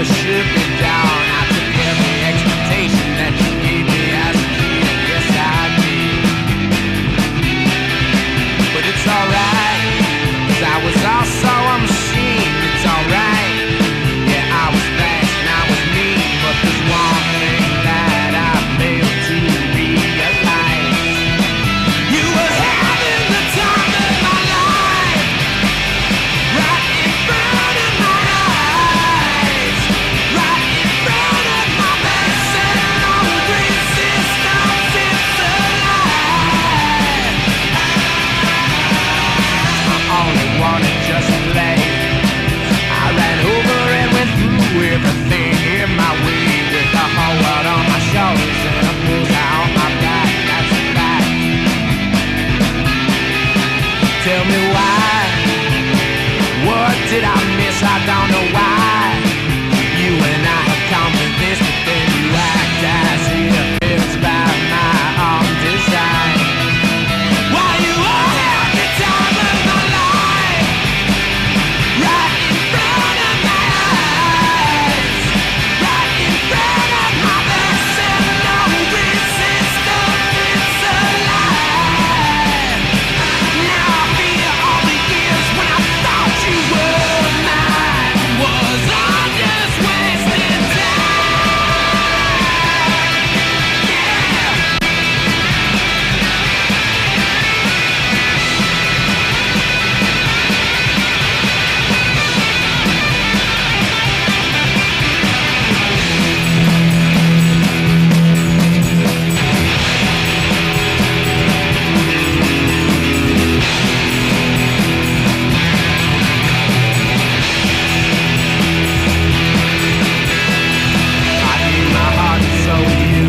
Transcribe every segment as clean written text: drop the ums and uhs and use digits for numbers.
Shoot me down. I took every expectation that you gave me as a kid. Yes, I did. But it's alright, 'cause I was also a machine. It's alright. Yeah, I was fast and I was mean. But there's one thing that I failed to realize. You were having the time of my life, right in front of my eyes. Right in front of my face and hungry systems, it's alive. I only wanted just to play. I ran over and went through everything in my way, with the whole world on my shoulders and a bullseye on my back. That's a fact. Tell me why. What did I miss? I don't know why. You and I have come to this, but then you act as if it's by my own design. Why you all have the time of my life, right in front of my eyes, right in front of my face and no resistance, it's alive. Now I feel all the years when I thought you were mine was all just wasting time. Yeah. I gave my heart and soul to you.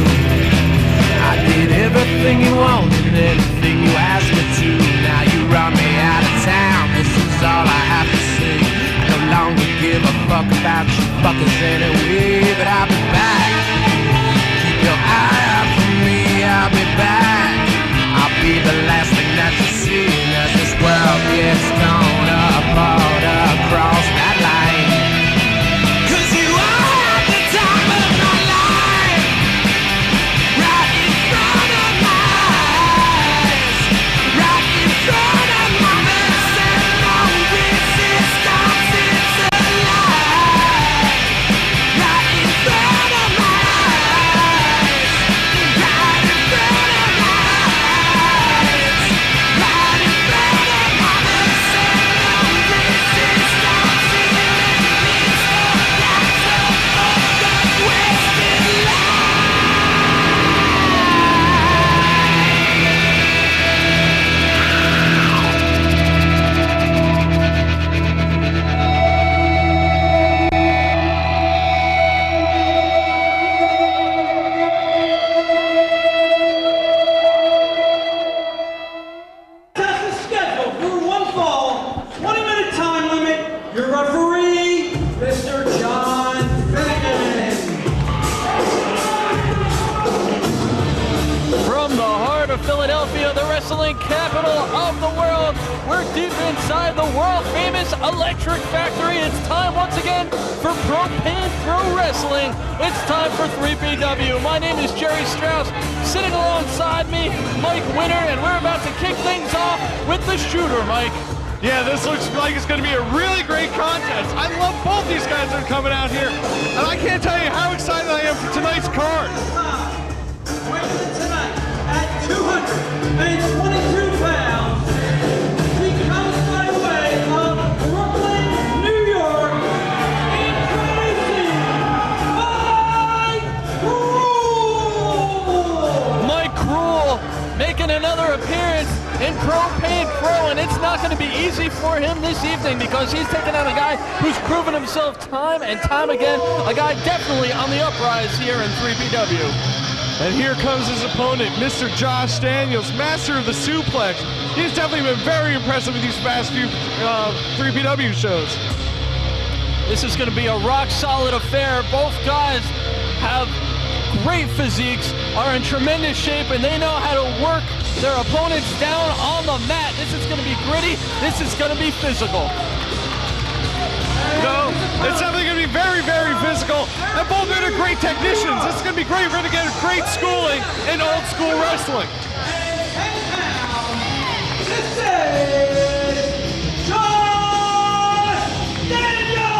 I did everything you wanted and anything you asked me to. Now you run me out of town, this is all I have to say. I no longer give a fuck about you fuckers anyway, but I'll be back. Keep your eye out for me, I'll be back. I'll be the last thing that you see as this world gets torn apart across that line. 'Cause you all have the time of my life, right in front of my eyes, right in front of my face and no resistance, it's alive. Right in front of my eyes, right in front of my eyes, right in front of my face and no resistance, it's alive. Wasted life. Test is scheduled for one fall, 20-minute time limit. Your referee, Mr. John Finnegan. From the heart of Philadelphia, the wrestling capital of the world, we're deep inside the world-famous Electric Factory. It's time once again for Propane Pro Wrestling. It's time for 3PW. My name is Jerry Strauss. Sitting alongside me, Mike Winter, and we're about to kick things off with the shooter, Mike. Yeah, this looks like it's going to be a really great contest. I love both these guys that are coming out here. And I can't tell you how excited I am for tonight's card. Weighing tonight at 222 pounds. He comes by way of Brooklyn, New York, introducing Mike Kruel. Mike Kruel making another appearance in Propane Pro, and it's not going to be easy for him this evening because he's taking out a guy who's proven himself time and time again, a guy definitely on the uprise here in 3PW. And here comes his opponent, Mr. Josh Daniels, master of the suplex. He's definitely been very impressive in these past few 3PW shows. This is going to be a rock-solid affair. Both guys have great physiques, are in tremendous shape, and they know how to work their opponents down on the mat. This is going to be gritty. This is going to be physical. No, it's definitely going to be very, very physical. And both men are great technicians. This is going to be great. We're going to get a great schooling in old school wrestling. This is Josh Daniels!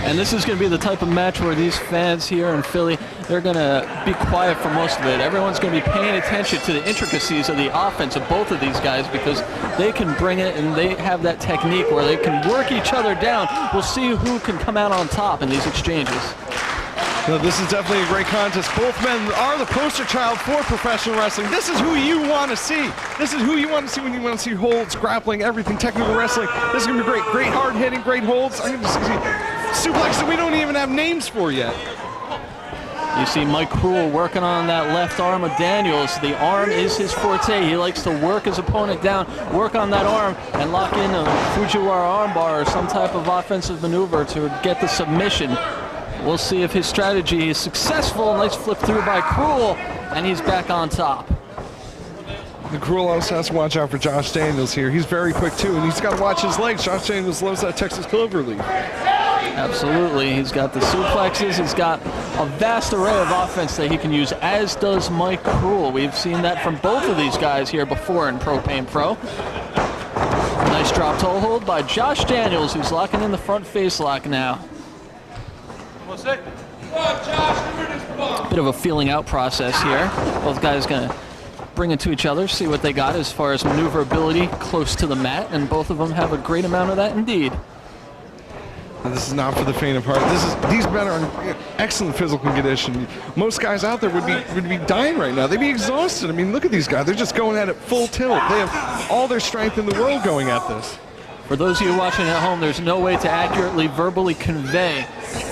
And this is going to be the type of match where these fans here in Philly, they're going to be quiet for most of it. Everyone's going to be paying attention to the intricacies of the offense of both of these guys because they can bring it and they have that technique where they can work each other down. We'll see who can come out on top in these exchanges. No, this is definitely a great contest. Both men are the poster child for professional wrestling. This is who you want to see. This is who you want to see when you want to see holds, grappling, everything, technical wrestling. This is going to be great. Great hard hitting, great holds. I'm going to see suplexes that we don't even have names for yet. You see Mike Kruel working on that left arm of Daniels. The arm is his forte. He likes to work his opponent down, work on that arm, and lock in a Fujiwara armbar or some type of offensive maneuver to get the submission. We'll see if his strategy is successful. Nice flip through by Kruel, and he's back on top. The Kruel also has to watch out for Josh Daniels here. He's very quick too, and he's got to watch his legs. Josh Daniels loves that Texas Cloverleaf. Absolutely. He's got the suplexes. He's got a vast array of offense that he can use, as does Mike Kruel. We've seen that from both of these guys here before in Propane Pro. Nice drop toe hold by Josh Daniels, who's locking in the front face lock now. Bit of a feeling out process here. Both guys going to bring it to each other, see what they got as far as maneuverability close to the mat, and both of them have a great amount of that indeed. This is not for the faint of heart. These men are in excellent physical condition. Most guys out there would be dying right now. They'd be exhausted. I mean, look at these guys. They're just going at it full tilt. They have all their strength in the world going at this. For those of you watching at home, there's no way to accurately verbally convey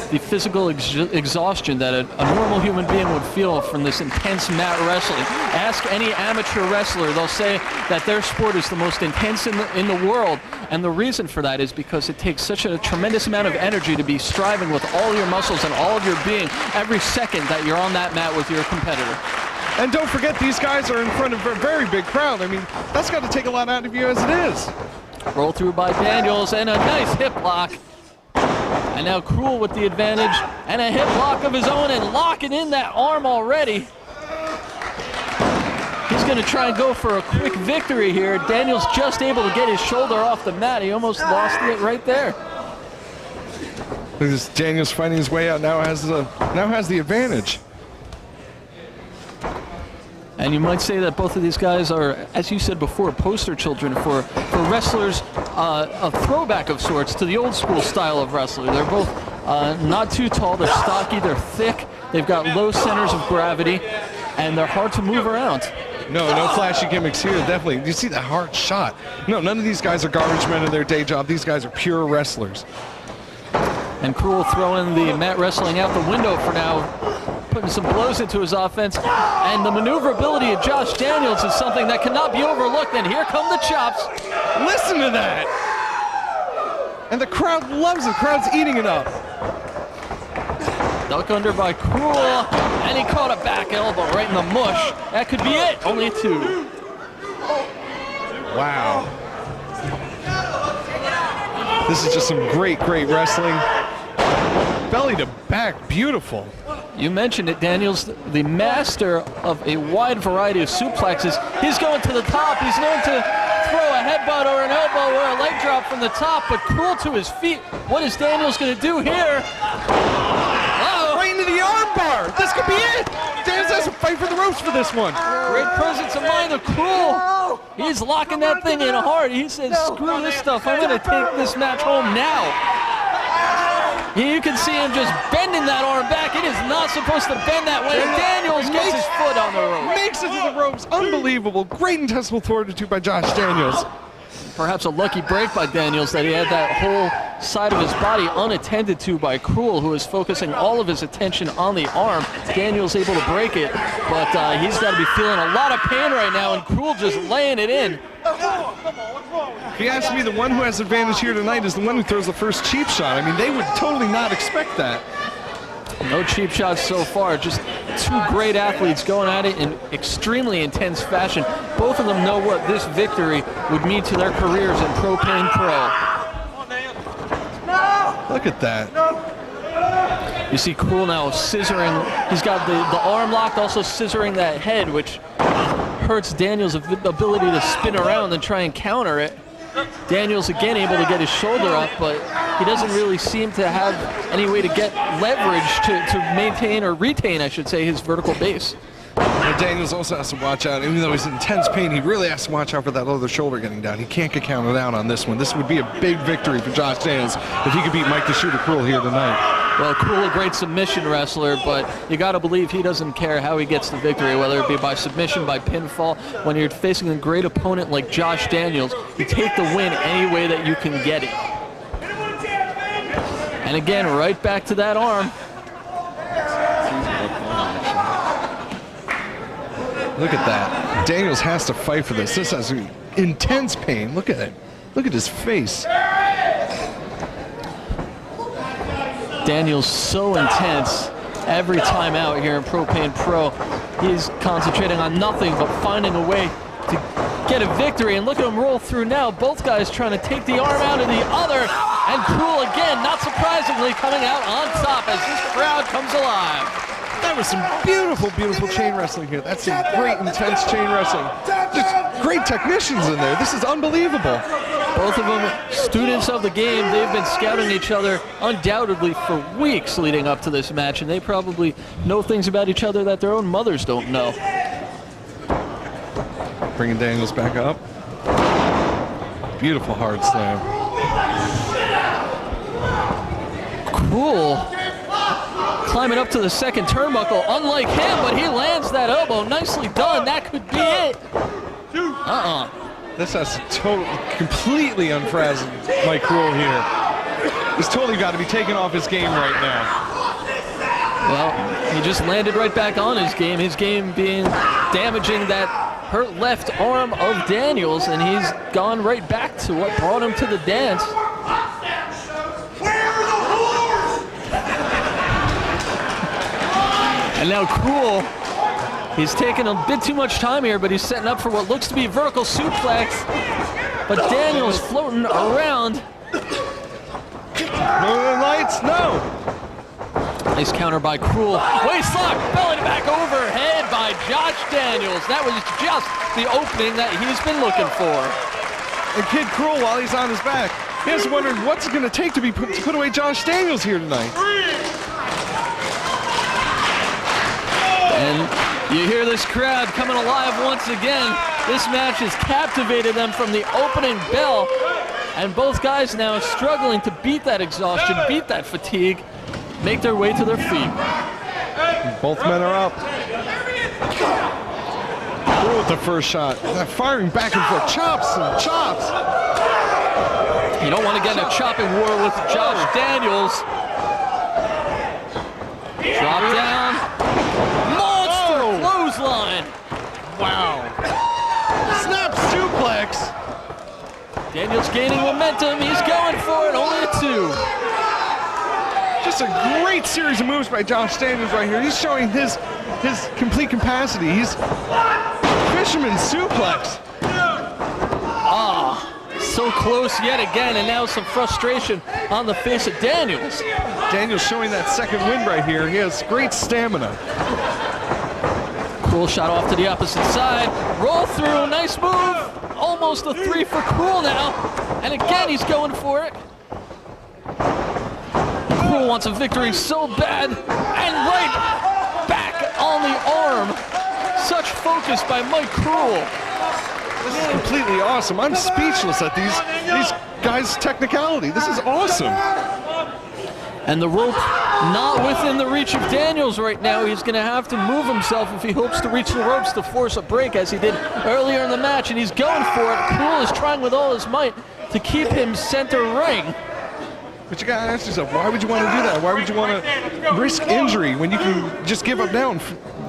the physical exhaustion that a normal human being would feel from this intense mat wrestling. Ask any amateur wrestler, they'll say that their sport is the most intense in the world, and the reason for that is because it takes such a tremendous amount of energy to be striving with all your muscles and all of your being every second that you're on that mat with your competitor. And don't forget, these guys are in front of a very big crowd. I mean, that's got to take a lot out of you as it is. Roll through by Daniels, and a nice hip lock. And now Kruel with the advantage, and a hip lock of his own, and locking in that arm already. He's going to try and go for a quick victory here. Daniels just able to get his shoulder off the mat. He almost lost it right there. Look at this, Daniels fighting his way out, now has the advantage. And you might say that both of these guys are, as you said before, poster children for wrestlers, a throwback of sorts to the old school style of wrestling. They're both not too tall, they're stocky, they're thick, they've got low centers of gravity, and they're hard to move around. No flashy gimmicks here, definitely. You see that hard shot. No, none of these guys are garbage men in their day job. These guys are pure wrestlers. And Kruel throwing the mat wrestling out the window for now, putting some blows into his offense. And the maneuverability of Josh Daniels is something that cannot be overlooked. And here come the chops. Listen to that. And the crowd loves it. The crowd's eating it up. Duck under by Kruel, and he caught a back elbow right in the mush. That could be it. Only two. Wow. This is just some great wrestling. Belly to back, beautiful. You mentioned it, Daniels, the master of a wide variety of suplexes. He's going to the top. He's known to throw a headbutt or an elbow or a leg drop from the top, but Kruel to his feet. What is Daniels going to do here? Uh-oh. Right into the arm bar. This could be it. Daniels has to fight for the ropes for this one. Great presence of mind of Kruel. He's locking that thing in hard. He says, screw this stuff. I'm going to take this match home now. You can see him just bending that arm back. It is not supposed to bend that way. Daniels gets his foot on the rope. Makes it to the ropes. Unbelievable. Great intestinal fortitude by Josh Daniels. perhaps a lucky break by Daniels that he had that whole side of his body unattended to by Kruel, who is focusing all of his attention on the arm. Daniels able to break it, but he's got to be feeling a lot of pain right now, and Kruel just laying it in. If you ask me, the one who has advantage here tonight is the one who throws the first cheap shot. I mean, they would totally not expect that. No cheap shots so far, just two great athletes going at it in extremely intense fashion. Both of them know what this victory would mean to their careers in Propane Pro. Look at that. You see Kruel now scissoring. He's got the arm locked, also scissoring that head, which hurts Daniels' ability to spin around and try and counter it. Daniels again able to get his shoulder up, but he doesn't really seem to have any way to get leverage to maintain, or retain, I should say, his vertical base. And Daniels also has to watch out, even though he's in intense pain, he really has to watch out for that other shoulder getting down. He can't get counted down on this one. This would be a big victory for Josh Daniels if he could beat Mike the Shooter Kruel here tonight. Well, Kruel, a great submission wrestler, but you got to believe he doesn't care how he gets the victory, whether it be by submission, by pinfall. When you're facing a great opponent like Josh Daniels, you take the win any way that you can get it. And again, right back to that arm. Look at that. Daniels has to fight for this. This has intense pain. Look at it. Look at his face. Daniels so intense every time out here in Propane Pro. He's concentrating on nothing but finding a way to get a victory. And look at him roll through now. Both guys trying to take the arm out of the other. And Kruel again, not surprisingly, coming out on top as this crowd comes alive. That was some beautiful, beautiful chain wrestling here. That's some great, intense chain wrestling. There's great technicians in there. This is unbelievable. Both of them students of the game. They've been scouting each other undoubtedly for weeks leading up to this match, and they probably know things about each other that their own mothers don't know. Bringing Daniels back up. Beautiful hard slam. Kruel climbing up to the second turnbuckle, unlike him, but he lands that elbow. Nicely done. That could be it. This has completely unfrazzled Mike Kruel here. He's totally got to be taken off his game right now. Well, he just landed right back on his game being damaging that hurt left arm of Daniels, and he's gone right back to what brought him to the dance. And now Kruel, he's taking a bit too much time here, but he's setting up for what looks to be vertical suplex. But Daniels floating around. No lights, no. Nice counter by Kruel. Waistlock, belly to back overhead by Josh Daniels. That was just the opening that he's been looking for. And Kid Kruel, while he's on his back, he's wondering what's it going to take to put away Josh Daniels here tonight. And you hear this crowd coming alive once again. This match has captivated them from the opening bell. And both guys now struggling to beat that exhaustion, beat that fatigue, make their way to their feet. Both men are up. Kruel with the first shot. They're firing back and forth. Chops and chops. You don't want to get in a chopping war with Josh Daniels. Drop down. Monster clothesline. Wow. Snap suplex. Daniels gaining momentum. He's going for it. Only a 2. Just a great series of moves by Josh Daniels right here. He's showing his complete capacity. He's fisherman suplex. So close yet again, and now some frustration on the face of Daniels. Daniels showing that second win right here. He has great stamina. Kruel shot off to the opposite side. Roll through, nice move. Almost a 3 for Kruel now. And again, he's going for it. Kruel wants a victory so bad. And right back on the arm. Such focus by Mike Kruel. This is completely awesome. I'm speechless at these guys' technicality. This is awesome. And the rope not within the reach of Daniels right now. He's going to have to move himself if he hopes to reach the ropes to force a break as he did earlier in the match, and he's going for it. Kruel is trying with all his might to keep him center ring. But you gotta ask yourself, why would you want to do that? Why would you want to risk injury when you can just give up now and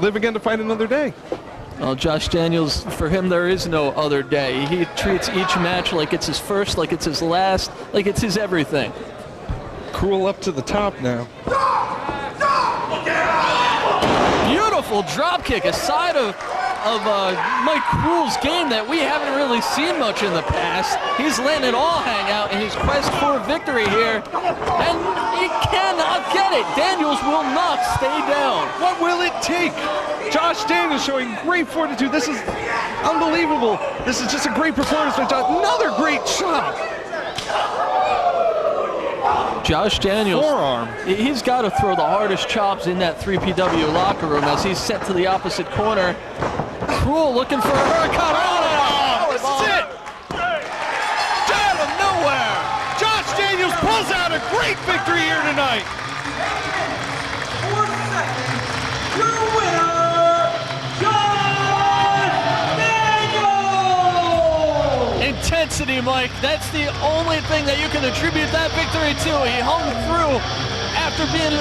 live again to fight another day? Well, Josh Daniels, for him, there is no other day. He treats each match like it's his first, like it's his last, like it's his everything. Kruel up to the top now. Beautiful drop kick, a side of Mike Kruel's game that we haven't really seen much in the past. He's letting it all hang out in his quest for victory here, and he cannot get it. Daniels will not stay down. What will it take? Josh Daniels showing great fortitude. This is unbelievable. This is just a great performance by Josh. Another great shot. Josh Daniels, forearm. He's got to throw the hardest chops in that 3PW locker room as he's set to the opposite corner. Kruel looking for a hurricane. Oh, this is it. Out of nowhere, Josh Daniels pulls out a great victory here tonight. 4 seconds, your winner, Josh Daniels! Intensity, Mike. That's the only thing that you can attribute that victory to. He hung through after being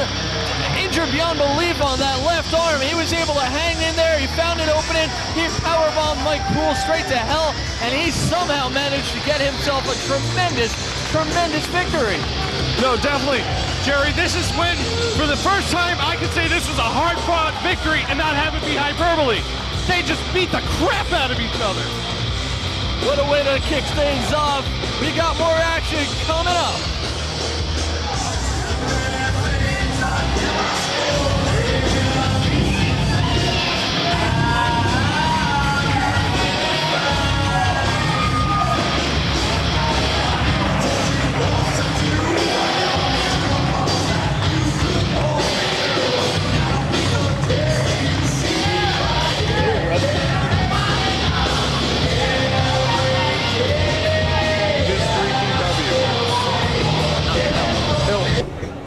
injured beyond belief on that left arm. He was able to hang in there. He found an opening. He powerbombed Mike Kruel straight to hell, and he somehow managed to get himself a tremendous, tremendous victory. No, definitely. Jerry, this is when, for the first time, I can say this was a hard-fought victory and not have it be hyperbole. They just beat the crap out of each other. What a way to kick things off. We got more action coming up.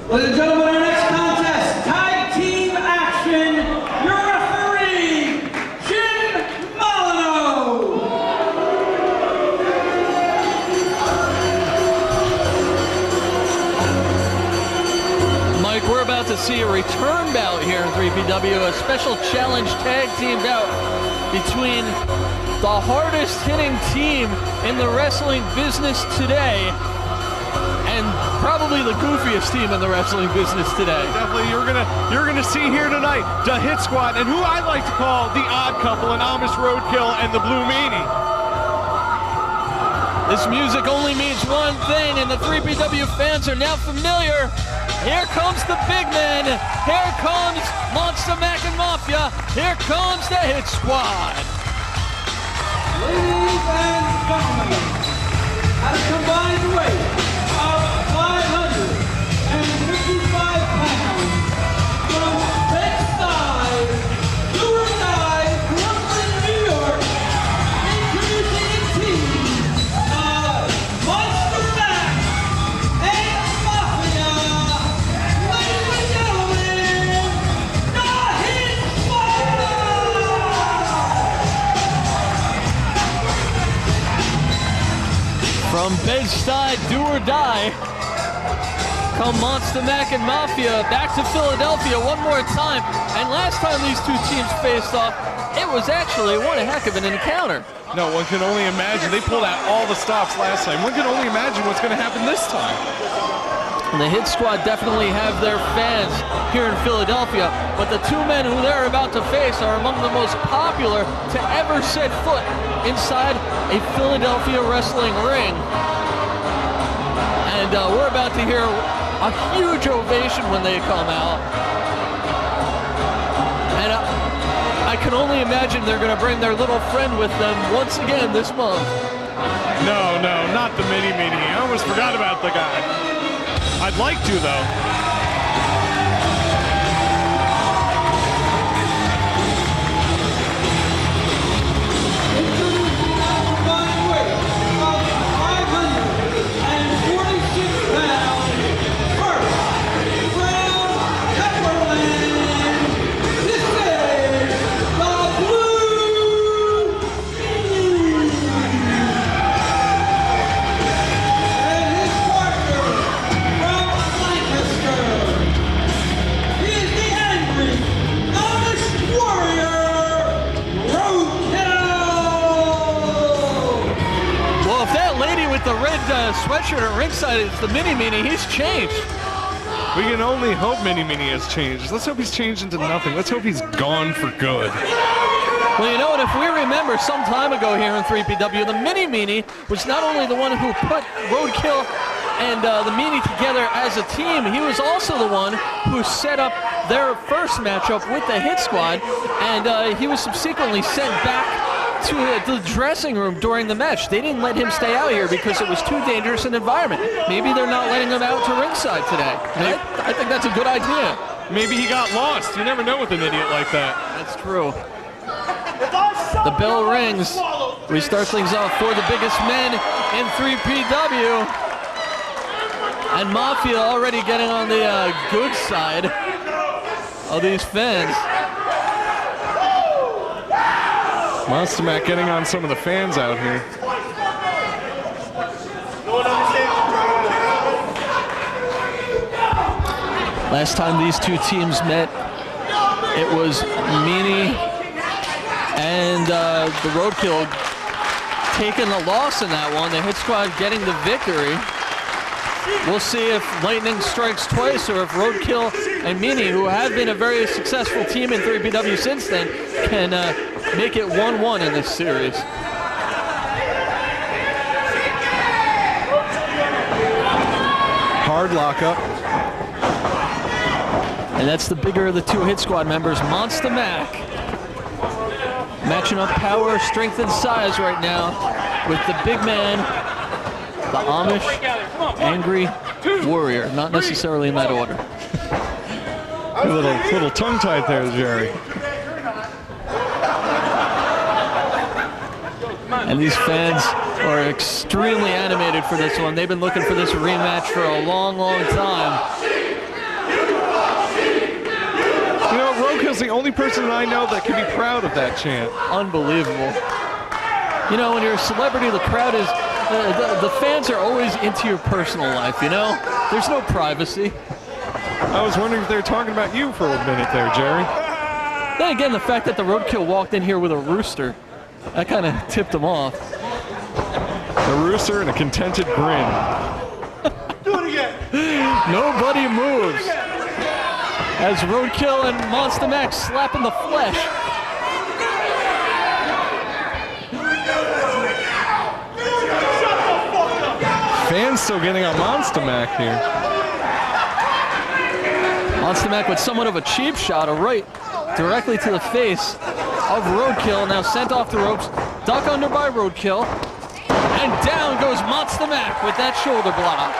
Ladies and gentlemen, our next contest, tag team action. Your referee, Jim Molyneux. Mike, we're about to see a return bout here in 3PW, a special challenge tag team bout between the hardest hitting team in the wrestling business today and probably the goofiest team in the wrestling business today. Definitely, you're gonna see here tonight the Hit Squad and who I like to call the odd couple, an Amish Roadkill and the Blue Meanie. This music only means one thing, and the 3PW fans are now familiar. Here comes the big men. Here comes Monsta, Mack, and Mafia. Here comes the Hit Squad. Ladies and gentlemen, at a combined weight of 555 pounds, from Bed-Stuy, do or die, Brooklyn, New York, introducing a team of Monsta, Mack, and Mafia. Ladies and gentlemen, the Hit Squad! From Bed-Stuy, do or die, come Monsta, Mack, and Mafia back to Philadelphia one more time. And last time these two teams faced off, it was actually one heck of an encounter. No, one can only imagine. They pulled out all the stops last time. One can only imagine what's going to happen this time. And the Hit Squad definitely have their fans here in Philadelphia, but the two men who they're about to face are among the most popular to ever set foot inside a Philadelphia wrestling ring. And we're about to hear a huge ovation when they come out. And I can only imagine they're going to bring their little friend with them once again this month. No, not the Meanie. I almost forgot about the guy. I'd like to, though. Introducing a combined weight of 546 pounds, first, sweatshirt at ringside is the Meanie. He's changed. We can only hope Meanie has changed. Let's hope he's changed into nothing. Let's hope he's gone for good. Well, you know what? If we remember some time ago here in 3PW, the Meanie was not only the one who put Roadkill and the Meanie together as a team, he was also the one who set up their first matchup with the Hit Squad, and he was subsequently sent back to the dressing room during the match. They didn't let him stay out here because it was too dangerous an environment. Maybe they're not letting him out to ringside today. I think that's a good idea. Maybe he got lost. You never know with an idiot like that. That's true. The bell rings. We start things off for the biggest men in 3PW. And Mafia already getting on the good side of these fans. Monsta Mack getting on some of the fans out here. Last time these two teams met, it was Meanie and the Roadkill taking the loss in that one. The Hit Squad getting the victory. We'll see if lightning strikes twice or if Roadkill and Meanie, who have been a very successful team in 3PW since then, can make it 1-1 in this series. Hard lockup. And that's the bigger of the two Hit Squad members, Monsta Mack. Matching up power, strength, and size right now with the big man, the Amish angry warrior. Not necessarily in that order. A little tongue-tied there, Jerry. And these fans are extremely animated for this one. They've been looking for this rematch for a long, long time. You know, Roadkill's the only person that I know that can be proud of that chant. Unbelievable. You know, when you're a celebrity, the crowd is, the fans are always into your personal life, you know? There's no privacy. I was wondering if they were talking about you for a minute there, Jerry. Then again, the fact that the Roadkill walked in here with a rooster, that kind of tipped them off. A rooster and a contented grin. Do it again. Nobody moves. As Roadkill and Monsta Mack slap in the flesh. Fans still getting on Monsta Mack here. Monsta Mack with somewhat of a cheap shot, a right directly to the face of Roadkill, now sent off the ropes, duck under by Roadkill, and down goes Monsta Mack with that shoulder block.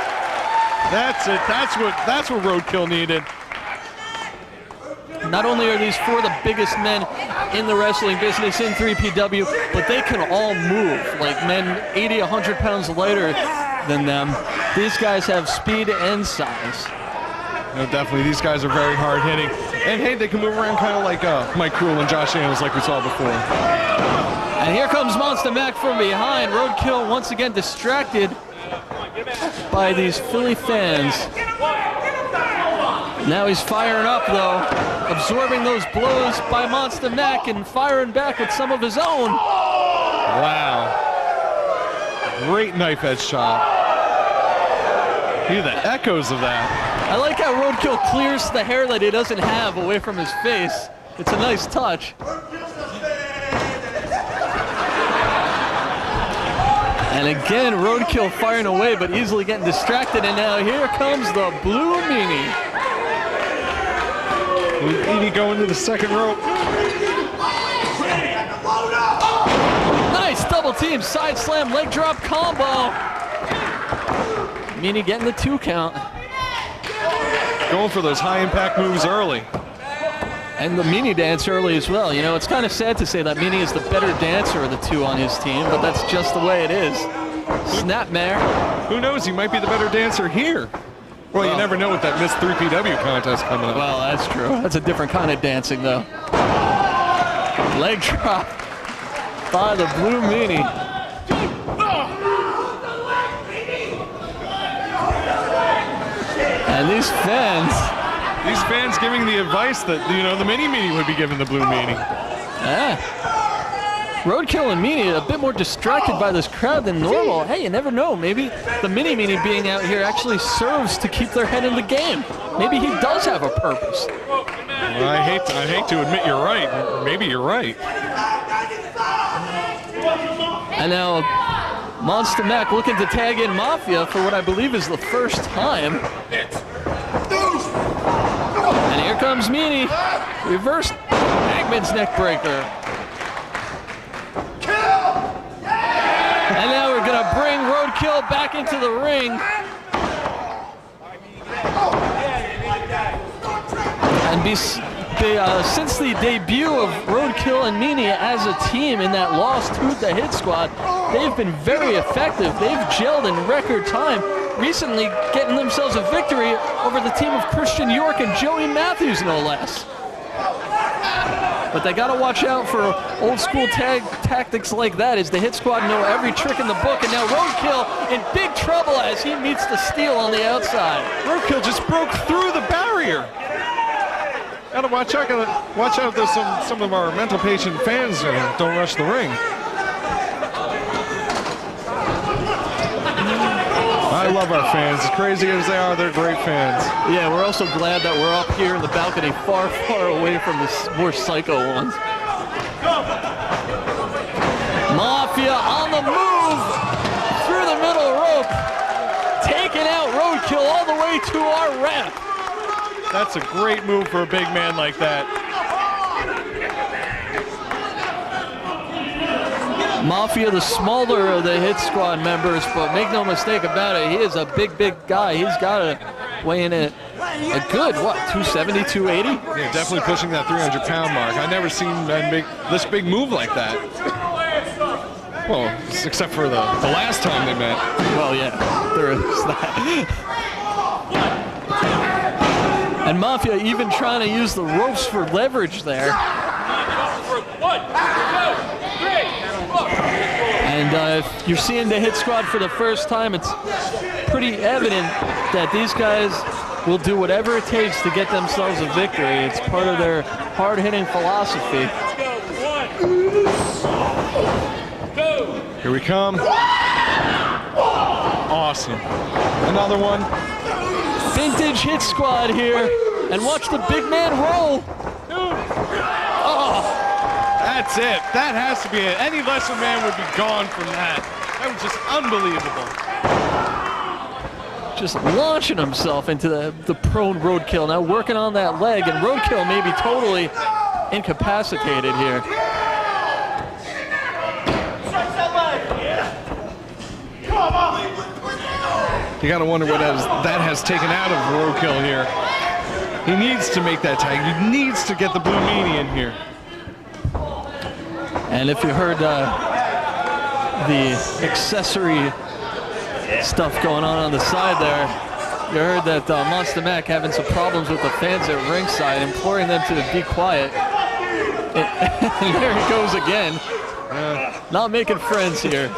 That's it. That's what Roadkill needed. Not only are these four the biggest men in the wrestling business in 3PW, but they can all move like men 80, 100 pounds lighter than them. These guys have speed and size. No, definitely, these guys are very hard hitting. And hey, they can move around kind of like Mike Kruel and Josh Daniels like we saw before. And here comes Monsta Mack from behind. Roadkill once again distracted by these Philly fans. Now he's firing up though, absorbing those blows by Monsta Mack and firing back with some of his own. Wow. Great knife edge shot. Hear the echoes of that. I like how Roadkill clears the hair that he doesn't have away from his face. It's a nice touch. And again, Roadkill firing away, but easily getting distracted. And now here comes the Blue Meanie. Blue Meanie going to the second rope. Nice double team, side slam, leg drop combo. Meanie getting the 2 count. Going for those high impact moves early. And the Meanie dance early as well. You know, it's kind of sad to say that Meanie is the better dancer of the two on his team, but that's just the way it is. Snapmare. Who knows, he might be the better dancer here. Well, you never know with that Miss 3PW contest coming up. Well, that's true. That's a different kind of dancing, though. Leg drop by the Blue Meanie. And these fans giving the advice that, you know, the Meanie would be giving the Blue Meanie. Yeah. Roadkill and Meanie a bit more distracted by this crowd than normal. Hey, you never know. Maybe the Meanie being out here actually serves to keep their head in the game. Maybe he does have a purpose. Well, I hate to admit you're right. Maybe you're right. And now Monsta Mack looking to tag in Mafia for what I believe is the first time. And here comes Meanie. Reverse Hangman's neck breaker. And now we're gonna bring Roadkill back into the ring. And since the debut of Roadkill and Meanie as a team in that loss to the Hit Squad, they've been very effective. They've gelled in record time, recently getting themselves a victory over the team of Christian York and Joey Matthews, no less. But they gotta watch out for old school tactics like that, as the Hit Squad know every trick in the book, and now Roadkill in big trouble as he meets the steel on the outside. Roadkill just broke through the barrier. Gotta watch out if there's some of our mental patient fans don't rush the ring. I love our fans. As crazy as they are, they're great fans. Yeah, we're also glad that we're up here in the balcony far, far away from the more psycho ones. Mafia on the move through the middle rope, taking out Roadkill all the way to our ramp. That's a great move for a big man like that. Mafia, the smaller of the Hit Squad members, but make no mistake about it, he is a big, big guy. He's got to weigh in at a good, 270, 280? Yeah, definitely pushing that 300-pound mark. I've never seen this big move like that. Well, except for the last time they met. Well, yeah, there is that. And Mafia even trying to use the ropes for leverage there. And if you're seeing the Hit Squad for the first time, it's pretty evident that these guys will do whatever it takes to get themselves a victory. It's part of their hard-hitting philosophy. Here we come. Awesome. Another one. Vintage Hit Squad here. And watch the big man roll. Oh. That's it. That has to be it. Any lesser man would be gone from that. That was just unbelievable. Just launching himself into the prone Roadkill. Now working on that leg, and Roadkill may be totally incapacitated here. You gotta wonder what that has taken out of Roadkill here. He needs to make that tag. He needs to get the blue meanie in here. And if you heard the accessory stuff going on the side there, you heard that Monsta Mack having some problems with the fans at ringside, imploring them to be quiet. And there he goes again. Not making friends here.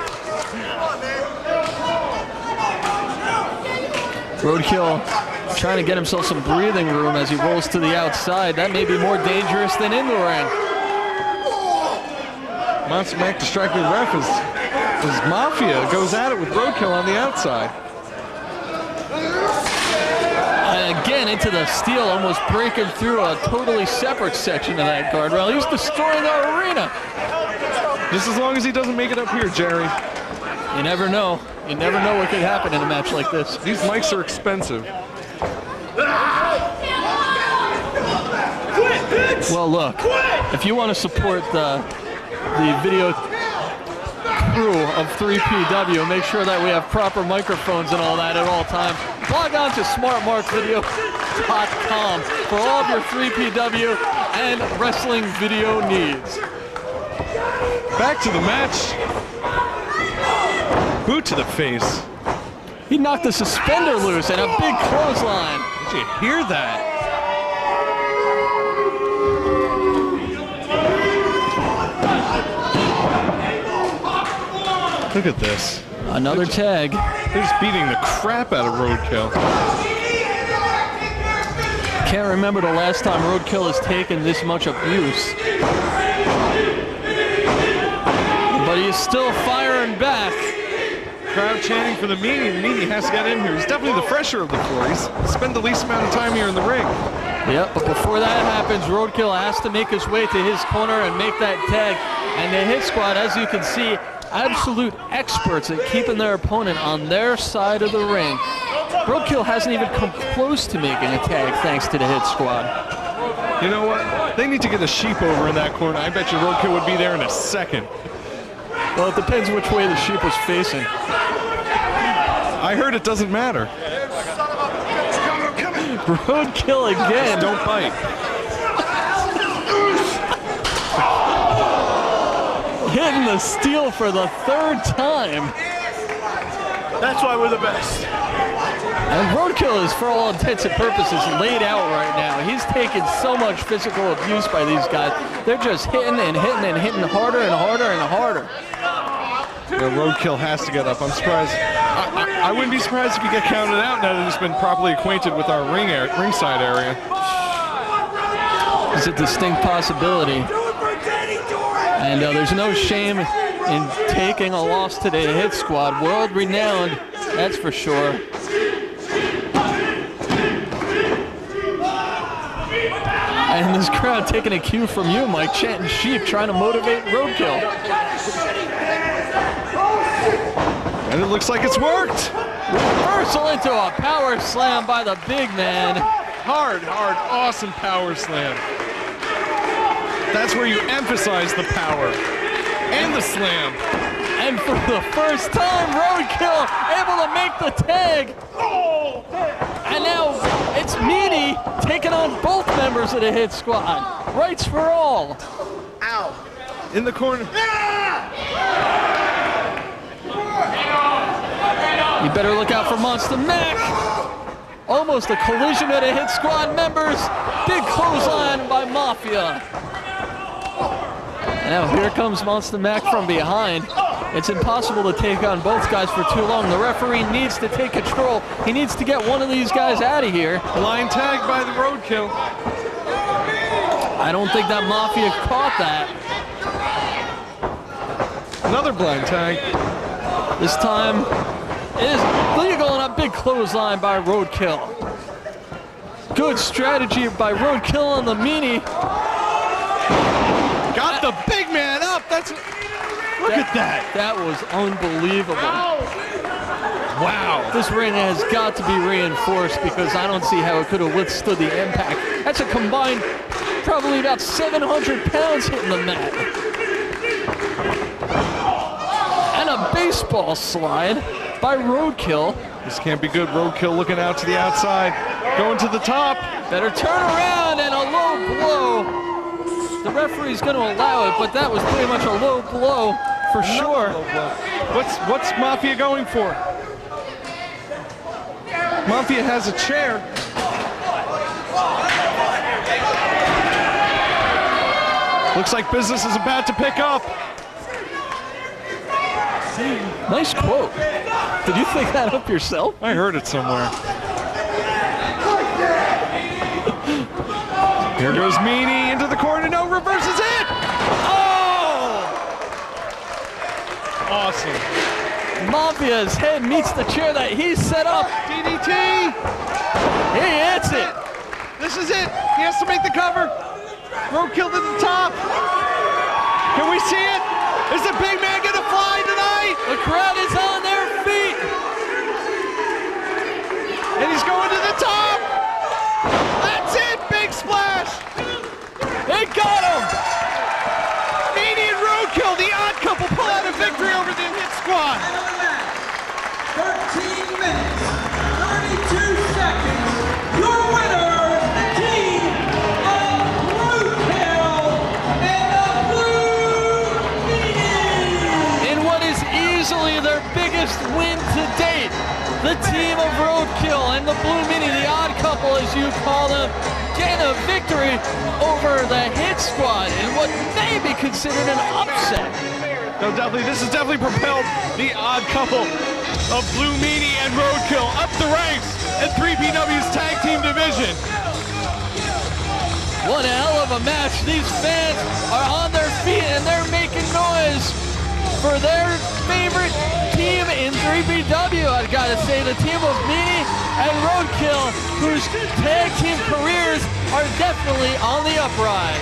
Roadkill trying to get himself some breathing room as he rolls to the outside. That may be more dangerous than in the ring. Monsta Mack distracting the ref as Mafia goes at it with Roadkill on the outside. And again into the steel, almost breaking through a totally separate section of that guardrail. He's destroying the arena. Just as long as he doesn't make it up here, Jerry. You never know. You never know what could happen in a match like this. These mics are expensive. Well, look, if you want to support the video crew of 3PW, make sure that we have proper microphones and all that at all times. Log on to smartmarkvideo.com for all of your 3PW and wrestling video needs. Back to the match. Boot to the face. He knocked the suspender loose and a big clothesline. Did you hear that? Look at this. Another tag. They're just beating the crap out of Roadkill. Can't remember the last time Roadkill has taken this much abuse. He's still firing back. Crowd chanting for the Meanie. The Meanie has to get in here. He's definitely the fresher of the four. He's spent the least amount of time here in the ring. Yep, but before that happens, Roadkill has to make his way to his corner and make that tag. And the Hit Squad, as you can see, absolute experts at keeping their opponent on their side of the ring. Roadkill hasn't even come close to making a tag thanks to the Hit Squad. You know what? They need to get a sheep over in that corner. I bet you Roadkill would be there in a second. Well, it depends which way the sheep was facing. I heard it doesn't matter. Roadkill again. Don't bite. Hitting the steel for the third time. That's why we're the best. And Roadkill is, for all intents and purposes, laid out right now. He's taking so much physical abuse by these guys. They're just hitting and hitting and hitting harder and harder and harder. Yeah, Roadkill has to get up. I'm surprised. I wouldn't be surprised if you get counted out now that he's been properly acquainted with our ringside area. It's a distinct possibility. And there's no shame in taking a loss to the Hit Squad. World renowned, that's for sure. And this crowd taking a cue from you, Mike, chanting sheep, trying to motivate Roadkill. And it looks like it's worked. Reversal into a power slam by the big man. Hard, awesome power slam. That's where you emphasize the power and the slam. And for the first time, Roadkill able to make the tag. And now it's Meanie taking on both members of the Hit Squad. Rights for all. Ow. In the corner. You better look out for Monsta Mack. Almost a collision of the Hit Squad members. Big clothesline by Mafia. Now here comes Monsta Mack from behind. It's impossible to take on both guys for too long. The referee needs to take control. He needs to get one of these guys out of here. Blind tag by the Roadkill. I don't think that Mafia caught that. Another blind tag. This time it is legal and a big clothesline by Roadkill. Good strategy by Roadkill on the Meanie. Got the big man up. Look at that. That was unbelievable. Wow. This ring has got to be reinforced because I don't see how it could have withstood the impact. That's a combined probably about 700 pounds hitting the mat. And a baseball slide by Roadkill. This can't be good. Roadkill looking out to the outside. Going to the top. Better turn around and a low blow. The referee's going to allow it, but that was pretty much a low blow for sure. What's Mafia going for? Mafia has a chair. Looks like business is about to pick up. Nice quote. Did you think that up yourself? I heard it somewhere. Here goes Meanie into the corner. No, reverses it. Oh! Awesome. Mafia's head meets the chair that he set up. DDT. He hits it. This is it. He has to make the cover. Roadkill to the top. Can we see it? Is the big man gonna fly tonight? The crowd is on their feet. And he's going to the top. That's it. Big splash. They got him. Meanie and Roadkill, the odd couple, pull out a victory over the Hit Squad. 13 minutes, 32 seconds. Your winner, the team of Roadkill and the Blue Meanie. In what is easily their biggest win to date, the team of Roadkill and the Blue Meanie, the odd couple as you call them, get a victory over the Hit Squad in what may be considered an upset. No, this has definitely propelled the odd couple of Blue Meanie and Roadkill up the ranks in 3PW's tag team division. One hell of a match. These fans are on their feet and they're making noise. for their favorite team in 3PW. I've got to say the team of Meanie and Roadkill, whose tag team careers are definitely on the uprise.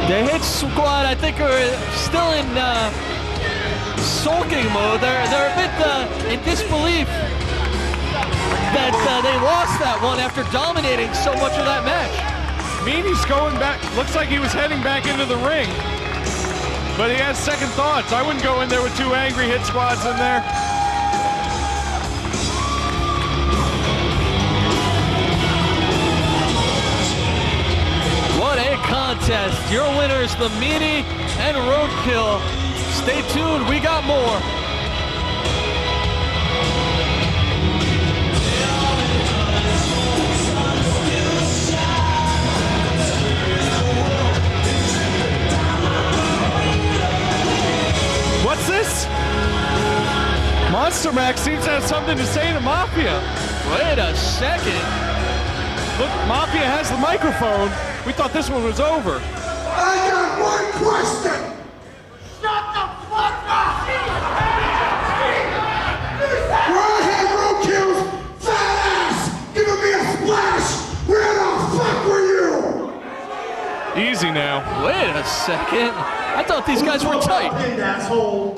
The Hit Squad, I think, are still in sulking mode. They're a bit in disbelief that they lost that one after dominating so much of that match. Meanie's going back. Looks like he was heading back into the ring, but he has second thoughts. I wouldn't go in there with two angry Hit Squads in there. What a contest. Your winners, the Meanie and Roadkill. Stay tuned, we got more. What's this? Monster Mack seems to have something to say to Mafia. Wait a second. Look, Mafia has the microphone. We thought this one was over. I got one question. Shut the fuck up! Where I had Roadkill's fat ass giving me a splash, where the fuck were you? Easy now. Wait a second. I thought these guys were tight. Asshole.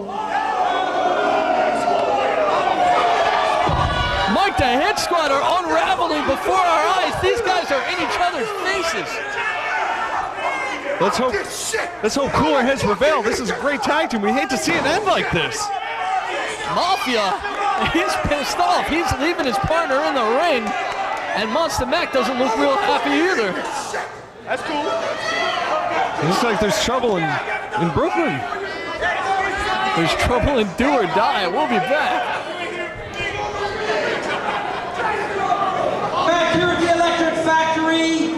Mike, the Hit Squad are unraveling before our eyes. These guys are in each other's faces. Let's hope cooler heads prevail. This is a great tag team. We hate to see it end like this. Mafia, he's pissed off. He's leaving his partner in the ring. And Monsta Mack doesn't look real happy either. That's cool. It looks like there's trouble in Brooklyn. There's trouble in Do or Die. We'll be back. Back here at the Electric Factory,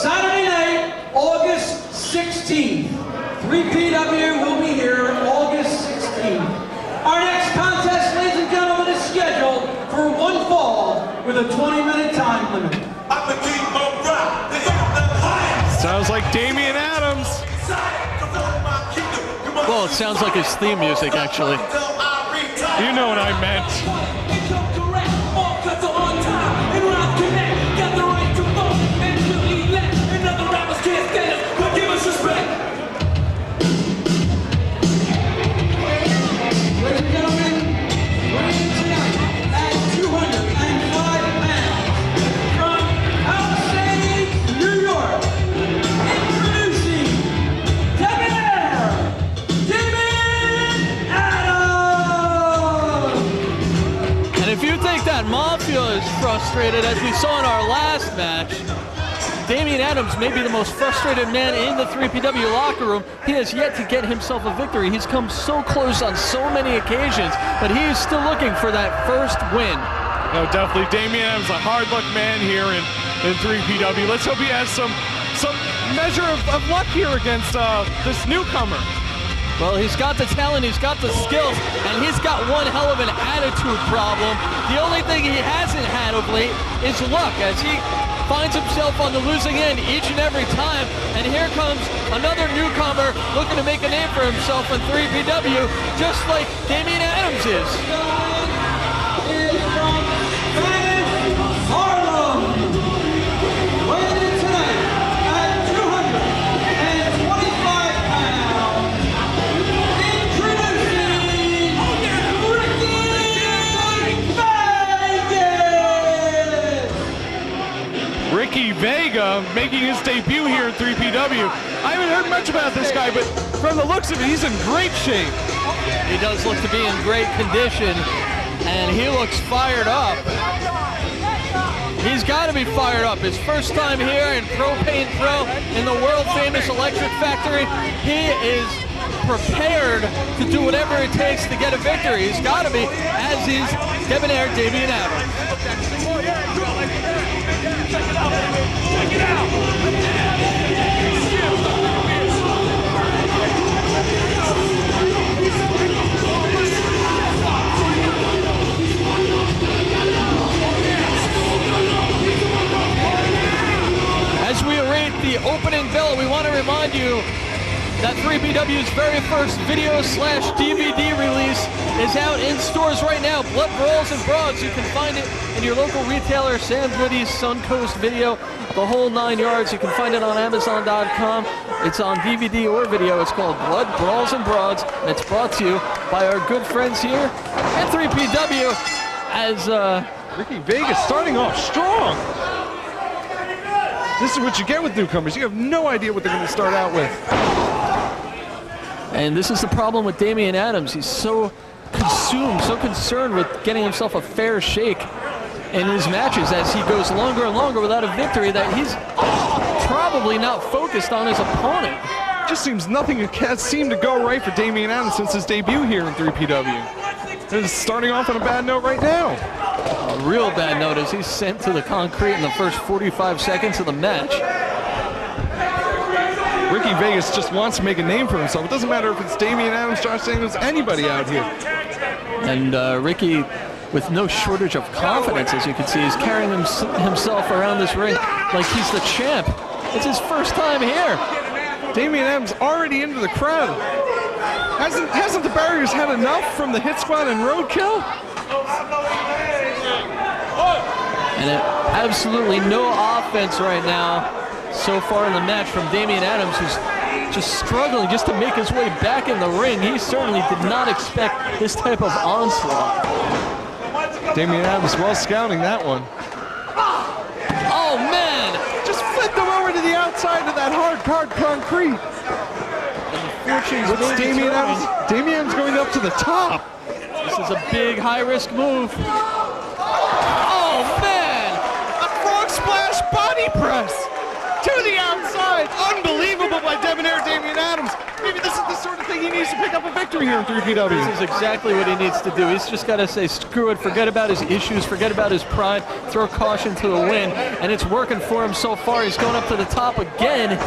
Saturday night, August 16th. 3PW will be here August 16th. Our next contest, ladies and gentlemen, is scheduled for one fall with a 20-minute time limit. I'm the king of rock. Sounds like Damian Adams. Well, it sounds like his theme music, actually. You know what I meant. Ladies and gentlemen, weighing in tonight at 205 pounds from Palisade, New York, introducing Damian Adams! And if you think that Mafia is frustrated, as we saw in our last match, Damian Adams may be the most frustrated man in the 3PW locker room. He has yet to get himself a victory. He's come so close on so many occasions, but he is still looking for that first win. No, definitely. Damian Adams, a hard luck man here in 3PW. Let's hope he has some measure of luck here against this newcomer. Well, he's got the talent, he's got the skills, and he's got one hell of an attitude problem. The only thing he hasn't had of late is luck, as he finds himself on the losing end each and every time. And here comes another newcomer looking to make a name for himself in 3PW, just like Damian Adams is. Is from Harlem, weighing in tonight at 225 pounds, introducing Ricky Vega making his debut here at 3PW. I haven't heard much about this guy, but from the looks of it, he's in great shape. He does look to be in great condition, and he looks fired up. He's got to be fired up. His first time here in Propane Pro in the world-famous Electric Factory. He is prepared to do whatever it takes to get a victory. He's got to be, as is debonair Damian Adams. 3PW's very first video/DVD release is out in stores right now. Blood Brawls and Broads. You can find it in your local retailer, Sam Goody, Suncoast Video, the whole 9 yards. You can find it on Amazon.com. It's on DVD or video. It's called Blood Brawls and Broads, and it's brought to you by our good friends here at 3PW as Ricky Vega starting off strong. This is what you get with newcomers. You have no idea what they're going to start out with. And this is the problem with Damian Adams. He's so consumed, so concerned with getting himself a fair shake in his matches as he goes longer and longer without a victory that he's probably not focused on his opponent. Just seems nothing has seemed to go right for Damian Adams since his debut here in 3PW. And it's starting off on a bad note right now. A real bad note as he's sent to the concrete in the first 45 seconds of the match. Ricky Vegas just wants to make a name for himself. It doesn't matter if it's Damian Adams, Josh Daniels, anybody out here. And Ricky, with no shortage of confidence, as you can see, is carrying himself around this ring like he's the champ. It's his first time here. Damian Adams already into the crowd. Hasn't the Barriers had enough from the Hit Squad and Roadkill? And absolutely no offense right now so far in the match from Damian Adams, who's just struggling just to make his way back in the ring. He certainly did not expect this type of onslaught. Damian Adams well scouting that one. Oh man! Just flipped him over to the outside of that hard concrete. What's Damian Adams? Damian Adams going up to the top. This is a big high-risk move. Oh man! A frog splash body press to the outside. Unbelievable by debonair Damian Adams. Maybe this is the sort of thing he needs to pick up a victory here in 3PW. This is exactly what he needs to do. He's just got to say, screw it, forget about his issues, forget about his pride, throw caution to the wind, and it's working for him so far. He's going up to the top again.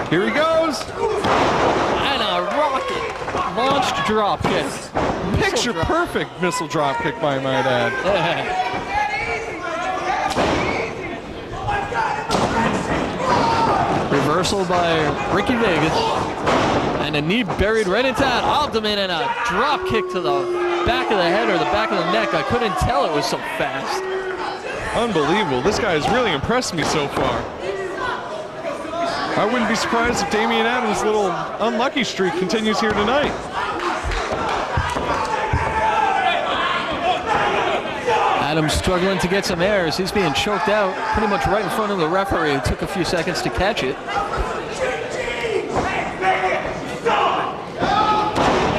Here he goes. And a rocket launched drop kick. Picture perfect missile drop kick, I might add. Reversal by Ricky Vegas. And a knee buried right into that abdomen and a drop kick to the back of the head or the back of the neck. I couldn't tell, it was so fast. Unbelievable. This guy has really impressed me so far. I wouldn't be surprised if Damian Adams' little unlucky streak continues here tonight. Adams struggling to get some air as he's being choked out pretty much right in front of the referee. It took a few seconds to catch it.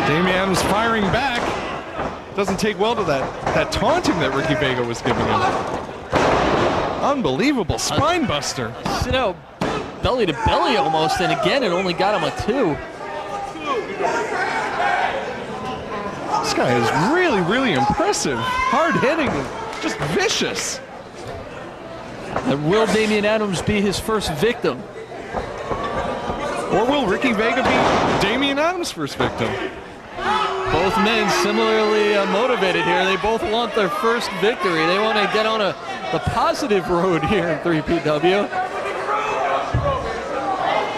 Damian Adams firing back. Doesn't take well to that taunting that Ricky Vega was giving him. Unbelievable spine buster. Sit out belly to belly almost, and again it only got him a 2. This guy is really, really impressive. Hard hitting, just vicious. And will Damian Adams be his first victim? Or will Ricky Vega be Damian Adams' first victim? Both men similarly motivated here. They both want their first victory. They want to get on the positive road here in 3PW.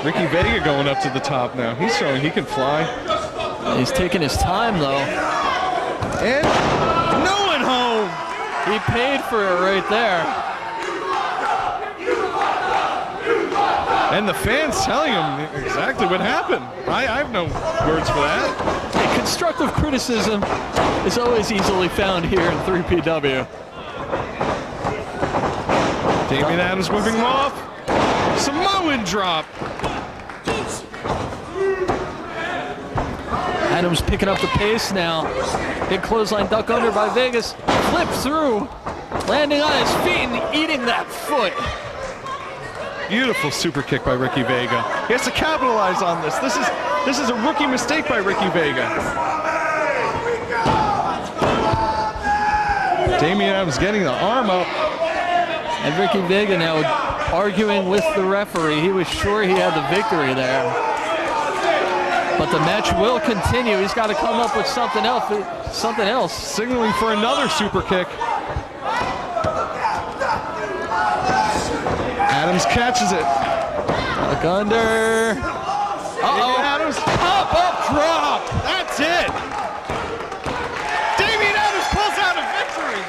Ricky Vega going up to the top now. He's showing he can fly. He's taking his time though. And no one home. He paid for it right there. And the fans telling him exactly what happened. I have no words for that. Hey, constructive criticism is always easily found here in 3PW. Damian Adams whipping him off. Samoan drop. Adams picking up the pace now. Big clothesline duck under by Vegas. Flip through. Landing on his feet and eating that foot. Beautiful super kick by Ricky Vega. He has to capitalize on this. This is a rookie mistake by Ricky Vega. Damian Adams getting the arm up. And Ricky Vega now arguing with the referee. He was sure he had the victory there. But the match will continue. He's got to come up with something else. Signaling for another super kick. Adams catches it. Duck under. Uh-oh. Adams it. Damian Adams pulls out a victory.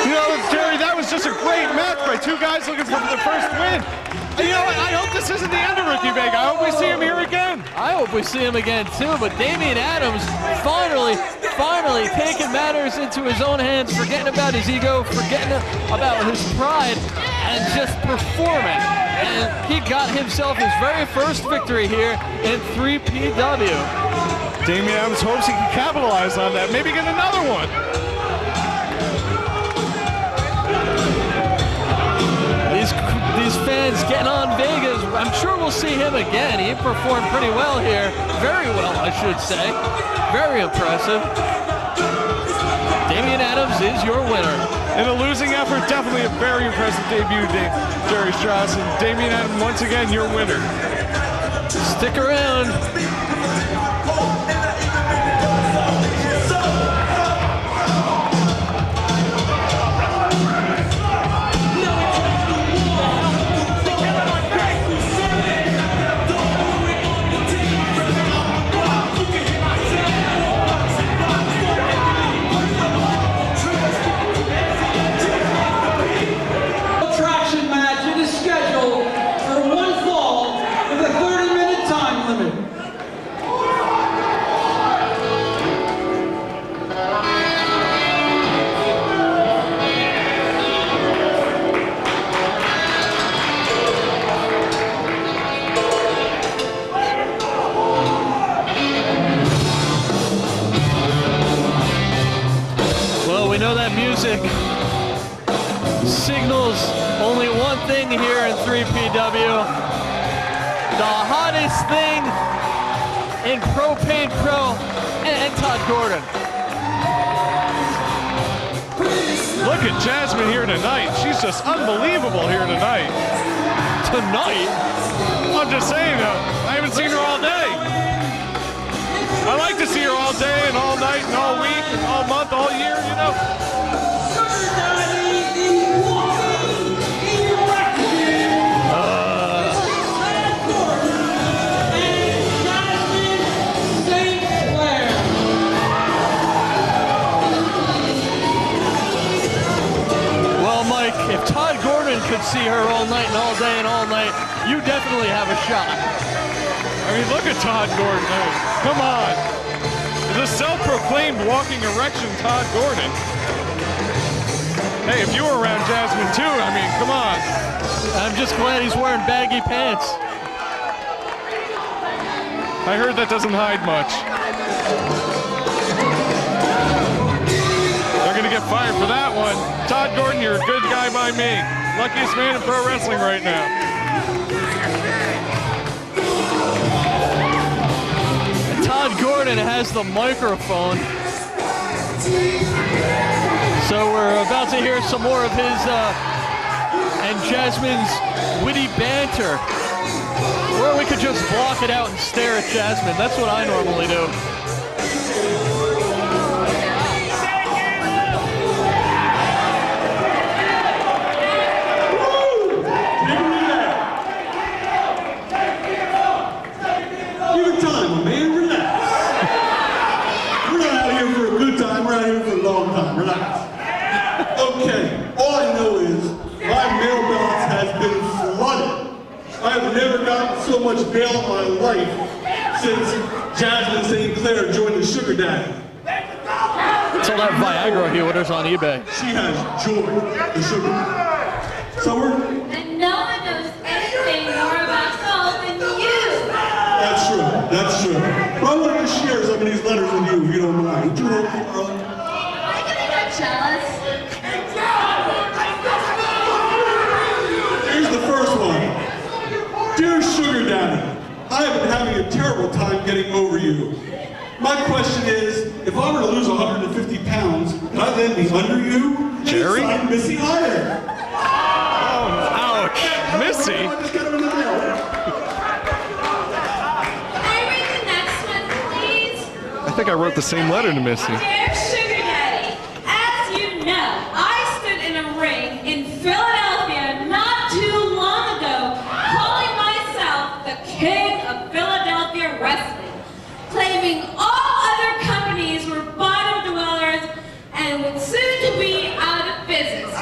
You know, Jerry, that was just a great match by two guys looking for the first win. You know what? I hope this isn't the end of Ricky Vega. I hope we see him here again. I hope we see him again too, but Damian Adams finally taking matters into his own hands, forgetting about his ego, forgetting about his pride, and just performing. And he got himself his very first victory here in 3PW. Damian Adams hopes he can capitalize on that, maybe get another one. These fans getting on Vegas. I'm sure we'll see him again. He performed pretty well here. Very well, I should say. Very impressive. Damian Adams is your winner. In a losing effort, definitely a very impressive debut, Jerry Strauss. And Damian Adams, once again, your winner. Stick around. Signals only one thing here in 3PW. The hottest thing in Propane Pro and Todd Gordon. Look at Jasmine here tonight. She's just unbelievable here tonight. Tonight? I'm just saying, I haven't seen her all day. I like to see her all day and all night and all week and all month, all year, you know. If Todd Gordon could see her all night and all day and all night, you definitely have a shot. I mean, look at Todd Gordon. I mean, come on. The self-proclaimed walking erection Todd Gordon. Hey, if you were around Jasmine too, I mean, come on. I'm just glad he's wearing baggy pants. I heard that doesn't hide much. They're gonna get fired for that one. Todd Gordon, you're a good guy by me. Luckiest man in pro wrestling right now. Todd Gordon has the microphone. So we're about to hear some more of his and Jasmine's witty banter. Or we could just block it out and stare at Jasmine. That's what I normally do. Okay, all I know is my mailbox has been flooded. I have never gotten so much mail in my life since Jasmine St. Clair joined the Sugar Daddy. Sell that Viagra he orders on eBay. She has joined the Sugar Daddy. So and no one knows anything more about salt than you. That's true, that's true. But I wanted to share some of these letters with you, if you don't mind. Would you like to, I can be that jealous. Here's the first one. Dear Sugar Daddy, I have been having a terrible time getting over you. My question is, if I were to lose 150 pounds, could I then be under you? Jerry? I'm Missy Hyder. Oh, ouch. Missy? Can I read the next one, please? I think I wrote the same letter to Missy. Dear Sugar Daddy, as you know, I stood in a ring in Philadelphia not too long ago, calling myself the king of Philadelphia wrestling, claiming all other companies were bottom dwellers and would soon to be out of business. So,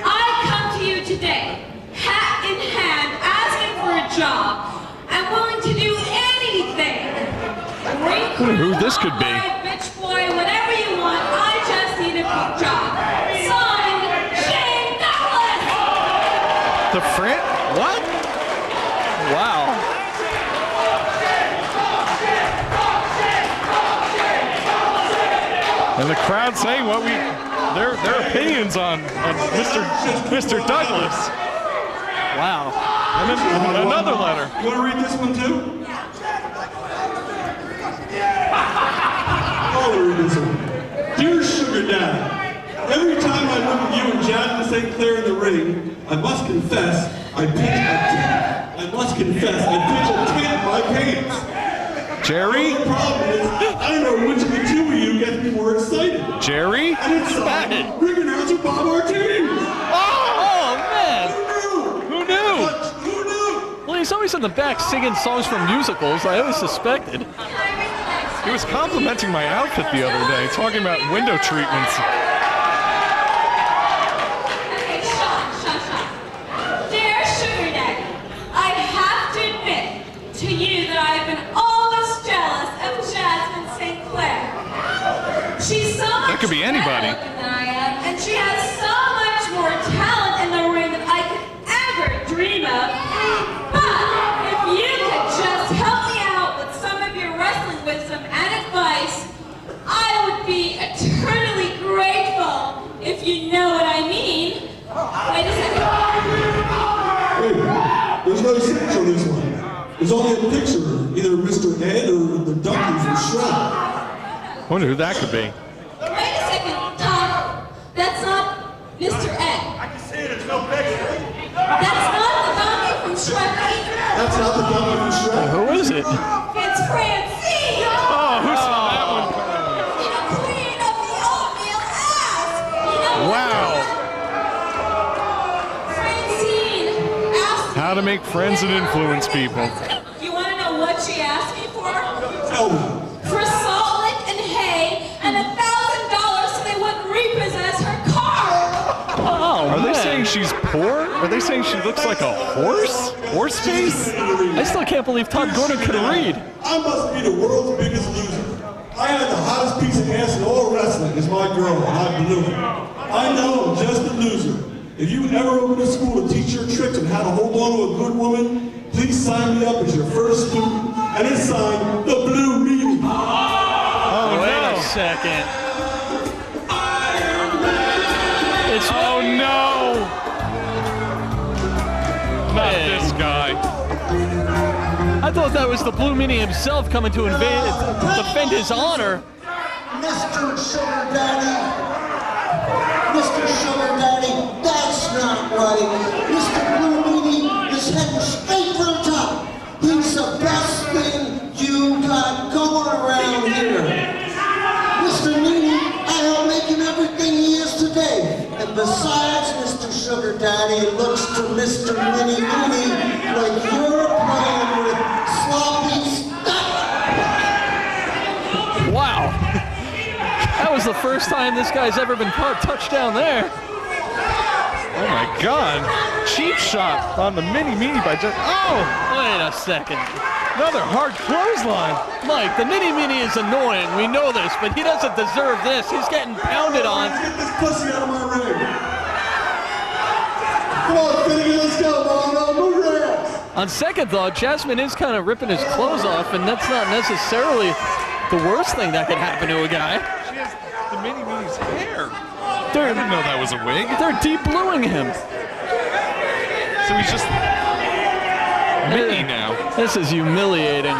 I come to you today, hat in hand, asking for a job. I'm willing to do anything. Who this could be? Bitch boy, whatever you want, I just need a job. Signed, Shane Douglas! The Fran? What? Wow. And the crowd saying what their opinions on Mr. Douglas. Wow. And then another letter. You want to read this one too? I'll read this one. Dear Sugar Daddy, every time I look at you and Jasmine St. Clair in the ring, I must confess I pitch a tent in my pants. Jerry? The problem is, I don't know which of the two of you gets me more excited. Jerry? And it's ring announcer Bob Martinez. Oh, man. Who knew? Who knew? Well, he's always in the back singing songs from musicals. I always suspected. He was complimenting my outfit the other day, talking about window treatments. Okay, Sean. Dear Sugar Daddy, I have to admit to you that I've been always jealous of Jasmine St. Clair. She's so much That could be anybody. better looking than I am, and she has so much more talent in the ring than I could ever dream of. But if you could just help me out with some of your wrestling wisdom and advice, I would be eternally grateful, if you know what I mean. Wait a second. Wait, there's no signature on this one. There's only a picture, either Mr. Ed or the donkey from Shrek. I wonder who that could be. Wait a second, Tom. That's not Mr. Ed. I can see it, there's no picture. That's not the donkey from Shrek either. That's not the donkey from Shrek. Who is it? It's Francine! Oh, who saw that one? The queen of the oatmeal ass! You know Wow. Francine asked How to make friends and influence people. You want to know what she asked me for? Tell me. For salt lick and hay and $1,000 so they wouldn't repossess her car! Oh, Are they man. saying she's poor? Are they saying she looks like a horse? Horse face? I still can't believe Todd Gordon could read. I must be the world's biggest loser. I had the hottest piece of ass in all wrestling as my girl, and I blew it. I know I'm just a loser. If you ever open a school to teach your tricks on how to hold on to a good woman, please sign me up as your first student. And it's signed, the Blue Meanie. Oh, Wait no. a second. It's Oh, no. Not Hey. this guy. I thought that was the Blue Meanie himself coming to defend his honor. Mr. Sugar Daddy, that's not right. Mr. Blue Meanie is heading straight for the top. He's the best thing you got going around here. Mr. Meanie, I helped make him everything he is today. And besides, Mr. Sugar Daddy, it looks to Mr. Meanie like you're playing with sloppy stuff. Wow. That was the first time this guy's ever been caught touchdown there. Oh, my God. Cheap shot on the Meanie by just... Oh! Wait a second. Another hard clothesline. Mike, the Meanie is annoying. We know this, but he doesn't deserve this. He's getting pounded on. Get this pussy out of my ring. Come on, Finnegan, let's go, Bono. Move your ass. On second thought, Jasmine is kind of ripping his clothes off, and that's not necessarily the worst thing that could happen to a guy. She has the Meanie's hair. I They're, didn't know that was a wig. they're deep bluing him. So he's just Meanie now. This is humiliating.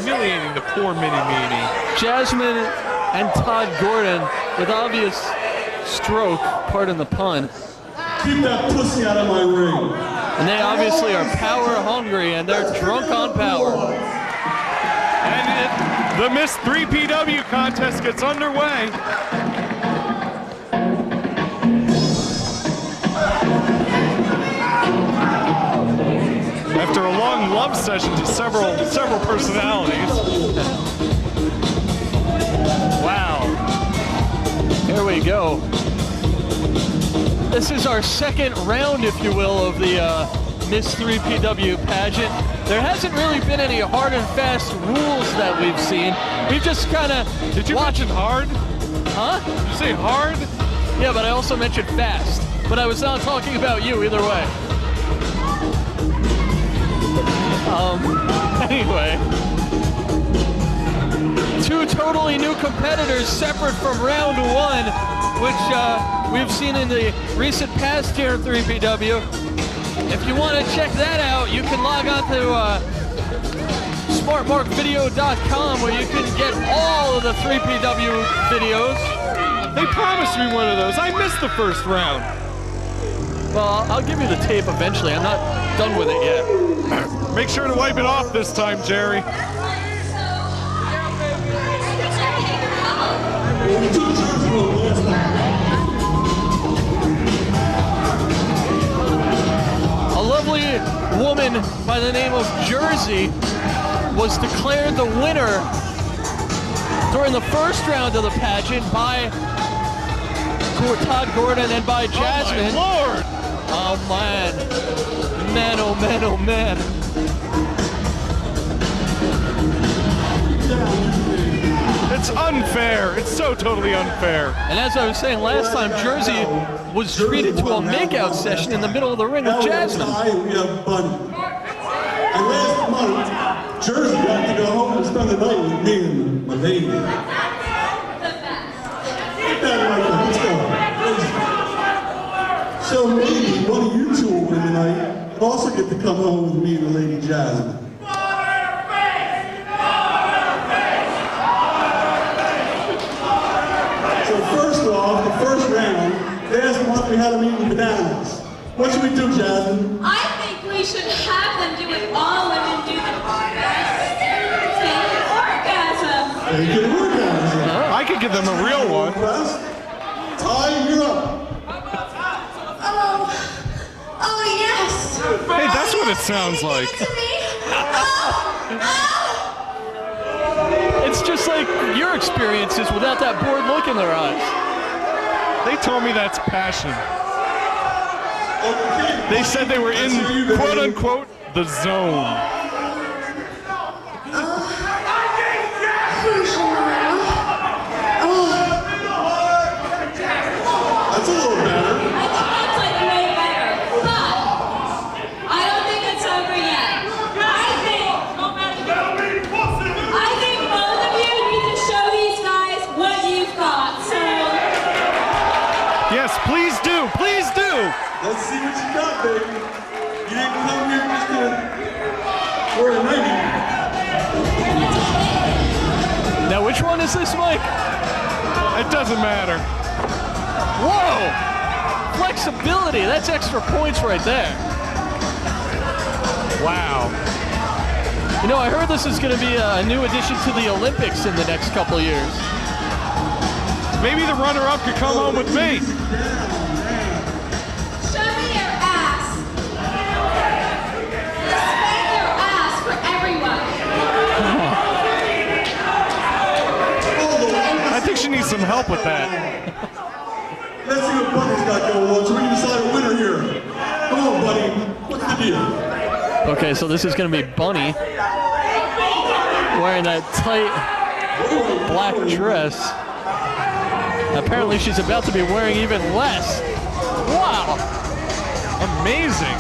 Humiliating the poor Meanie. Jasmine and Todd Gordon with obvious stroke, pardon the pun. Keep that pussy out of my ring. And they obviously are power hungry and they're drunk on power. And the Miss 3PW contest gets underway. After a long love session to several personalities. Wow. Here we go. This is our second round, if you will, of the Miss 3PW pageant. There hasn't really been any hard and fast rules that we've seen. We've just kind of Did you mention hard? Huh? Did you say hard? Yeah, but I also mentioned fast. But I was not talking about you either way. Anyway. Two totally new competitors separate from round one, which we've seen in the recent past here at 3PW. If you want to check that out, you can log on to smartmarkvideo.com where you can get all of the 3PW videos. They promised me one of those. I missed the first round. Well, I'll give you the tape eventually. I'm not done with it yet. Make sure to wipe it off this time, Jerry. A lovely woman by the name of Jersey was declared the winner during the first round of the pageant by Todd Gordon and by Jasmine. Oh, my Lord! Oh, man. Man, oh, man, oh, man. It's unfair. It's so totally unfair. And as I was saying last time, Jersey was treated to a makeout session in the middle of the ring with Jasmine. We have Bunny. And last month, Jersey got to go home and spend the night with me and my lady. Get that right there. Let's go. So maybe one of you two will win tonight and also get to come home with me and the lady Jasmine. So first off, the first round, last month we had them eating bananas. What should we do, Jasmine? I think we should have them do what all women do the fake orgasm. I could give them a real one. Ty, you're up. Oh yes. Hey, that's what it sounds like. It's just like your experiences without that bored look in their eyes. They told me that's passion. They said they were in, quote unquote, the zone. That's a little better. That's like way better. But I don't think it's over yet. I think both of you need to show these guys what you've got. So Yes, please do. Please do. Let's see what you got, baby. You didn't come here just to wear a nightie. Now, which one is this, Mike? It doesn't matter. Whoa! Flexibility, that's extra points right there. Wow. You know, I heard this is going to be a new addition to the Olympics in the next couple of years. Maybe the runner-up could come home with me. show me your ass. Respect your ass for everyone. I think she needs some help with that. Let's see what Bunny's got going on so we can decide a winner here. Come on, Bunny. What's the deal? Okay, so this is going to be Bunny wearing that tight black dress. Apparently she's about to be wearing even less. Wow. Amazing.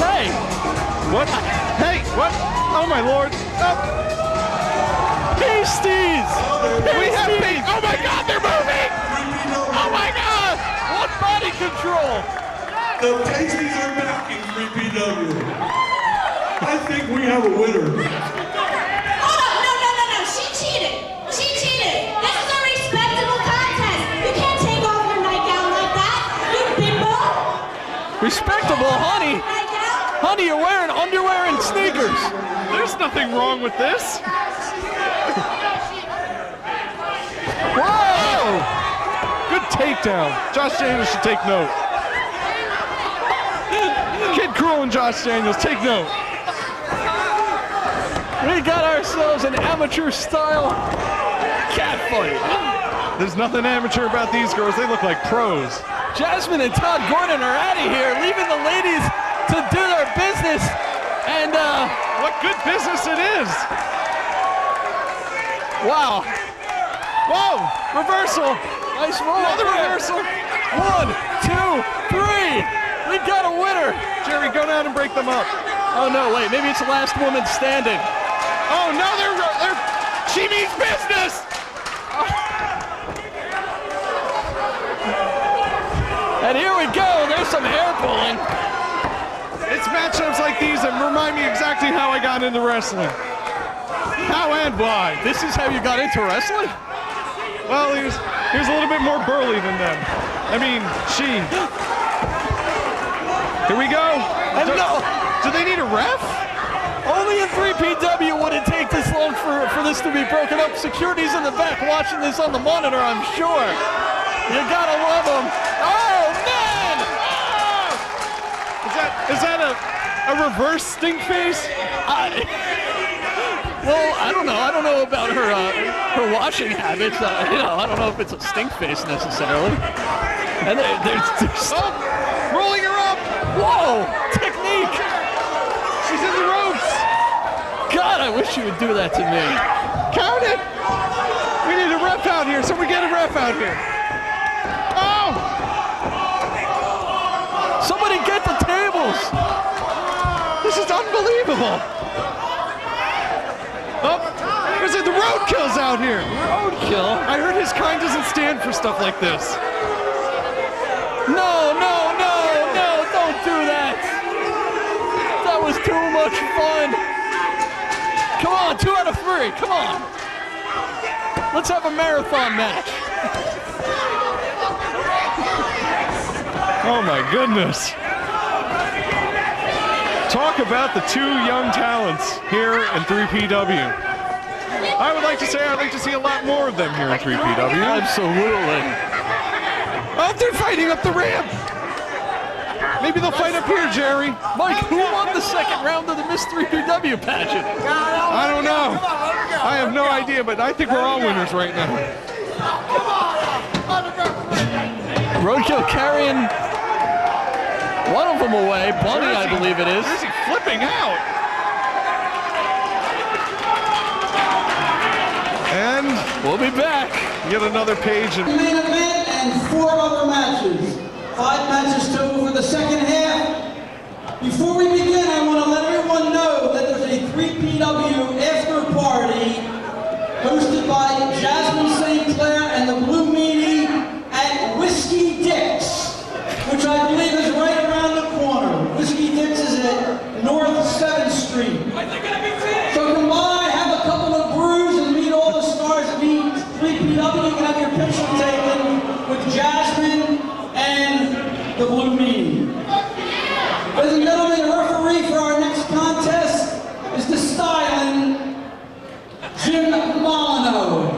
Hey. What? Hey, what? Oh, my Lord. Oh. Pasties. We have pain. Oh, my God, they're moving. Oh, my God. What body control. The pasties are back in 3PW. I think we have a winner. Hold on, no. She cheated. This is a respectable contest. You can't take off your nightgown like that. You bimbo. Respectable, honey. Nightgown. Honey, you're wearing underwear and sneakers. There's nothing wrong with this. Whoa. Good takedown. Josh James should take note. Kid Kruel and Josh Daniels, take note. We got ourselves an amateur style cat fight. There's nothing amateur about these girls. They look like pros. Jasmine and Todd Gordon are out of here, leaving the ladies to do their business. And what good business it is. Wow. Whoa, reversal. Nice roll. Another reversal. 1, 2, 3. We got a winner. Jerry, go down and break them up. Oh no, wait, maybe it's the last woman standing. Oh no, she means business. And here we go, there's some hair pulling. It's matchups like these that remind me exactly how I got into wrestling. How and why. This is how you got into wrestling? Well, he was a little bit more burly than them. I mean, she. Here we go. And no. Do they need a ref? Only in 3PW would it take this long for this to be broken up. Security's in the back watching this on the monitor, I'm sure. You gotta love them. Oh, man! Oh! Is that a reverse stink face? Well, I don't know. I don't know about her washing habits. I don't know if it's a stink face necessarily. And there's rolling her up. Whoa! Technique! She's in the ropes. God, I wish you would do that to me. Count it. We need a ref out here, so we get a ref out here. Oh! Somebody get the tables! This is unbelievable. Oh, there's the Roadkill's out here. Roadkill? I heard his kind doesn't stand for stuff like this. No, don't do that. That was too much fun. Come on, 2 out of 3, come on. Let's have a marathon match. Oh my goodness. Talk about the 2 young talents here in 3PW. I would like to say I'd like to see a lot more of them here in 3PW. Absolutely. Oh, they're fighting up the ramp. Maybe they'll fight up here, Jerry. Mike, who won the second round of the Miss 3PW pageant? I don't know. I have no idea, but I think we're all winners right now. Roadkill carrying one of them away. Bunny, I believe it is. Where's he flipping out? And we'll be back. Yet another page. Main event and 4 other matches. 5 matches total for the second half. Before we begin, I want to let everyone know that there's a 3PW after party hosted by Jasmine St. Clair and the Blue Meanie at Whiskey Dick's, which I believe is right around the corner. Whiskey Dick's is at North 7th Street. So come by, have a couple of brews, and meet all the stars that meet 3PW. You can have your picture taken with Jasmine and the Blue Meanie. Ladies and gentlemen, the referee for our next contest is the styling Jim Molyneux.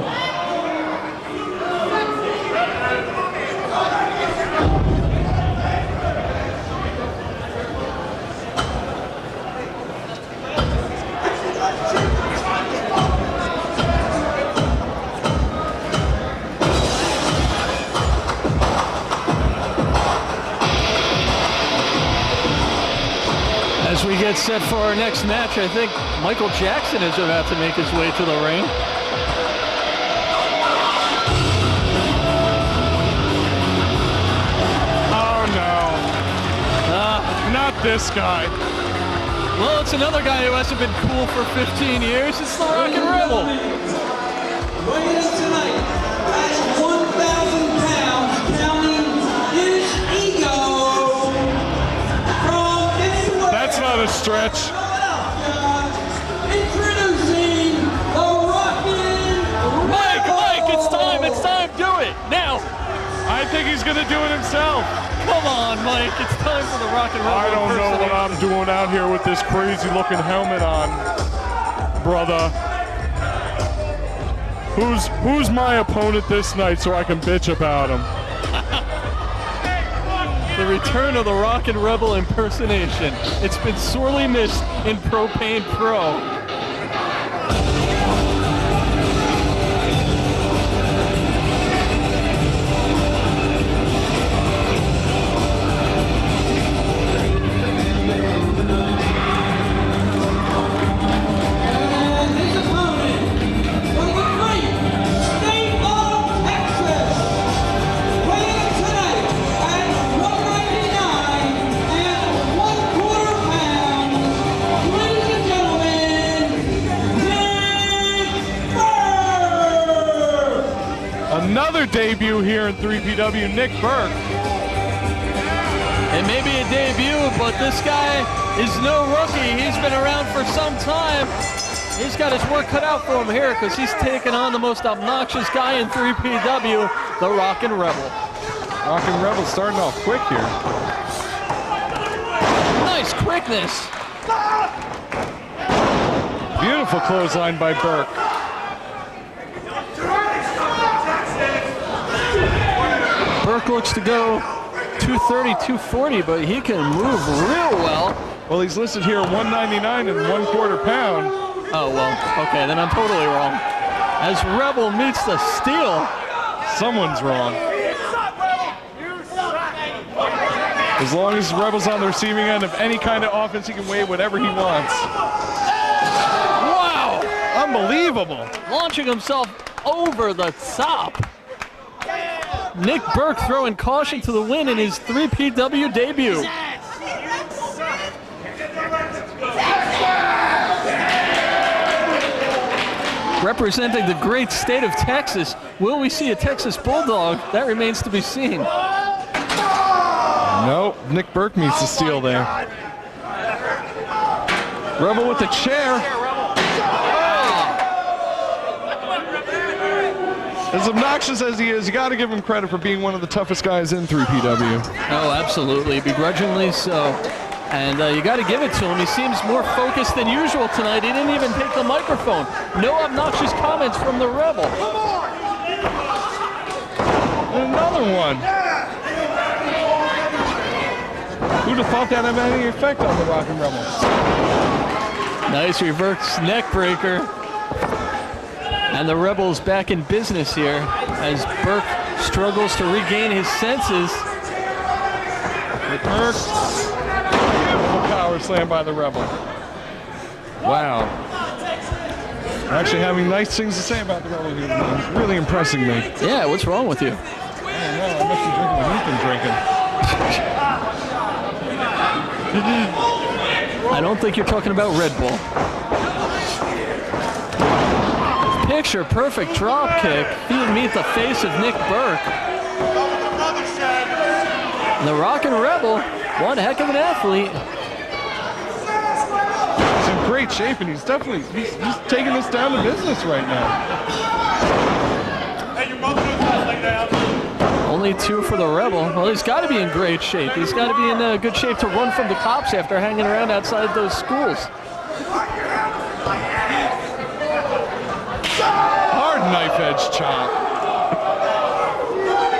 As we get set for our next match, I think Michael Jackson is about to make his way to the ring. Oh no. Not this guy. Well, it's another guy who hasn't been cool for 15 years. It's the Rockin' Rebel. Weighing in tonight at 1,000 pounds, counting his ego from Ipswich. That's not a stretch. Introducing the Rockin' Mike, it's time, do it, now. I think he's gonna do it himself. Come on, Mike, it's time for the Rockin' Rebel. I don't know what I'm doing out here with this crazy looking helmet on, brother. Who's my opponent this night so I can bitch about him? The return of the Rockin' Rebel impersonation. It's been sorely missed in Propane Pro. Another debut here in 3PW, Nick Berk. It may be a debut, but this guy is no rookie. He's been around for some time. He's got his work cut out for him here because he's taking on the most obnoxious guy in 3PW, the Rockin' Rebel. Rockin' Rebel starting off quick here. Nice quickness. Beautiful clothesline by Berk. Berk looks to go 230, 240, but he can move real well. Well, he's listed here 199 and 1/4 pound. Oh, well, okay, then I'm totally wrong. As Rebel meets the steel. Someone's wrong. As long as Rebel's on the receiving end of any kind of offense, he can weigh whatever he wants. Wow! Unbelievable. Launching himself over the top. Nick Berk throwing caution to the wind in his 3PW debut. Representing the great state of Texas, will we see a Texas Bulldog? That remains to be seen. Nope, Nick Berk meets the steal there. Rebel with the chair. As obnoxious as he is, you got to give him credit for being one of the toughest guys in 3PW. Oh, absolutely, begrudgingly so. And you got to give it to him. He seems more focused than usual tonight. He didn't even take the microphone. No obnoxious comments from the Rebel. And another one. Who'd have thought that had any effect on the Rockin' Rebel? Nice reverse neck breaker. And the Rebel's back in business here as Berk struggles to regain his senses. Berk. Beautiful power slam by the Rebel. Wow. Actually having nice things to say about the Rebel here. It's really impressing me. Yeah, what's wrong with you? I don't know, I must be drinking what he's been drinking. I don't think you're talking about Red Bull. Picture perfect drop kick. Feet meet the face of Nick Berk. And the Rockin' Rebel, one heck of an athlete. He's in great shape, and he's definitely he's taking this down to business right now. Only two for the Rebel. Well, he's got to be in great shape. He's got to be in good shape to run from the cops after hanging around outside those schools. Hard knife edge chop.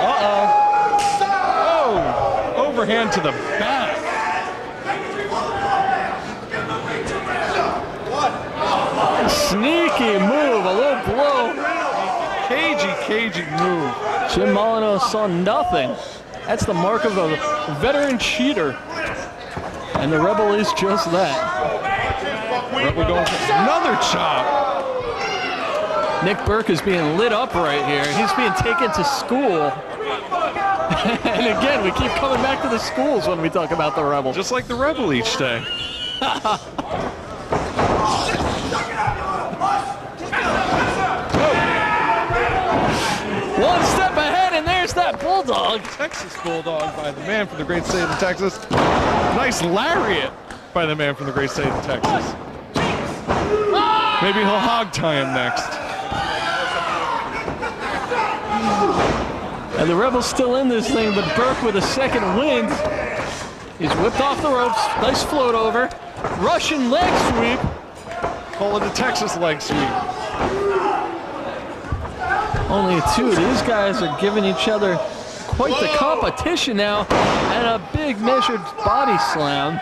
Uh-oh. Oh, overhand to the back. Sneaky move, a low blow. Cagey move. Jim Molyneux saw nothing. That's the mark of a veteran cheater. And the Rebel is just that. Rebel going for another chop. Nick Berk is being lit up right here. He's being taken to school. And again, we keep coming back to the schools when we talk about the Rebel. Just like the Rebel each day. One step ahead, and there's that Bulldog. Texas Bulldog by the man from the great state of Texas. Nice lariat by the man from the great state of Texas. Maybe he'll hog tie him next. And the Rebel's still in this thing, but Berk with a second wind. He's whipped off the ropes. Nice float over. Russian leg sweep. Call it a Texas leg sweep. Only two. These guys are giving each other quite the competition now, and a big measured body slam.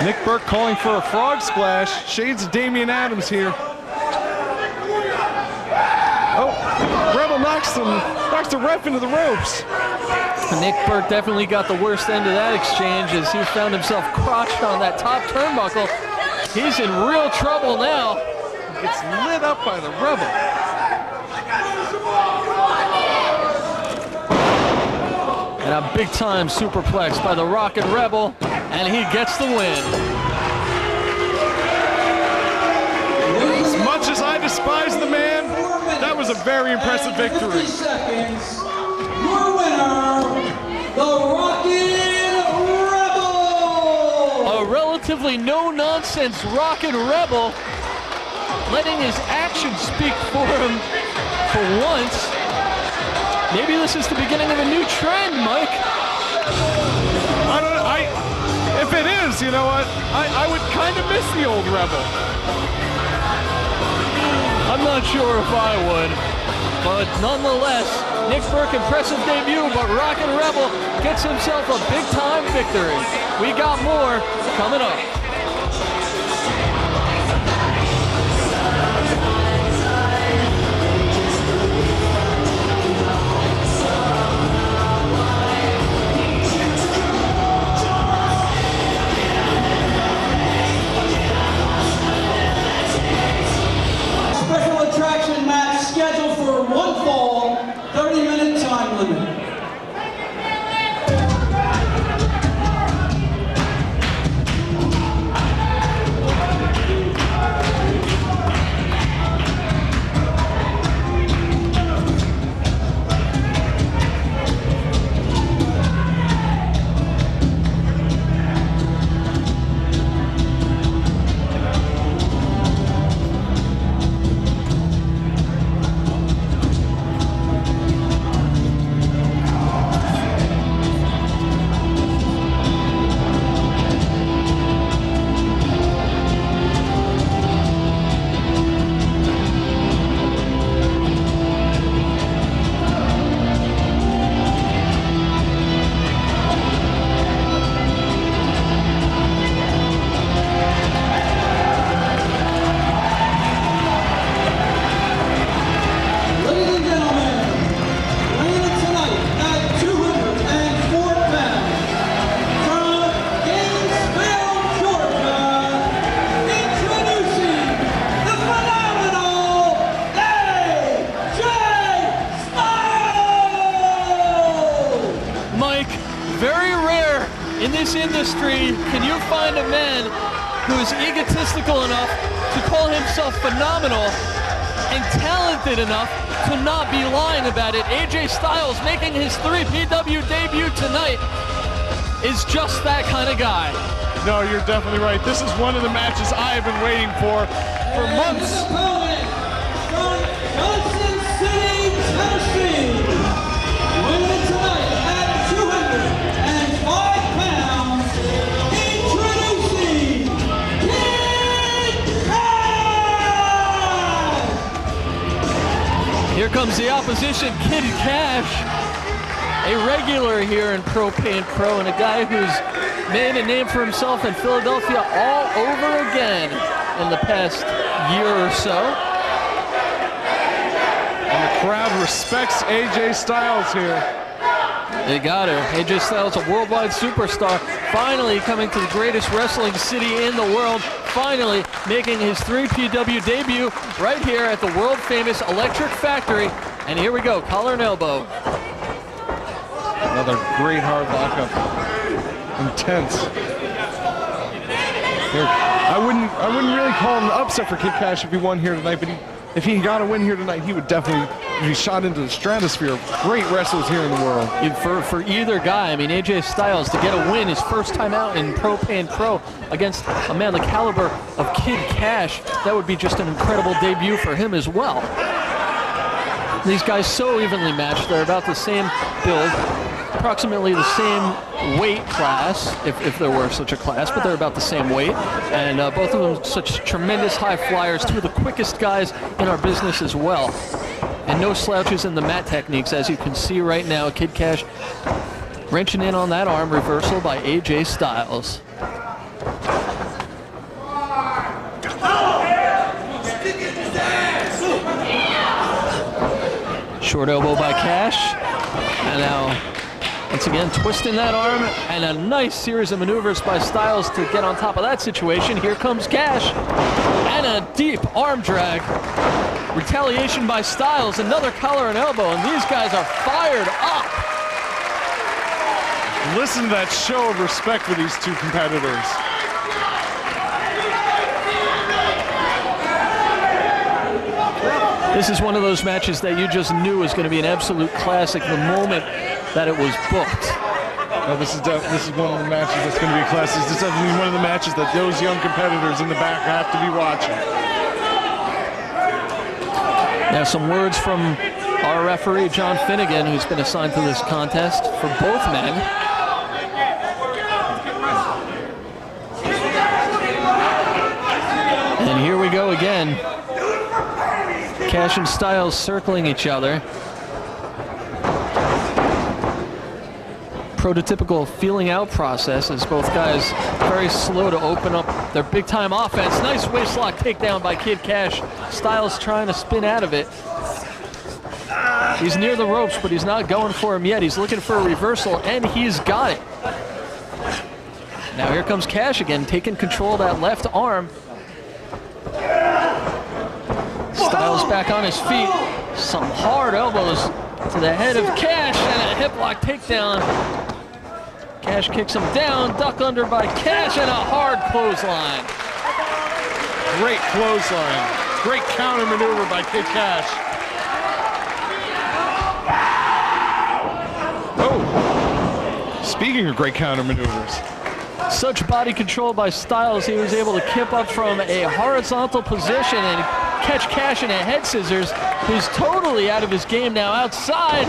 Nick Berk calling for a frog splash. Shades of Damian Adams here. Oh, Rebel knocks the ref into the ropes. Nick Berk definitely got the worst end of that exchange as he found himself crotched on that top turnbuckle. He's in real trouble now. Gets lit up by the Rebel. And a big time superplex by the Rockin' Rebel, and he gets the win. As much as I despise the man, that was a very impressive victory. 50 seconds. Your winner, the Rockin' Rebel! A relatively no-nonsense Rockin' Rebel, letting his actions speak for him for once. Maybe this is the beginning of a new trend, Mike. I don't know. If it is, you know what? I would kind of miss the old Rebel. I'm not sure if I would, but nonetheless, Nick Berk, impressive debut, but Rockin' Rebel gets himself a big-time victory. We got more coming up. Special attraction match scheduled for one fall, 30-minute time limit. Industry, can you find a man who is egotistical enough to call himself phenomenal and talented enough to not be lying about it? AJ Styles, making his 3PW debut tonight, is just that kind of guy. No, you're definitely right. This is one of the matches I have been waiting for months. From Johnson City, Tennessee, winning tonight at 205 pounds, introducing Kid Kash! Here comes the opposition, Kid Kash, a regular here in Propane Pro and a guy who's made a name for himself in Philadelphia all over again in the past year or so. And the crowd respects AJ Styles here. They got her. AJ Styles, a worldwide superstar, finally coming to the greatest wrestling city in the world, finally making his 3PW debut right here at the world-famous Electric Factory. And here we go, collar and elbow. Another great hard lockup. Intense. Here, I wouldn't really call him an upset for Kid Kash if he won here tonight, but if he got a win here tonight, he would definitely be shot into the stratosphere of great wrestlers here in the world. For either guy, I mean, AJ Styles to get a win his first time out in Propane Pro against a man the caliber of Kid Kash, that would be just an incredible debut for him as well. These guys so evenly matched. They're about the same build, approximately the same weight class, if there were such a class, but they're about the same weight. And both of them such tremendous high flyers, two of the quickest guys in our business as well. And no slouches in the mat techniques, as you can see right now. Kid Kash wrenching in on that arm reversal by AJ Styles. Short elbow by Kash. And now, once again, twisting that arm, and a nice series of maneuvers by Styles to get on top of that situation. Here comes Kash, and a deep arm drag. Retaliation by Styles, another collar and elbow, and these guys are fired up. Listen to that show of respect for these two competitors. This is one of those matches that you just knew was going to be an absolute classic the moment that it was booked. This is one of the matches that's going to be a classic. This is definitely one of the matches that those young competitors in the back have to be watching. Now some words from our referee, John Finnegan, who's been assigned to this contest for both men. And here we go again. Kash and Styles circling each other. Prototypical feeling out process as both guys very slow to open up their big time offense. Nice waistlock takedown by Kid Kash. Styles trying to spin out of it. He's near the ropes, but he's not going for him yet. He's looking for a reversal, and he's got it. Now here comes Kash again, taking control of that left arm. Styles back on his feet. Some hard elbows to the head of Kash, and a hip lock takedown. Kash kicks him down, duck under by Kash, and a hard clothesline. Great clothesline. Great counter maneuver by Kid Kash. Oh, speaking of great counter maneuvers. Such body control by Styles, he was able to kip up from a horizontal position and catch Kash in a head scissors, who's totally out of his game now. Outside,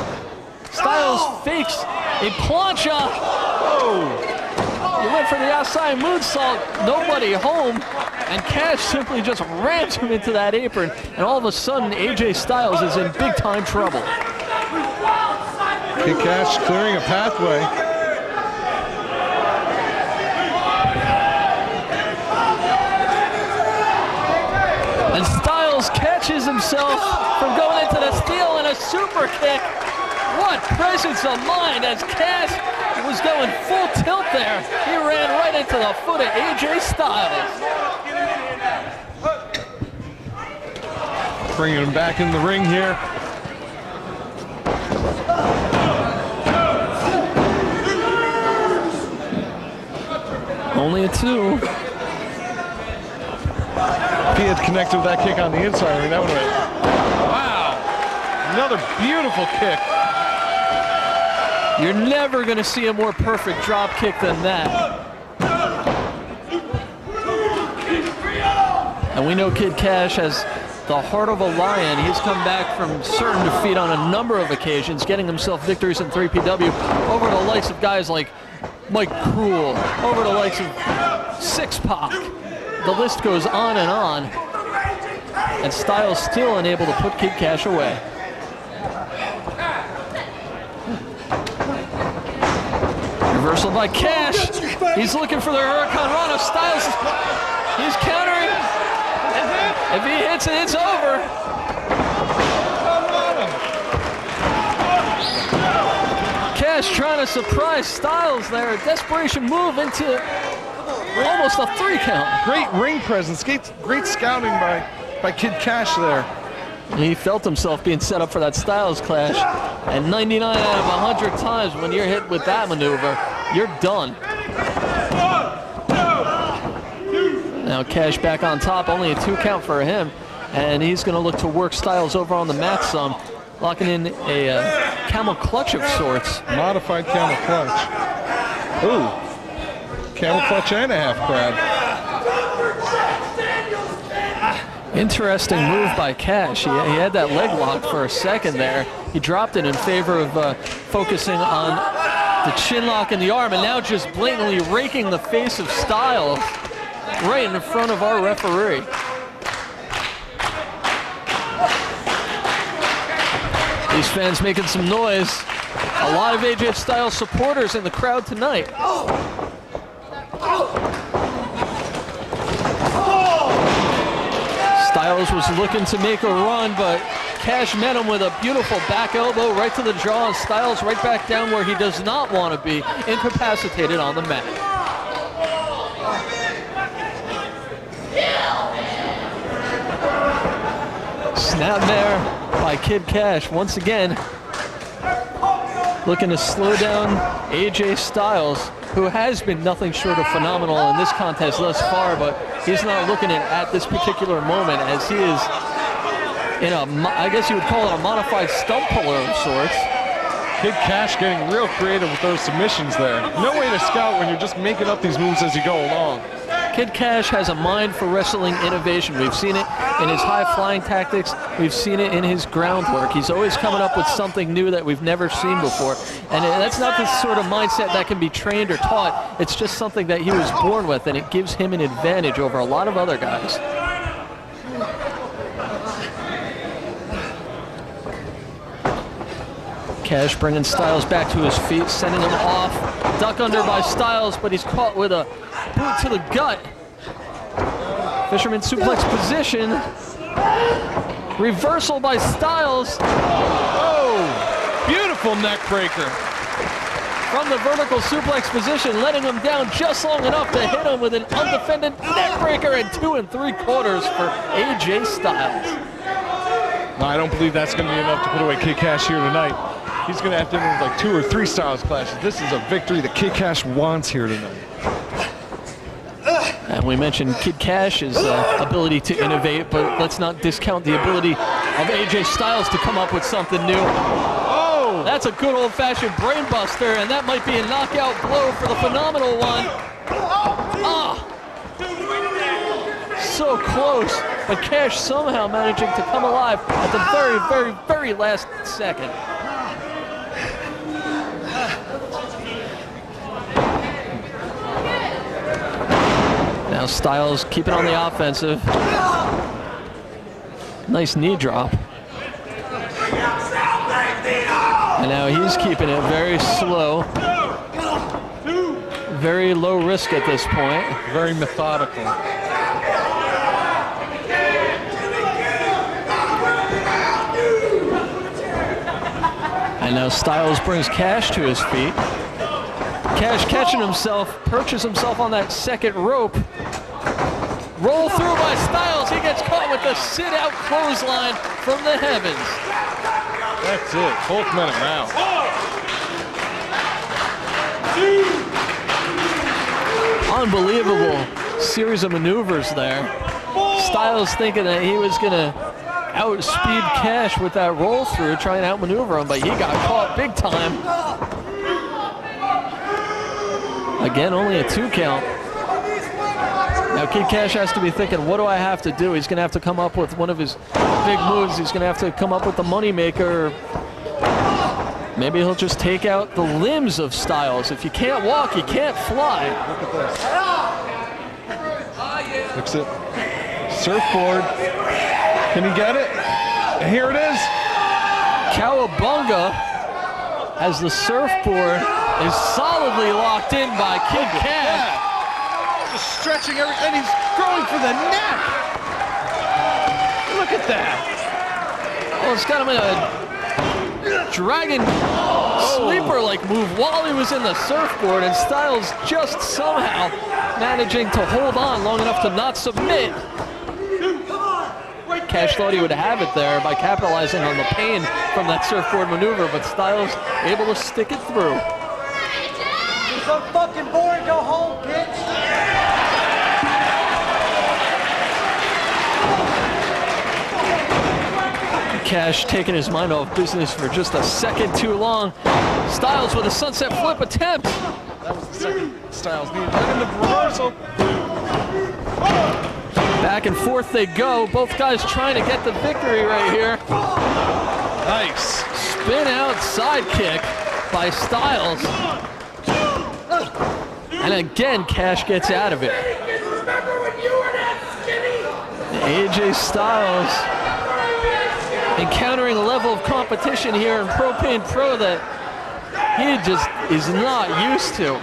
Styles fakes a plancha. He went for the outside moonsault, nobody home, and Kash simply just rams him into that apron, and all of a sudden AJ Styles is in big time trouble. Kid Kash clearing a pathway. And Styles catches himself from going into the steal and a super kick. What presence of mind as Kash was going full tilt there. He ran right into the foot of AJ Styles. Bringing him back in the ring here. Only a 2. If he had connected with that kick on the inside ring, that would have been... Wow! Another beautiful kick. You're never going to see a more perfect drop kick than that. And we know Kid Kash has the heart of a lion. He's come back from certain defeat on a number of occasions, getting himself victories in 3PW over the likes of guys like Mike Kruel, over the likes of Six Pac. The list goes on and on. And Styles still unable to put Kid Kash away. Reversal by Kash. He's looking for the Hurricane Rana. Styles, he's countering. If he hits it, it's over. Kash trying to surprise Styles there. A desperation move into almost a 3 count. Great ring presence, great scouting by Kid Kash there. He felt himself being set up for that Styles clash. And 99 out of 100 times when you're hit with that maneuver, you're done. Now Kash back on top, only a 2 count for him. And he's going to look to work Styles over on the mat some, locking in a camel clutch of sorts. Modified camel clutch. Ooh, camel clutch and a half crab. Interesting move by Kash. He had that leg lock for a second there. He dropped it in favor of focusing on the chin lock in the arm, and now just blatantly raking the face of Styles right in front of our referee. These fans making some noise. A lot of AJ Styles supporters in the crowd tonight. Styles was looking to make a run, but Kash met him with a beautiful back elbow right to the jaw, and Styles right back down where he does not want to be, incapacitated on the mat. Snap there by Kid Kash once again, looking to slow down AJ Styles, who has been nothing short of phenomenal in this contest thus far, but he's not looking at this particular moment as he is in a, I guess you would call it a modified stump puller of sorts. Kid Kash getting real creative with those submissions there. No way to scout when you're just making up these moves as you go along. Kid Kash has a mind for wrestling innovation. We've seen it in his high-flying tactics. We've seen it in his groundwork. He's always coming up with something new that we've never seen before. And that's not the sort of mindset that can be trained or taught. It's just something that he was born with, and it gives him an advantage over a lot of other guys. Kash bringing Styles back to his feet, sending him off. Duck under by Styles, but he's caught with a boot to the gut. Fisherman suplex position. Reversal by Styles. Oh, beautiful neck breaker. From the vertical suplex position, letting him down just long enough to hit him with an undefended neck breaker and 2 3/4 for AJ Styles. No, I don't believe that's going to be enough to put away Kid Kash here tonight. He's going to have to end with like 2 or 3 Styles clashes. This is a victory that Kid Kash wants here tonight. And we mentioned Kid Kash's ability to innovate, but let's not discount the ability of AJ Styles to come up with something new. Oh! That's a good old-fashioned brain buster, and that might be a knockout blow for the phenomenal one. Ah! So close, but Kash somehow managing to come alive at the very, very, very last second. Now Styles keeping on the offensive. Nice knee drop. And now he's keeping it very slow. Very low risk at this point. Very methodical. And now Styles brings Kash to his feet. Kash catching himself, perches himself on that second rope. Roll through by Styles. He gets caught with the sit-out clothesline from the heavens. That's it. Both men around. Unbelievable series of maneuvers there. Styles thinking that he was going to outspeed Kash with that roll through, trying to outmaneuver him, but he got caught big time. Again, only a 2 count. Now Kid Kash has to be thinking, what do I have to do? He's going to have to come up with one of his big moves. He's going to have to come up with the moneymaker. Maybe he'll just take out the limbs of Styles. If you can't walk, you can't fly. Look at this. Fix it. Surfboard. Can he get it? And here it is. Cowabunga as the surfboard is solidly locked in by Kid Kash. Just stretching everything. He's going for the neck. Look at that. Well, it's got him in a dragon sleeper-like move while he was in the surfboard, and Styles just somehow managing to hold on long enough to not submit. Kash thought he would have it there by capitalizing on the pain from that surfboard maneuver, but Styles able to stick it through. You're so fucking boring, go home, bitch. Kash taking his mind off business for just a second too long. Styles with a sunset flip attempt. That was the second Styles needed. Right in the reversal. Back and forth they go. Both guys trying to get the victory right here. Nice. Spin out side kick by Styles. And again, Kash gets out of it. AJ Styles encountering a level of competition here in Propane Pro that he just is not used to.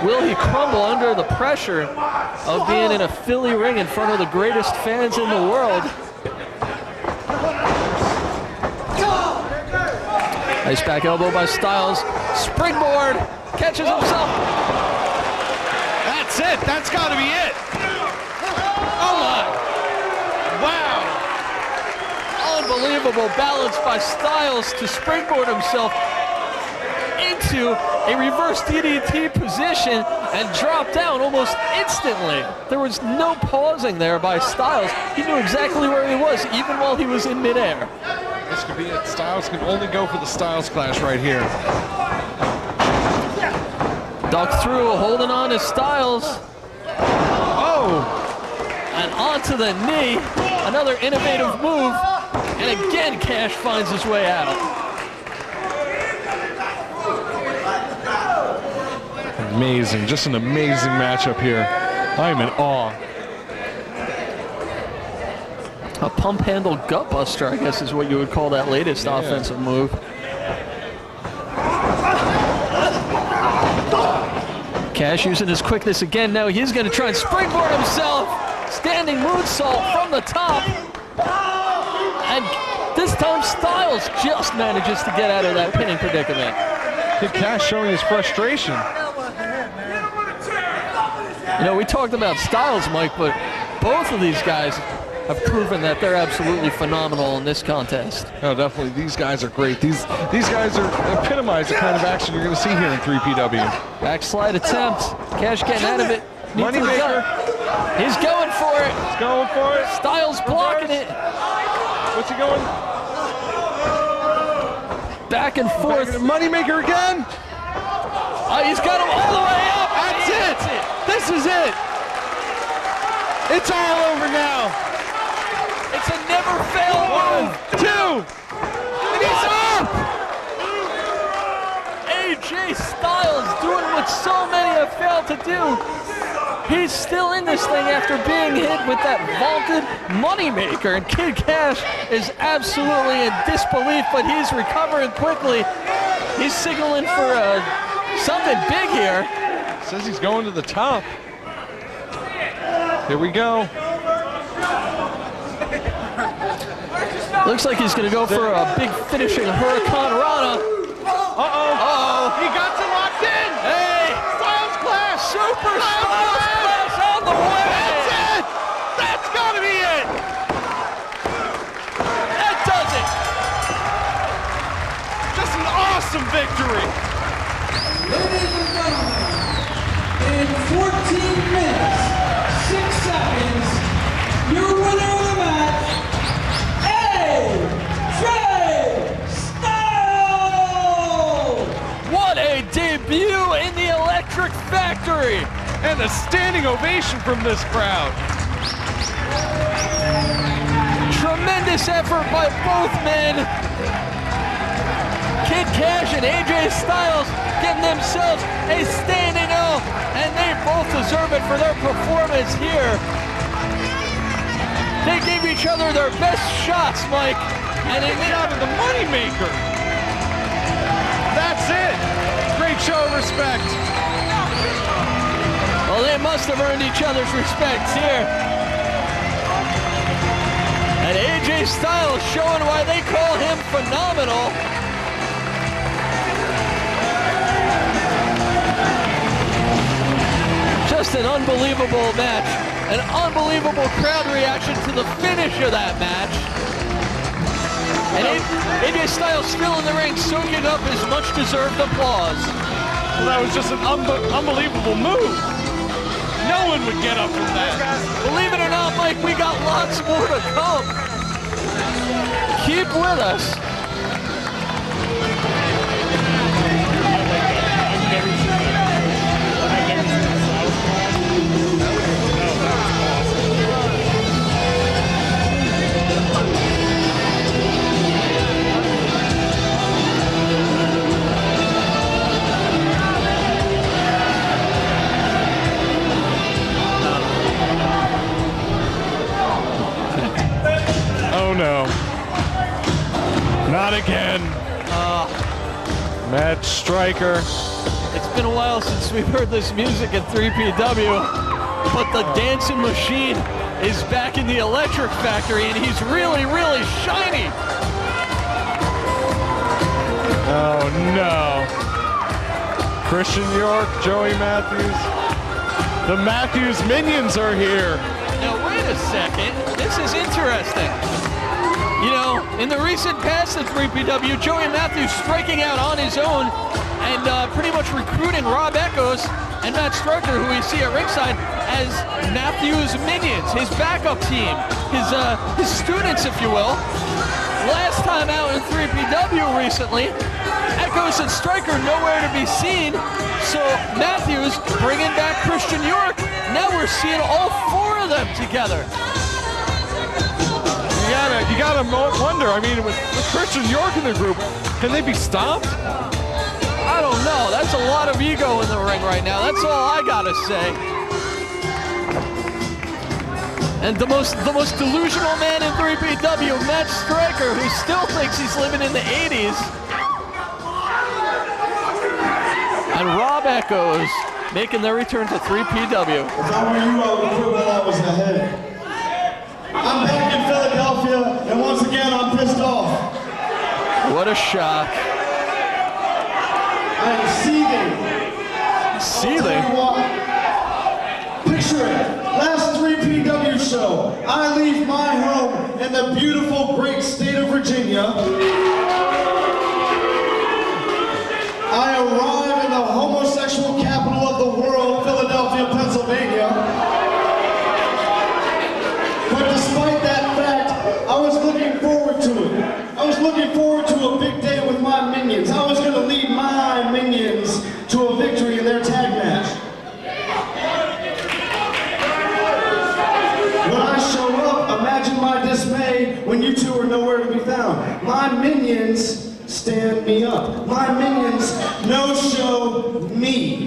Will he crumble under the pressure of being in a Philly ring in front of the greatest fans in the world? Nice back elbow by Styles. Springboard, catches himself. That's it. That's got to be it. Oh my. Wow. Unbelievable balance by Styles to springboard himself into a reverse DDT position and drop down almost instantly. There was no pausing there by Styles. He knew exactly where he was, even while he was in midair. This could be it. Styles can only go for the Styles Clash right here. Duck through, holding on to Styles. Oh! And onto the knee. Another innovative move. And again, Kash finds his way out. Amazing. Just an amazing matchup here. I'm in awe. A pump handle gut buster, I guess is what you would call that latest offensive move. Kash using his quickness again. Now he's going to try and springboard himself. Standing moonsault from the top. And this time Styles just manages to get out of that pinning predicament. Kid Kash showing his frustration. You know, we talked about Styles, Mike, but both of these guys have proven that they're absolutely phenomenal in this contest. Oh, definitely. These guys are great. These guys are epitomize the kind of action you're going to see here in 3PW. Backslide attempt. Kash getting out of it. Moneymaker. He's going for it. He's going for it. Styles blocking it. What's he going? Back and forth. Moneymaker again. Oh, he's got him all the way up. That's it. This is it. It's all over now. It's a never fail move. 1, 2. And he's up. AJ Styles doing what so many have failed to do. He's still in this thing after being hit with that vaulted moneymaker. And Kid Kash is absolutely in disbelief, but he's recovering quickly. He's signaling for something big here. Says he's going to the top. Here we go. Looks like he's going to go for a big finishing Hurricane Rana. Uh-oh. He got it locked in. Hey. Styles Clash. Super Styles Clash on the way. That's it. That's got to be it. That does it. Just an awesome victory. Ladies and gentlemen, in 14 minutes, 6 seconds, your winner of the match, AJ Styles! What a debut in the Electric Factory! And a standing ovation from this crowd. Tremendous effort by both men. Kid Kash and AJ Styles getting themselves a standing O, and they both deserve it for their performance here. They gave each other their best shots, Mike, and they Get out of the moneymaker. That's it. Great show of respect. Well, they must have earned each other's respect here. And AJ Styles showing why they call him phenomenal. Just an unbelievable match. An unbelievable crowd reaction to the finish of that match. And AJ Styles still in the ring, soaking up his much-deserved applause. Well, that was just an unbelievable move. No one would get up from that. Believe it or not, Mike, we got lots more to come. Keep with us. no. Not again. Matt Stryker. It's been a while since we've heard this music at 3PW, but the dancing machine is back in the Electric Factory, and he's really, really shiny. Oh no. Christian York, Joey Matthews. The Matthews Minions are here. Now wait a second, this is interesting. You know, in the recent past at 3PW, Joey Matthews striking out on his own and pretty much recruiting Rob Eckos and Matt Stryker, who we see at ringside, as Matthews Minions, his backup team, his students, if you will. Last time out in 3PW recently, Eckos and Stryker nowhere to be seen, so Matthews bringing back Christian York. Now we're seeing all four of them together. You gotta wonder, I mean, with Christian York in the group, can they be stopped? I don't know. That's a lot of ego in the ring right now. That's all I gotta say. And the most delusional man in 3PW, Matt Stryker, who still thinks he's living in the 80s. And Rob Eckos making their return to 3PW. If I were you, I would quit while I was ahead. I'm back in Philadelphia, and once again, I'm pissed off. What a shock. I'm seething. Seething? I'll tell you what. Picture it. Last 3PW show. I leave my home in the beautiful, great state of Virginia. I arrive in the homosexual capital of the world, Philadelphia, Pennsylvania. But despite that fact, I was looking forward to it. I was looking forward to a big day with my minions. I was going to lead my minions to a victory in their tag match. When I show up, imagine my dismay when you two are nowhere to be found. My minions stand me up. My minions no-show me.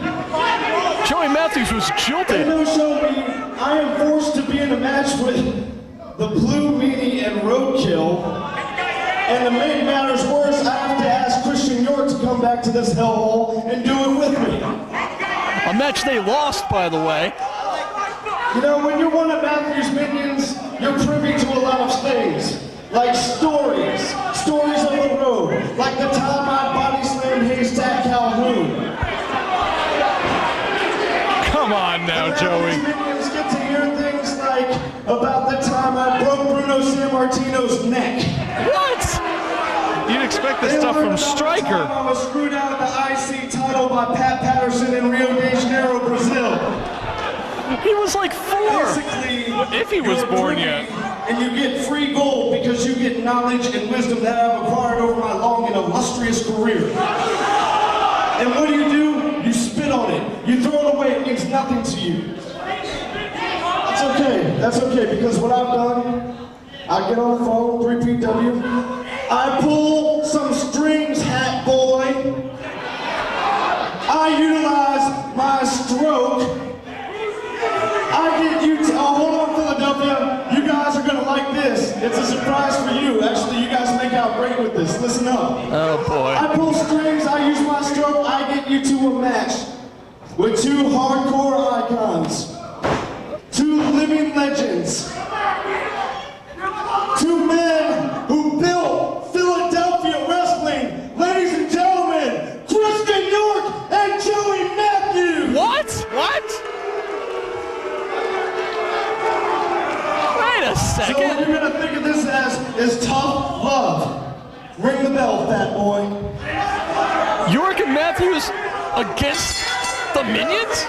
Joey Matthews was jilted. They no-show me. I am forced to be in a match with the Blue Meanie and Roadkill. And to make matters worse, I have to ask Christian York to come back to this hellhole and do it with me. A match they lost, by the way. You know, when you're one of Matthew's minions, you're privy to a lot of things. Like stories of the road. Like the time I body slammed Haystack Calhoun. Come on now, Joey. Matthew's minions get to hear things like about the time I broke Bruno Sammartino's neck. What? You'd expect this stuff from Stryker. I was screwed out of the IC title by Pat Patterson in Rio de Janeiro, Brazil. He was like 4. Basically, if he was you're born privy, yet. And you get free gold because you get knowledge and wisdom that I've acquired over my long and illustrious career. And what do? You spit on it. You throw it away. It means nothing to you. That's okay. That's okay, because what I've done, I get on the phone, 3PW. I pull some strings, hat boy. I utilize my stroke. I get you hold on, Philadelphia. You guys are gonna like this. It's a surprise for you. Actually, you guys make out great with this. Listen up. Oh boy. I pull strings, I use my stroke, I get you to a match with two hardcore icons. Two living legends. Two men who built Philadelphia wrestling. Ladies and gentlemen, Christian York and Joey Matthews. What? What? Wait a So second. you're gonna think of this as tough love. Ring the bell, fat boy. York and Matthews against the Minions?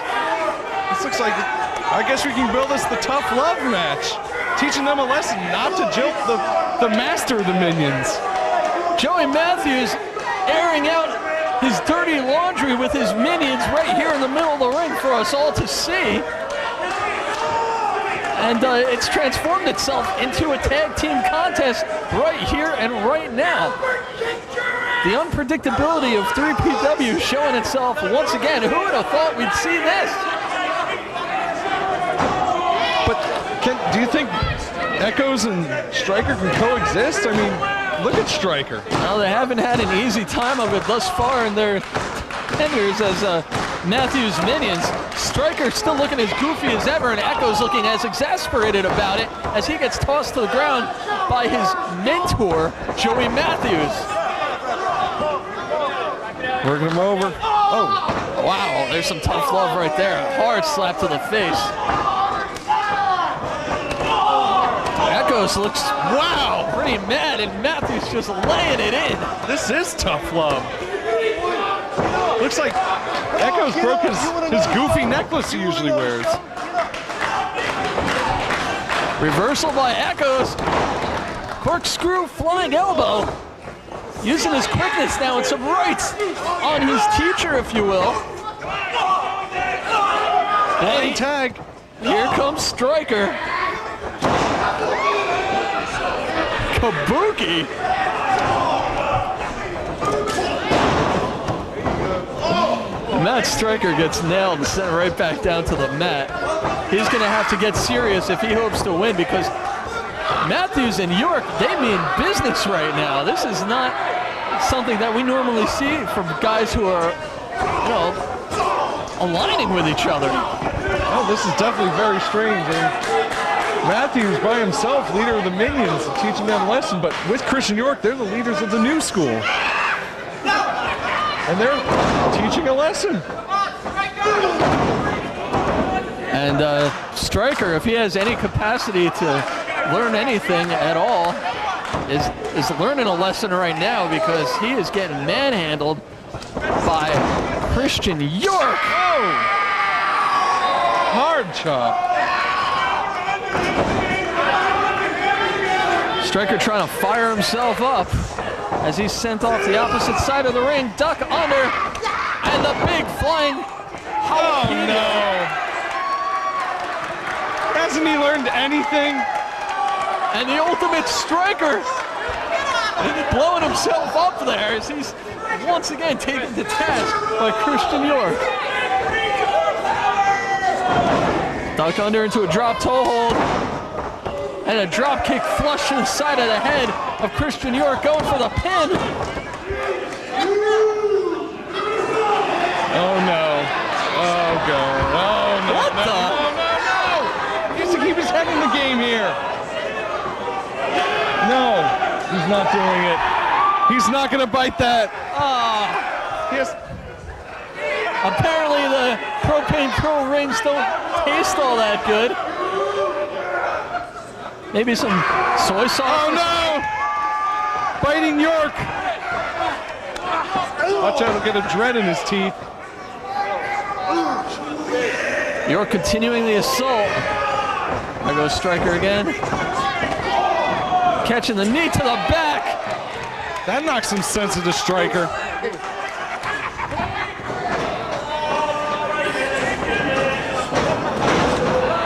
This looks like, I guess we can bill this the tough love match. Teaching them a lesson not to jilt the master of the Minions. Joey Matthews airing out his dirty laundry with his Minions right here in the middle of the ring for us all to see. And it's transformed itself into a tag team contest right here and right now. The unpredictability of 3PW showing itself once again. Who would have thought we'd see this? But do you think Eckos and Striker can coexist? I mean, look at Striker. Well, they haven't had an easy time of it thus far in their tenures as Matthews minions. Striker still looking as goofy as ever, and Eckos looking as exasperated about it as he gets tossed to the ground by his mentor, Joey Matthews. Working him over. Oh, wow, there's some tough love right there. A hard slap to the face. Eckos looks, wow, pretty mad, and Matthews just laying it in. This is tough love. Looks like Eckos broke his goofy necklace he usually wears. Reversal by Eckos. Corkscrew flying elbow. Using his quickness now and some rights on his teacher, if you will. Hey, tag. Here comes Striker. Kabuki. Matt Striker gets nailed and sent right back down to the mat. He's going to have to get serious if he hopes to win, because Matthews and York, they mean business right now. This is not something that we normally see from guys who are, you know, aligning with each other. Oh, this is definitely very strange. And Matthews by himself, leader of the minions, teaching them a lesson, but with Christian York, they're the leaders of the new school. And they're teaching a lesson. And Striker, if he has any capacity to learn anything at all, is learning a lesson right now, because he is getting manhandled by Christian York. Oh! Hard chop. Striker trying to fire himself up as he's sent off the opposite side of the ring. Duck under, and the big flying jalapeno. Oh no! Hasn't he learned anything? And the ultimate Striker blowing himself up there as he's once again taken to task by Christian York. Duck under into a drop toe hold. And a drop kick flush to the side of the head of Christian York, going for the pin. Oh no. Oh god. Oh no. What no, the? No. He has to keep his head in the game here. No, he's not doing it. He's not going to bite that. Yes. Apparently the Propane Pro rings don't taste all that good. Maybe some soy sauce. Oh no! Biting York. Watch out, he'll get a dread in his teeth. York continuing the assault. There goes Striker again. Catching the knee to the back. That knocks some sense into Striker.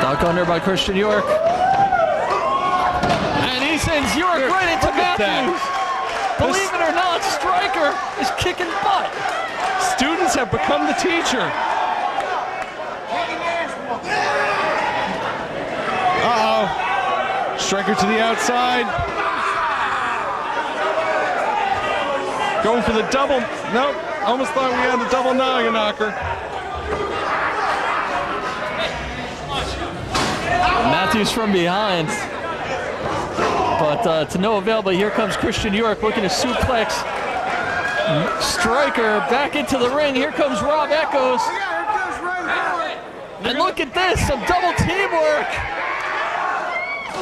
Duck under by Christian York. And he sends York right into Matthews. Believe it or not, Striker is kicking butt. Students have become the teacher. Uh-oh. Striker to the outside. Going for the double. Nope. Almost thought we had the double noggin knocker. Matthews from behind. But to no avail, but here comes Christian York looking to suplex Striker back into the ring. Here comes Rob Eckos. And look at this, some double teamwork.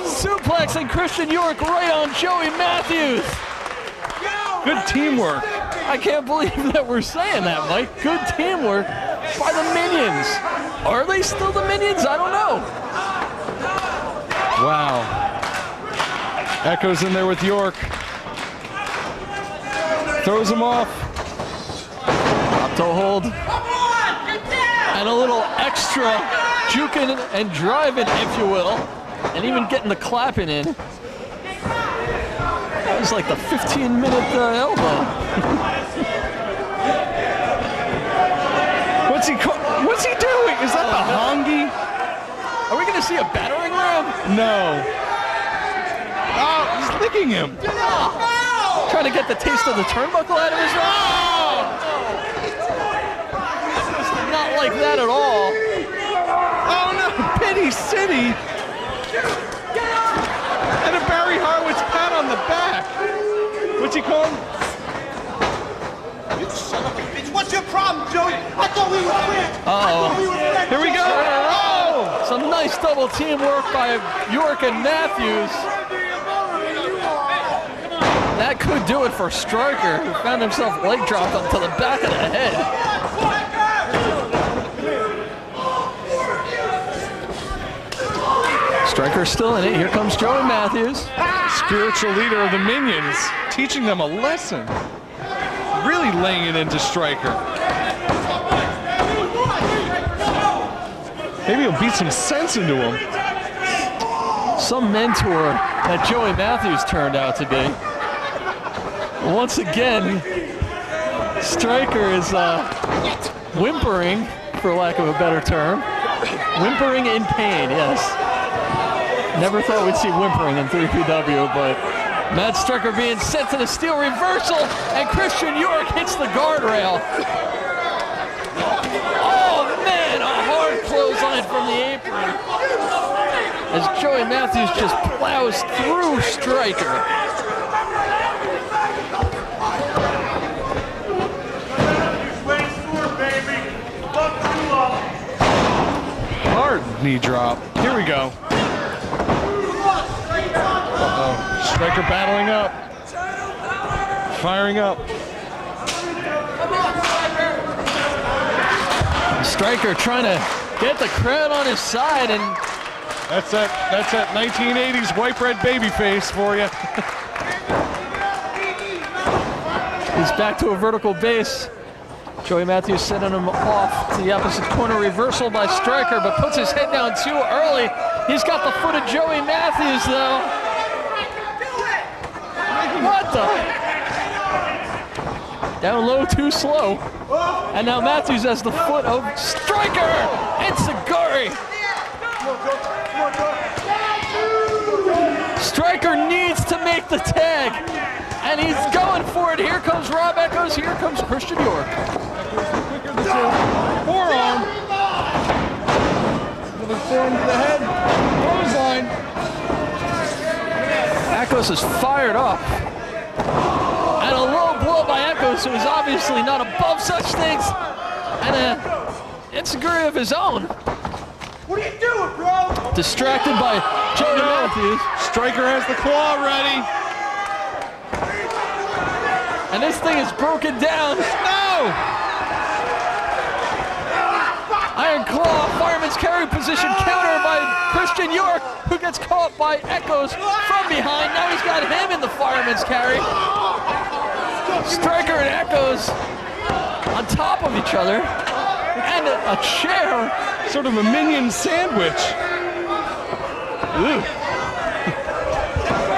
Suplexing Christian York right on Joey Matthews. Good teamwork. I can't believe that we're saying that, Mike. Good teamwork by the Minions. Are they still the Minions? I don't know. Wow. Eckos in there with York. Throws him off. Up toe hold. And a little extra juking and driving, if you will. And even getting the clapping in. That was like the 15-minute elbow. What's he doing? Is that the hongi? Are we going to see a battering ram? No. kicking him. Trying to get the taste of the turnbuckle out of his mouth. Not like that at all. Oh no, Pity City. And a Barry Horowitz pat on the back. What's he called? You son of a bitch. What's your problem, Joey? I thought we were friends. Uh-oh. Here we go. Oh! Some nice double teamwork by York and Matthews. That could do it for Stryker, who found himself leg dropped onto the back of the head. Stryker's still in it. Here comes Joey Matthews. Spiritual leader of the Minions, teaching them a lesson. Really laying it into Stryker. Maybe he'll beat some sense into him. Some mentor that Joey Matthews turned out to be. Once again, Stryker is whimpering, for lack of a better term. Whimpering in pain, yes. Never thought we'd see whimpering in 3PW, but Matt Stryker being sent to the steel reversal, and Christian York hits the guardrail. Oh man, a hard clothesline from the apron. As Joey Matthews just plows through Stryker. Hard knee drop. Here we go. Uh-oh. Stryker battling up. Firing up. Stryker trying to get the crowd on his side, and That's that 1980s white bread baby face for you. he's back to a vertical base. Joey Matthews sending him off to the opposite corner. Reversal by Stryker, but puts his head down too early. He's got the foot of Joey Matthews, though. What the? Down low, too slow. And now Matthews has the foot of Stryker and Sagari. Stryker needs to make the tag, and he's going for it. Here comes Rob Eckos. Here comes Christian York. Forearm. Another forearm to the head. Clothesline. Eckos is fired up. And a low blow by Eckos, who is obviously not above such things. And an insecurity of his own. What are you doing, bro? Distracted by Joey Matthews. Stryker has the claw ready. And this thing is broken down. No! Iron Claw, fireman's carry position, counter by Christian York, who gets caught by Eckos from behind. Now he's got him in the fireman's carry. Stryker and Eckos on top of each other. And a chair. Sort of a minion sandwich. Ooh.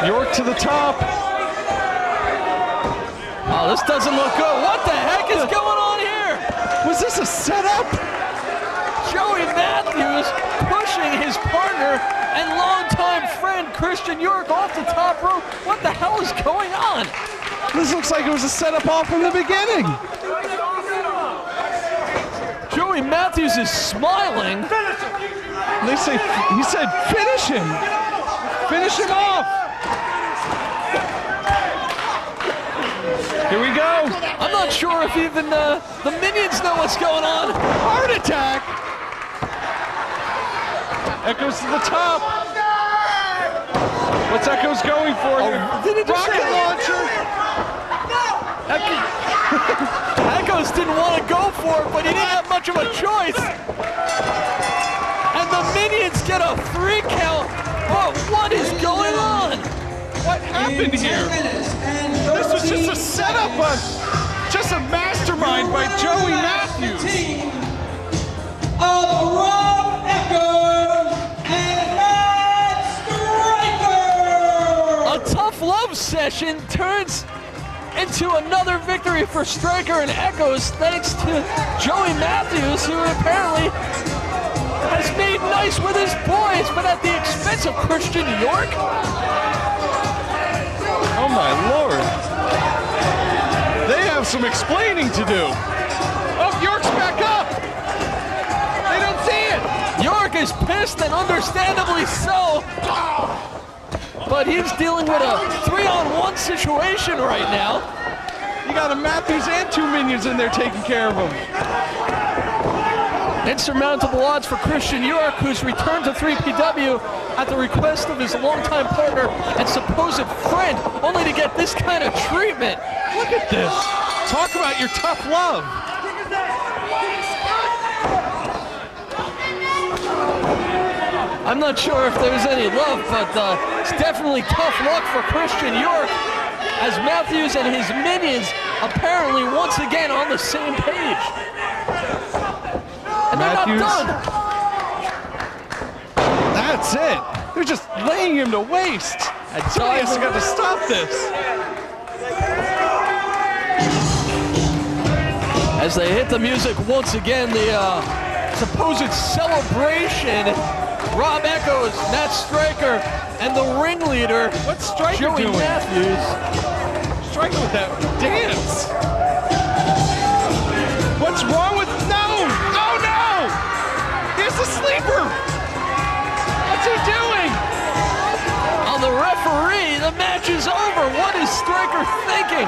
York to the top. Oh, this doesn't look good. What the heck is going on here? Was this a setup? Joey Matthews pushing his partner and longtime friend Christian York off the top rope. What the hell is going on? This looks like it was a setup off from the beginning. Joey Matthews is smiling. They say, he said, finish him. Finish him off. Here we go. I'm not sure if even the minions know what's going on. Heart attack. Eckos to the top. What's Eckos going for here? Did he just Rocket launcher. Eckos didn't want to go for it, but he didn't have much of a choice. And the minions get a 3 count. But what is going on? What happened here? This was just a setup, just a mastermind by Joey Matthews. Team of Rob Eckos and Matt Stryker. A tough love session turns into another victory for Stryker and Eckos, thanks to Joey Matthews, who apparently has made nice with his boys, but at the expense of Christian York. Oh my lord. They have some explaining to do. Oh, York's back up. They don't see it. York is pissed, and understandably so. But he's dealing with a 3-on-1 situation right now. You got a Matthews and 2 minions in there taking care of him. Insurmountable odds for Christian York, who's returned to 3PW at the request of his longtime partner and supposed friend, only to get this kind of treatment. Look at this. Talk about your tough love. I'm not sure if there's any love, but it's definitely tough luck for Christian York, as Matthews and his minions apparently once again on the same page. And Matthews, they're not done. That's it. They're just laying him to waste. Elias has got to stop this. As they hit the music once again, the supposed celebration. Rob Eckos, Matt Stryker, and the ringleader, what's Stryker Joey doing? Matthews. Stryker with that dance. What's wrong with... No! Oh no! Here's the sleeper! What's he doing? On the referee, the match is over. What is Stryker thinking?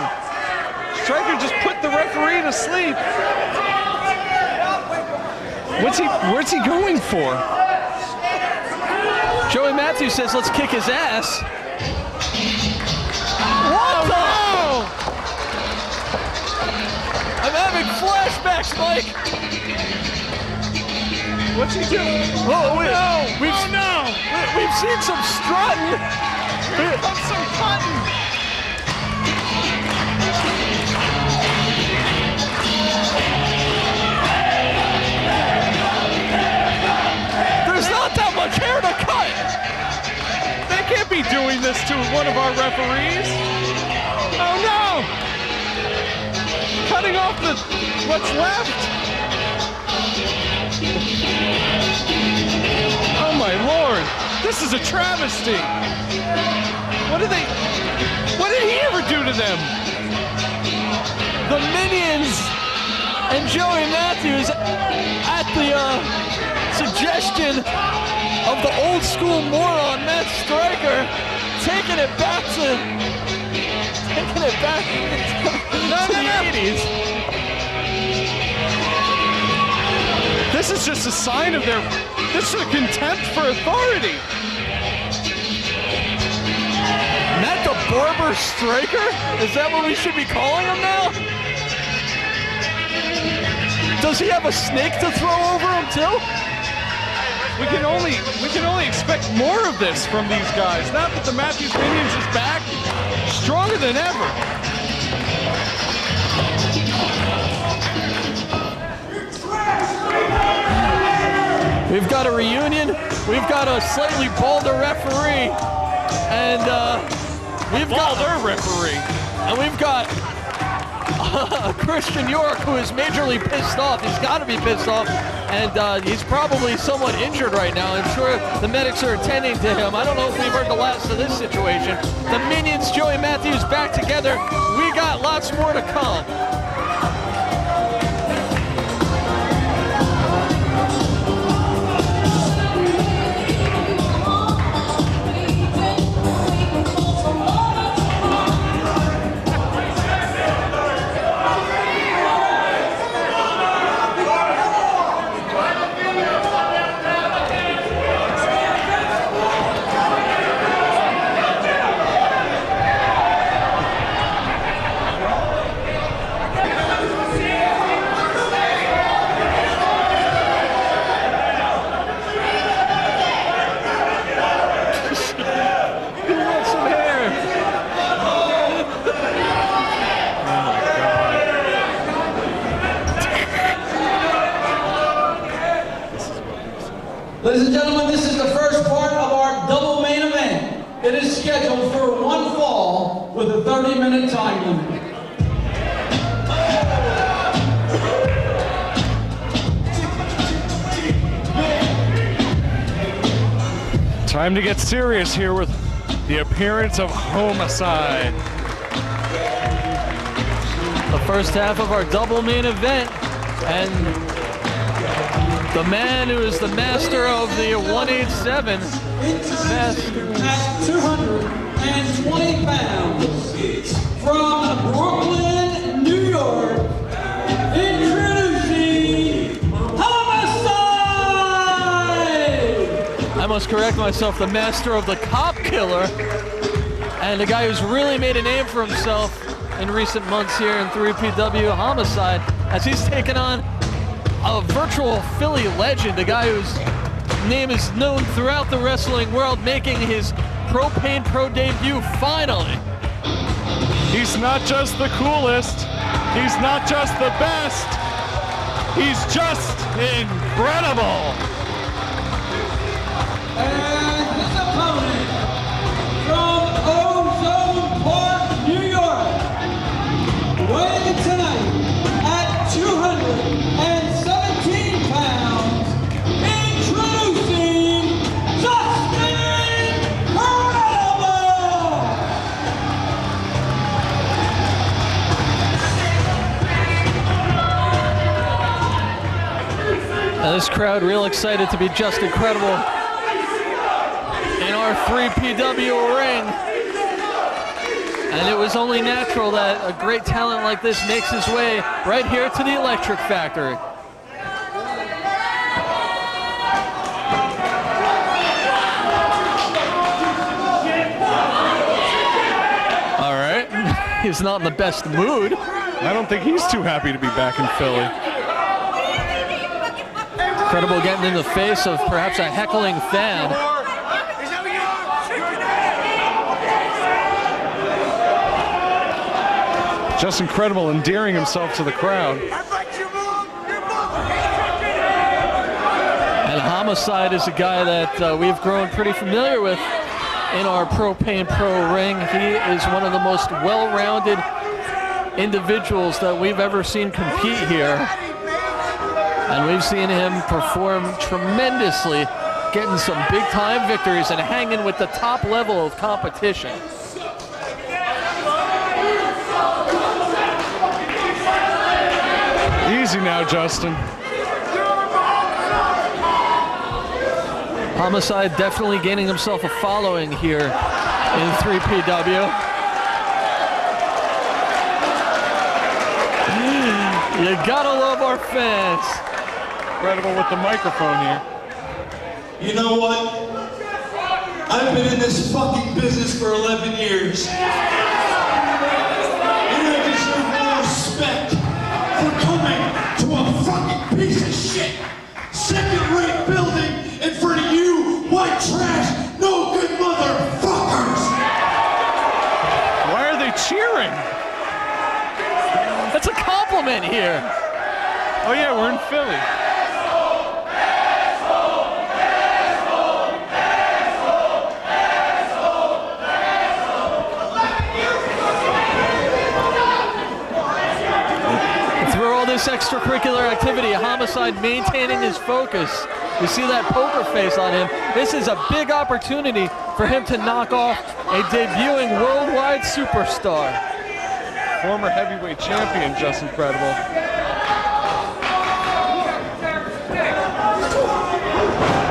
Stryker just put the referee to sleep. What's he going for? Joey Matthews says, let's kick his ass. What the? No! I'm having flashbacks, Mike. What's he doing? Oh, no! We've seen some strutting. Here comes some cotton. There's not that much hair to cut. They can't be doing this to one of our referees. Oh no! Cutting off what's left. Oh my lord! This is a travesty. What did he ever do to them? The minions and Joey Matthews at the suggestion of the old school moron Matt Stryker, taking it back to the 80s. This is just a sign of this is a contempt for authority. Matt the Barber Stryker? Is that what we should be calling him now? Does he have a snake to throw over him too? We can only expect more of this from these guys. Now that the Matthews Minions is back, stronger than ever. We've got a reunion. We've got a slightly balder referee, and we've got Christian York, who is majorly pissed off. He's got to be pissed off, and he's probably somewhat injured right now. I'm sure the medics are attending to him. I don't know if we've heard the last of this situation. The Minions, Joey Matthews back together. We got lots more to come. Ladies and gentlemen, this is the first part of our double main event. It is scheduled for one fall with a 30-minute time limit. Time to get serious here with the appearance of Homicide. The first half of our double main event, and the man who is the master of the 187, At 220 pounds, from Brooklyn, New York, introducing Homicide! I must correct myself, the master of the cop killer, and the guy who's really made a name for himself in recent months here in 3PW, Homicide, as he's taken on a virtual Philly legend, a guy whose name is known throughout the wrestling world, making his Propane Pro debut finally. He's not just the coolest, he's not just the best, he's just incredible. And his opponent from Ozone Park, New York, weighing tonight at 217 pounds, introducing Justin Kruel! Now this crowd real excited to be just incredible in our 3PW ring. And it was only natural that a great talent like this makes his way right here to the Electric Factory. All right, he's not in the best mood. I don't think he's too happy to be back in Philly. Incredible getting in the face of perhaps a heckling fan. Just incredible, endearing himself to the crowd. And Homicide is a guy that we've grown pretty familiar with in our Propane Pro ring. He is one of the most well-rounded individuals that we've ever seen compete here. And we've seen him perform tremendously, getting some big-time victories and hanging with the top level of competition. Easy now, Justin. Homicide definitely gaining himself a following here in 3PW. You gotta love our fans. Incredible with the microphone here. You know what? I've been in this fucking business for 11 years. And I deserve more respect for coming to a fucking piece of shit, second-rate building in front of you, white trash, no good motherfuckers! Why are they cheering? That's a compliment here. Oh yeah, we're in Philly. Through all this extracurricular activity, Homicide maintaining his focus. You see that poker face on him. This is a big opportunity for him to knock off a debuting worldwide superstar. Former heavyweight champion, just incredible.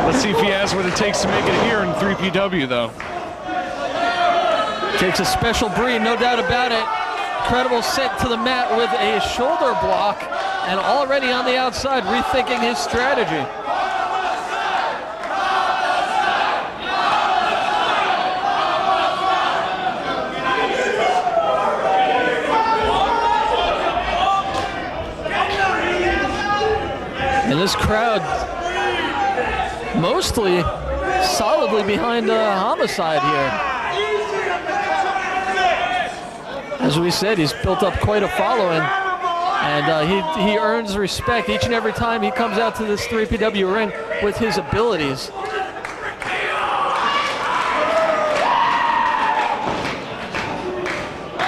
Let's see if he has what it takes to make it here in 3PW, though. Takes a special breed, no doubt about it. Incredible sent to the mat with a shoulder block, and already on the outside rethinking his strategy. And this crowd mostly solidly behind Homicide here. As we said, he's built up quite a following, and he earns respect each and every time he comes out to this 3PW ring with his abilities.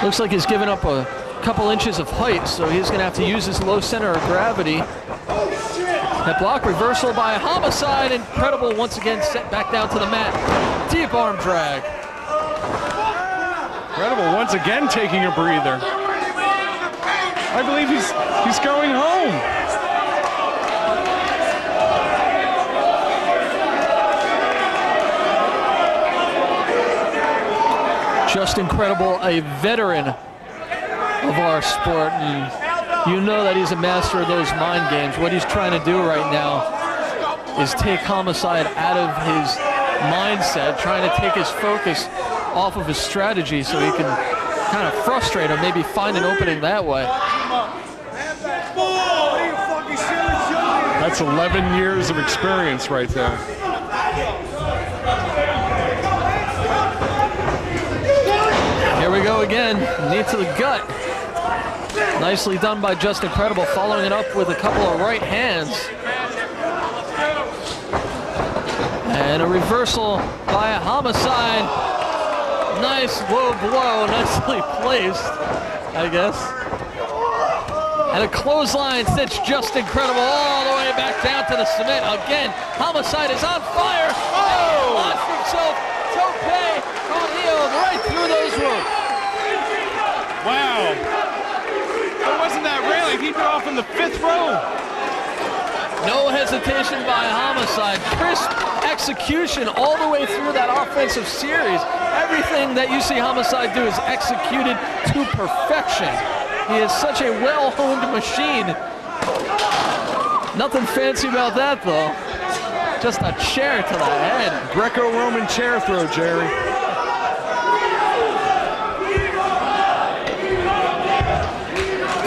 Looks like he's given up a couple inches of height, so he's going to have to use his low center of gravity. That block reversal by Homicide, incredible once again, set back down to the mat. Deep arm drag. Incredible, once again taking a breather. I believe he's going home. Just incredible, a veteran of our sport, and you know that he's a master of those mind games. What he's trying to do right now is take Homicide out of his mindset, trying to take his focus off of his strategy so he can kind of frustrate him, maybe find an opening that way. That's 11 years of experience right there. Here we go again, knee to the gut. Nicely done by Just Incredible, following it up with a couple of right hands. And a reversal by a Homicide. Nice low blow, nicely placed, I guess. And a clothesline sits Just Incredible all the way back down to the cement. Again, Homicide is on fire. Oh! Launched himself, tope on heels right through those ropes. Wow. That wasn't that railing. He got off in the 5th row. No hesitation by Homicide. Crisp execution all the way through that offensive series. Everything that you see Homicide do is executed to perfection. He is such a well-honed machine. Nothing fancy about that, though. Just a chair to the head. Greco-Roman chair throw, Jerry.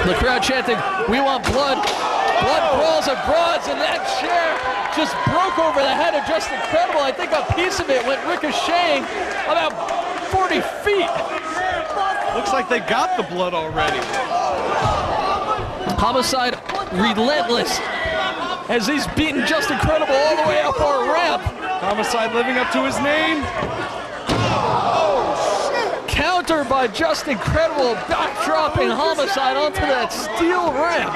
The crowd chanting, "We want blood." Blood brawls of broads, and that chair just broke over the head of Just Incredible. I think a piece of it went ricocheting about 40 feet. Looks like they got the blood already. Homicide relentless as he's beaten Just Incredible all the way up our ramp. Homicide living up to his name. Counter by Just Incredible, backdropping Homicide onto that steel ramp.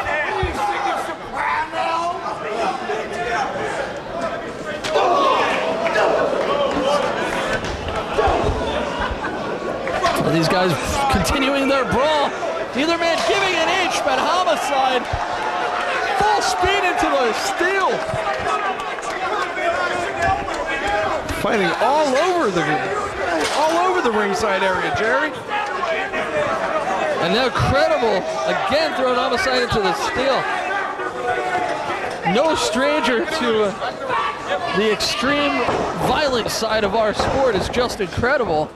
These guys continuing their brawl. Neither man giving an inch, but Homicide full speed into the steel. Fighting all over the ringside area, Jerry. And now Credible again throwing Homicide into the steel. No stranger to the extreme violent side of our sport is Just Incredible.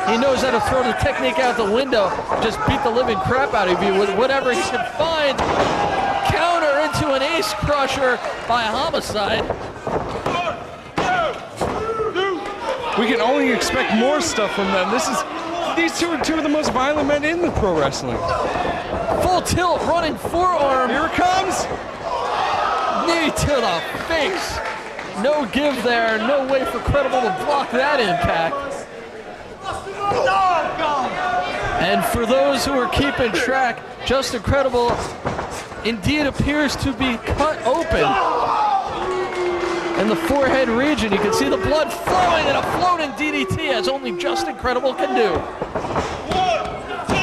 He knows how to throw the technique out the window, just beat the living crap out of you with whatever he can find. Counter into an ace crusher by Homicide. We can only expect more stuff from them. These two are two of the most violent men in the pro wrestling. Full tilt, running forearm. Here it comes. Knee to the face. No give there, no way for Credible to block that impact. And for those who are keeping track, Just Incredible indeed appears to be cut open in the forehead region. You can see the blood flowing in a floating DDT as only Just Incredible can do. 1, 2.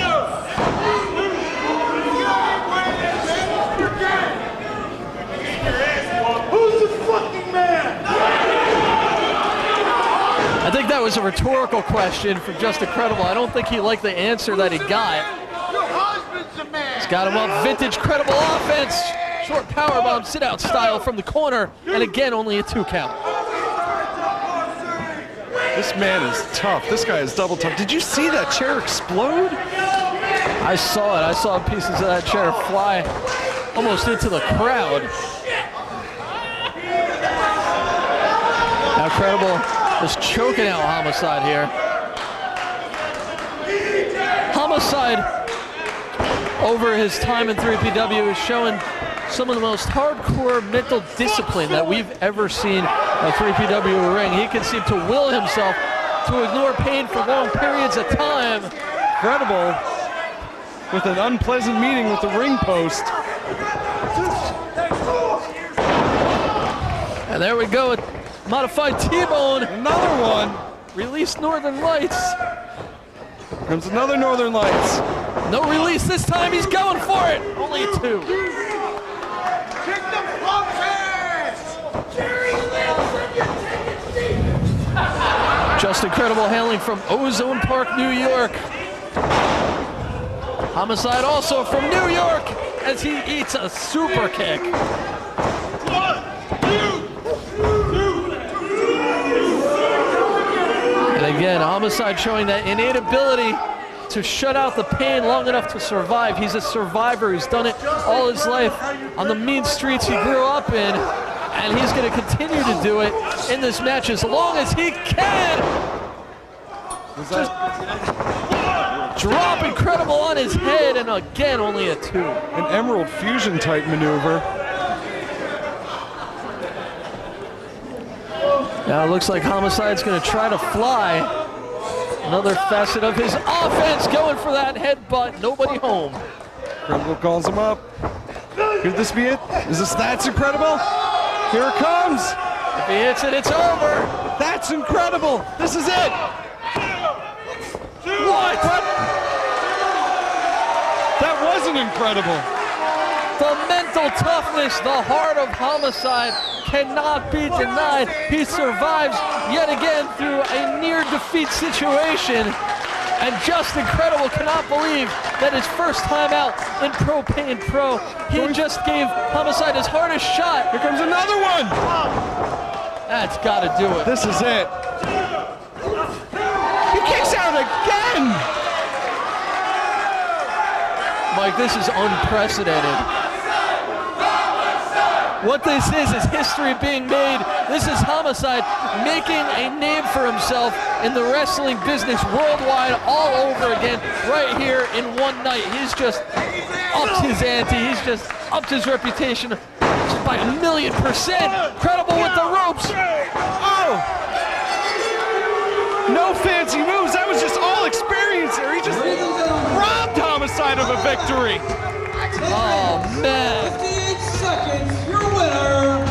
Who's the fucking man? I think that was a rhetorical question for Just Incredible. I don't think he liked the answer that he got. Your husband's a man. He's got him up, vintage Credible offense. Short powerbomb sit-out style from the corner, and again, only a 2 count. This man is tough. This guy is double tough. Did you see that chair explode? I saw it. I saw pieces of that chair fly almost into the crowd. Now Credible is choking out Homicide here. Homicide, over his time in 3PW, is showing some of the most hardcore mental discipline that we've ever seen a 3PW ring. He can seem to will himself to ignore pain for long periods of time. Credible with an unpleasant meeting with the ring post. And there we go, modified T-bone. Another one. Release Northern Lights. Comes another Northern Lights. No release this time, he's going for it. Only a 2. Kick the focus! Jerry Wilson, you take it deep! Just incredible handling from Ozone Park, New York. Homicide also from New York as he eats a super kick. 1, 2, 2. And again, Homicide showing that innate ability to shut out the pain long enough to survive. He's a survivor who's done it all his life on the mean streets he grew up in, and he's going to continue to do it in this match as long as he can. Just drop incredible on his head, and again, only a 2. An Emerald Fusion type maneuver. Now it looks like Homicide's going to try to fly. Another facet of his offense, going for that headbutt. Nobody home. Kruel calls him up. Could this be it? Is this That's Incredible? Here it comes. If he hits it, it's over. That's incredible. This is it. What? That wasn't incredible. The mental toughness, the heart of Homicide cannot be denied. He survives yet again through a near defeat situation. And Just Incredible cannot believe that his first time out in Propane Pro, he just gave Homicide his hardest shot. Here comes another one. That's got to do it. This is it. He kicks out again. Mike, this is unprecedented. What this is history being made. This is Homicide making a name for himself in the wrestling business worldwide all over again right here in one night. He's just upped his ante. He's just upped his reputation just by 1,000,000%. Credible with the ropes. Oh! No fancy moves. That was just all experience here. He just robbed Homicide of a victory. Oh, man. 58 seconds, your winner,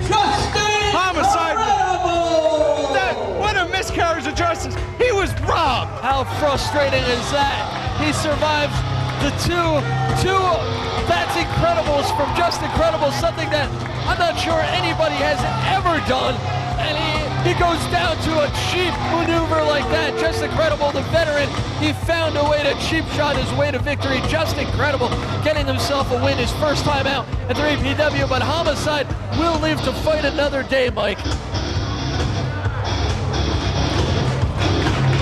Justin Homicide. Incredible! What a miscarriage of justice. He was robbed. How frustrating is that? He survives the two That's Incredibles from Just Incredible, something that I'm not sure anybody has ever done. And he goes down to a cheap maneuver like that. Just Incredible, the veteran, he found a way to cheap shot his way to victory. Just Incredible getting himself a win his first time out at 3PW, but Homicide will live to fight another day, Mike.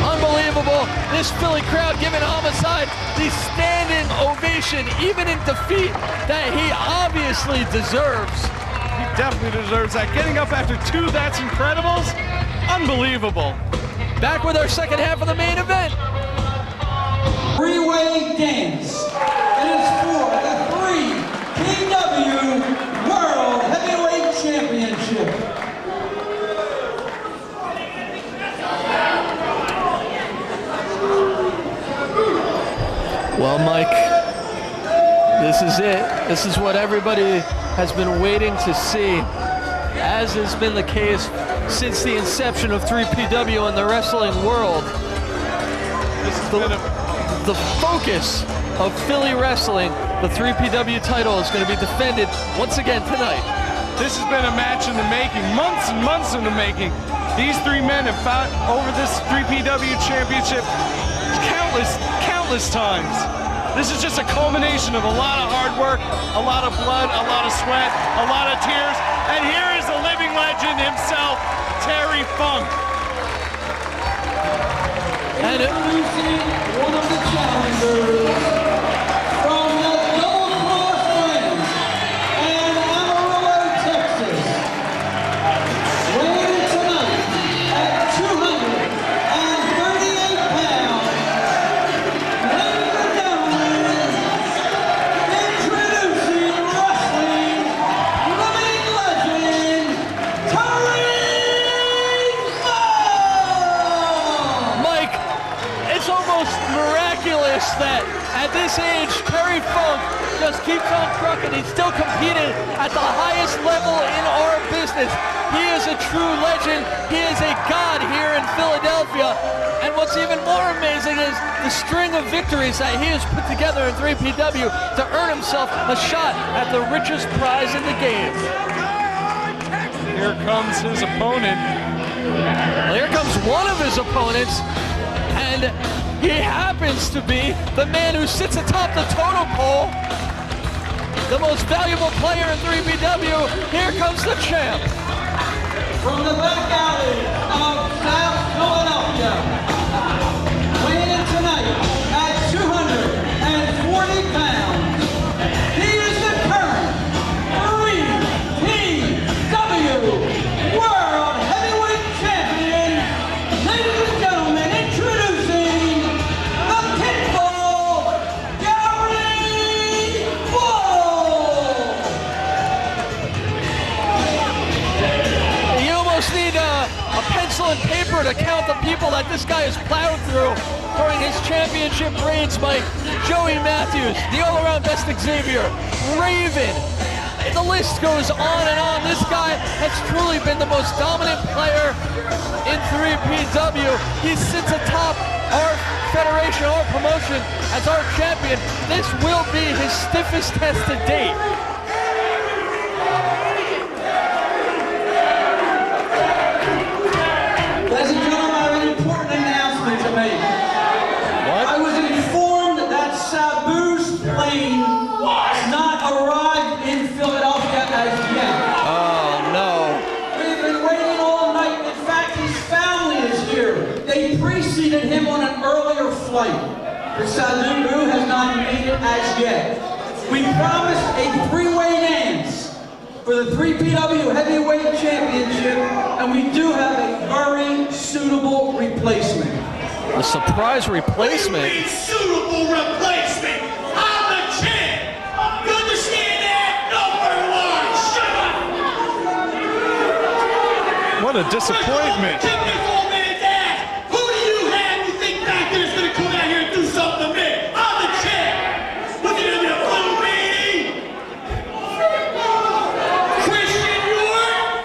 Unbelievable. This Philly crowd giving Homicide the standing ovation, even in defeat, that he obviously deserves. He definitely deserves that. Getting up after 2 That's Incredibles, unbelievable. Back with our second half of the main event. Three-way dance. It is for the 3PW World Heavyweight Championship. Well, Mike, this is it. This is what everybody has been waiting to see, as has been the case since the inception of 3PW in the wrestling world. The focus of Philly wrestling, the 3PW title is going to be defended once again tonight. This has been a match in the making, months and months in the making. These 3 men have fought over this 3PW championship countless times. This is just a culmination of a lot of hard work, a lot of blood, a lot of sweat, a lot of tears. And here is the living legend himself, Terry Funk. And introducing one of the challengers from the Double Cross Range in Amarillo, Texas. Weighing tonight at 238 pounds. Ladies and gentlemen, introducing wrestling living legend, Terry Funk! Mike, it's almost miraculous just that. At this age, Terry Funk just keeps on trucking. He's still competing at the highest level in our business. He is a true legend. He is a god here in Philadelphia. And what's even more amazing is the string of victories that he has put together in 3PW to earn himself a shot at the richest prize in the game. Here comes his opponent. Well, here comes one of his opponents, and he happens to be the man who sits atop the totem pole, the most valuable player in 3PW. Here comes the champ. From the back alley of South Philadelphia, weighing in tonight at 240 pounds, he is the current 3PW World Heavyweight Champion. Ladies and gentlemen, introducing the Pitbull, Gary Wolfe. You almost need a pencil and paper to count the people that this guy has plowed through during his championship reigns. Mike, Joey Matthews, the all-around best Xavier, Raven. The list goes on and on. This guy has truly been the most dominant player in 3PW. He sits atop our federation, our promotion as our champion. This will be his stiffest test to date. Ladies and gentlemen, I have an important announcement to make. I was informed that Sabu's plane has not arrived in Philadelphia as yet. Oh, no. We've been waiting all night. In fact, his family is here. They preceded him on an earlier flight. But Sabu has not made it as yet. We promised a three-way dance for the 3PW Heavyweight Championship, and we do have a very suitable replacement. A surprise replacement? Suitable replacement. I'm the champ. You understand that? Number one. Shut up. What a disappointment. Kick this old man's ass. Who do you have you think back there is going to come out here and do something to me? I'm the champ. Look at him, you blue meanie. Christian York.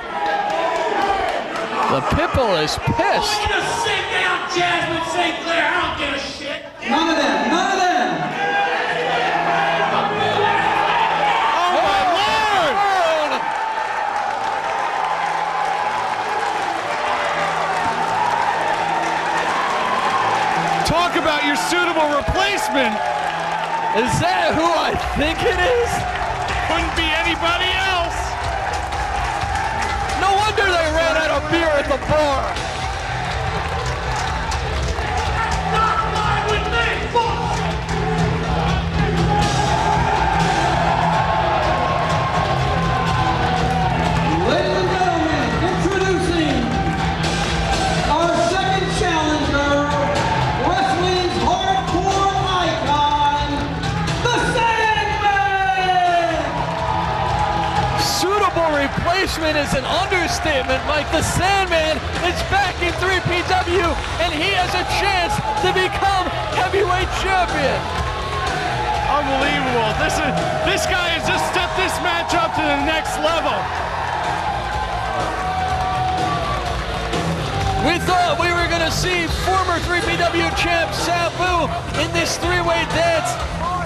The Pitbull is Oh, pissed. you just sit down, Jasmine St. Clair. I don't give a shit. None of them. None of them. Oh, my Lord! Talk about your suitable replacement. Is that who I think it is? Couldn't be anybody else. No wonder they ran out of beer at the bar. Not fine with me. Fuck. Ladies and gentlemen, introducing our second challenger, wrestling's hardcore icon, the Sandman! Suitable replacement is an understatement, Mike. The Sandman is back in 3PW, and he has a chance to become heavyweight champion. Unbelievable. This guy has just stepped this match up to the next level. We thought we were going to see former 3PW champ Sabu in this three-way dance,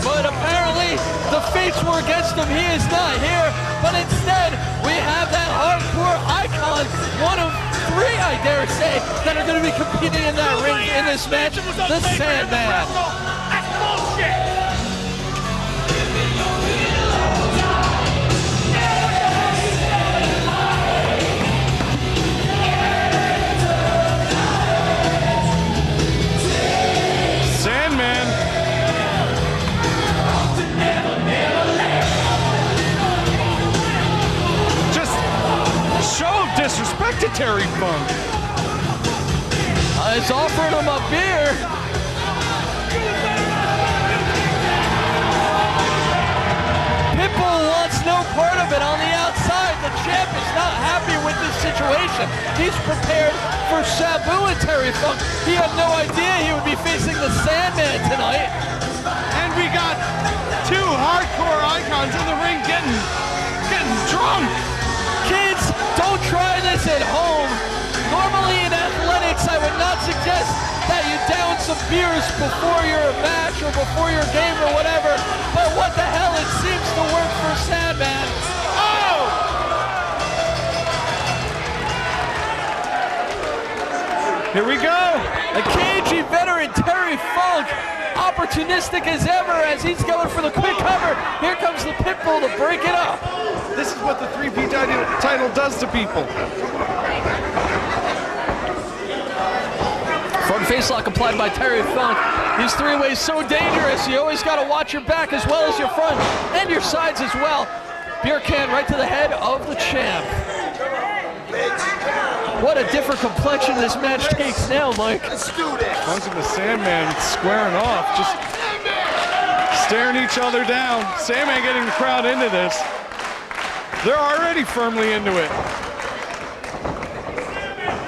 but apparently the fates were against him. He is not here, but instead we have that hardcore icon, one of three, I dare say, that are going to be competing in that ring in this match, the Sandman. That's bullshit. Sandman. Just show of disrespect to Terry Funk. He's offering him a beer. Pitbull wants no part of it on the outside. The champ is not happy with this situation. He's prepared for Sabu and Terry Funk. He had no idea he would be facing the Sandman tonight. And we got two hardcore icons in the ring getting drunk. Kids, don't try this at home. Normally in athletics, I would not suggest that you down some beers before your match or before your game or whatever, but what the hell, it seems to work for Sandman. Oh! Here we go. A cagey veteran Terry Funk, opportunistic as ever as he's going for the quick cover. Here comes the Pitbull to break it up. This is what the 3P title does to people. Front facelock applied by Terry Funk. These three-ways so dangerous. You always got to watch your back as well as your front and your sides as well. Beer can right to the head of the champ. What a different complexion this match takes now, Mike. Funk and the Sandman squaring off, just staring each other down. Sandman getting the crowd into this. They're already firmly into it.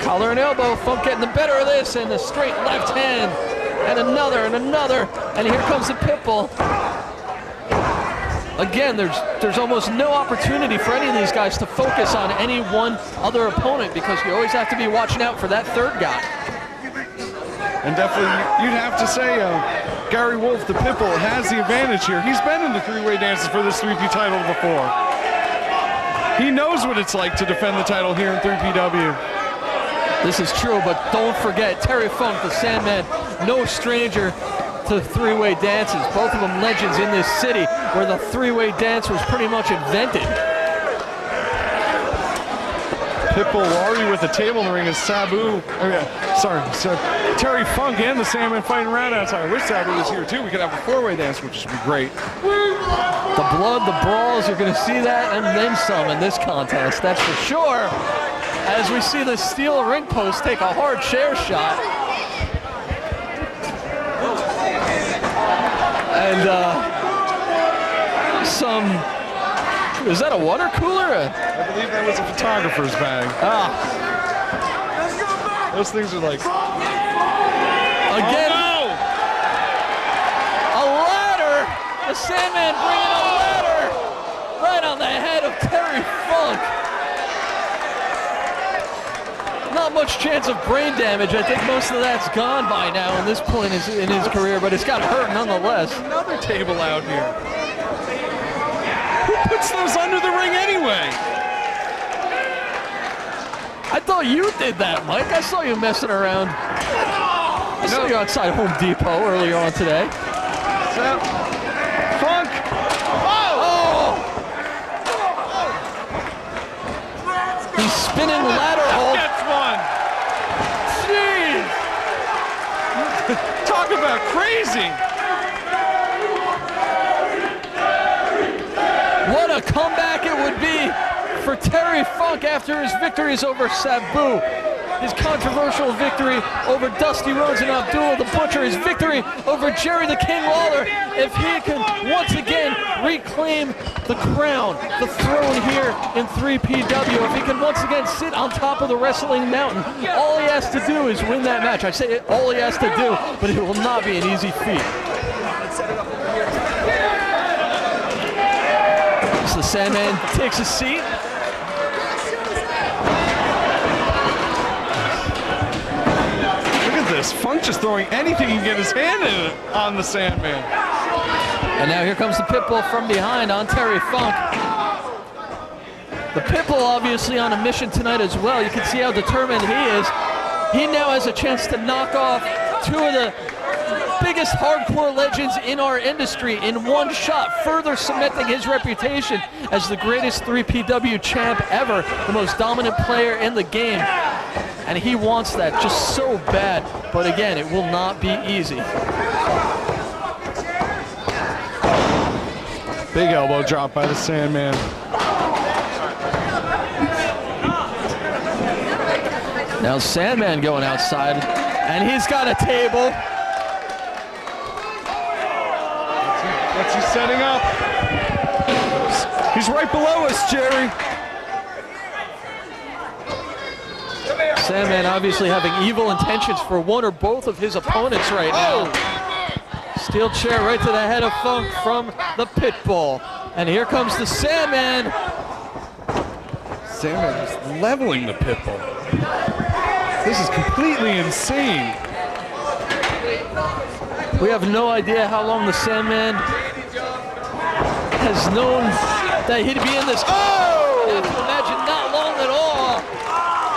Collar and elbow, Funk getting the better of this, and a straight left hand, and another, and here comes the Pitbull. Again, there's almost no opportunity for any of these guys to focus on any one other opponent because you always have to be watching out for that third guy. And definitely, you'd have to say Gary Wolfe, the Pitbull, has the advantage here. He's been in the three-way dances for this 3P title before. He knows what it's like to defend the title here in 3PW. This is true, but don't forget, Terry Funk, the Sandman, no stranger to three-way dances. Both of them legends in this city where the three-way dance was pretty much invented. Pitbull already with the table in the ring is Sabu. Terry Funk and the Sandman fighting around outside. I wish Sabu was here too. We could have a four-way dance, which would be great. The blood, the brawls, you're going to see that and then some in this contest, that's for sure. As we see the steel ring post take a hard chair shot. And is that a water cooler? I believe that was a photographer's bag. Ah. Those things are like... Again, a ladder! The Sandman bringing a ladder right on the head of Terry Funk. Not much chance of brain damage. I think most of that's gone by now at this point in his career, but it's got hurt nonetheless. Another table out here. Who puts those under the ring anyway? I thought you did that, Mike. I saw you messing around. I saw you outside Home Depot earlier on today. Funk! Oh! He's spinning ladder hold. That's one! Jeez! Talk about crazy! What a comeback it would be for Terry Funk after his victories over Sabu. His controversial victory over Dusty Rhodes and Abdullah the Butcher. His victory over Jerry the King Lawler. If he can once again reclaim the crown, the throne here in 3PW. If he can once again sit on top of the wrestling mountain. All he has to do is win that match. I say it, all he has to do, but it will not be an easy feat. So the Sandman takes a seat. This Funk just throwing anything he can get his hand in on the Sandman. And now here comes the Pitbull from behind on Terry Funk. The Pitbull obviously on a mission tonight as well. You can see how determined he is. He now has a chance to knock off two of the biggest hardcore legends in our industry in one shot, further cementing his reputation as the greatest 3PW champ ever, the most dominant player in the game. And he wants that just so bad, but again, it will not be easy. Big elbow drop by the Sandman. Now Sandman going outside, and he's got a table. What's he setting up? He's right below us, Jerry. Sandman obviously having evil intentions for one or both of his opponents right now. Steel chair right to the head of Funk from the Pitbull. And here comes the Sandman. Sandman is leveling the Pitbull. This is completely insane. We have no idea how long the Sandman has known that he'd be in this. Oh! I have to imagine not long at all.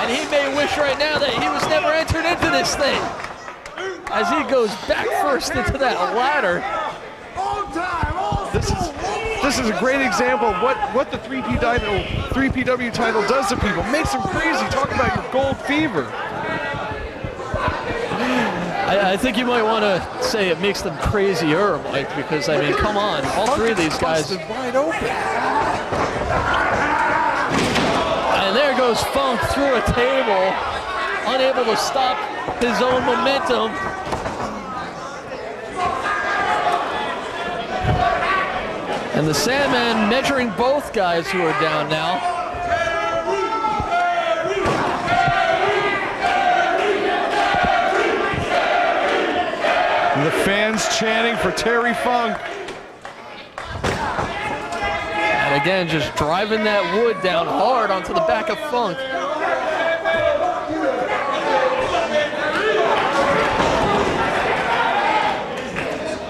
And he may wish right now that he was never entered into this thing. As he goes back first into that ladder. This is a great example of what the 3PW title does to people. Makes them crazy. Talk about your gold fever. I think you might want to say it makes them crazier, Mike, because, I mean, come on. All three of these guys. Wide open. And there goes Funk through a table, unable to stop his own momentum. And the Sandman measuring both guys who are down now. And the fans chanting for Terry Funk. And again, just driving that wood down hard onto the back of Funk.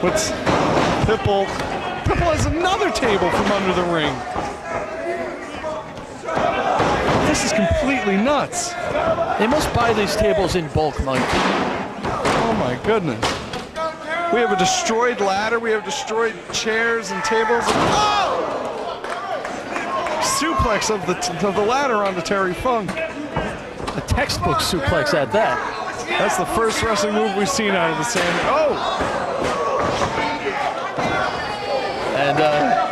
What's Pitbull? Pitbull has another table from under the ring. This is completely nuts. They must buy these tables in bulk, Mike. Oh my goodness. We have a destroyed ladder. We have destroyed chairs and tables. Oh! Suplex of the ladder onto Terry Funk. A textbook suplex at that. That's the first wrestling move we've seen out of the Sandman. Oh! And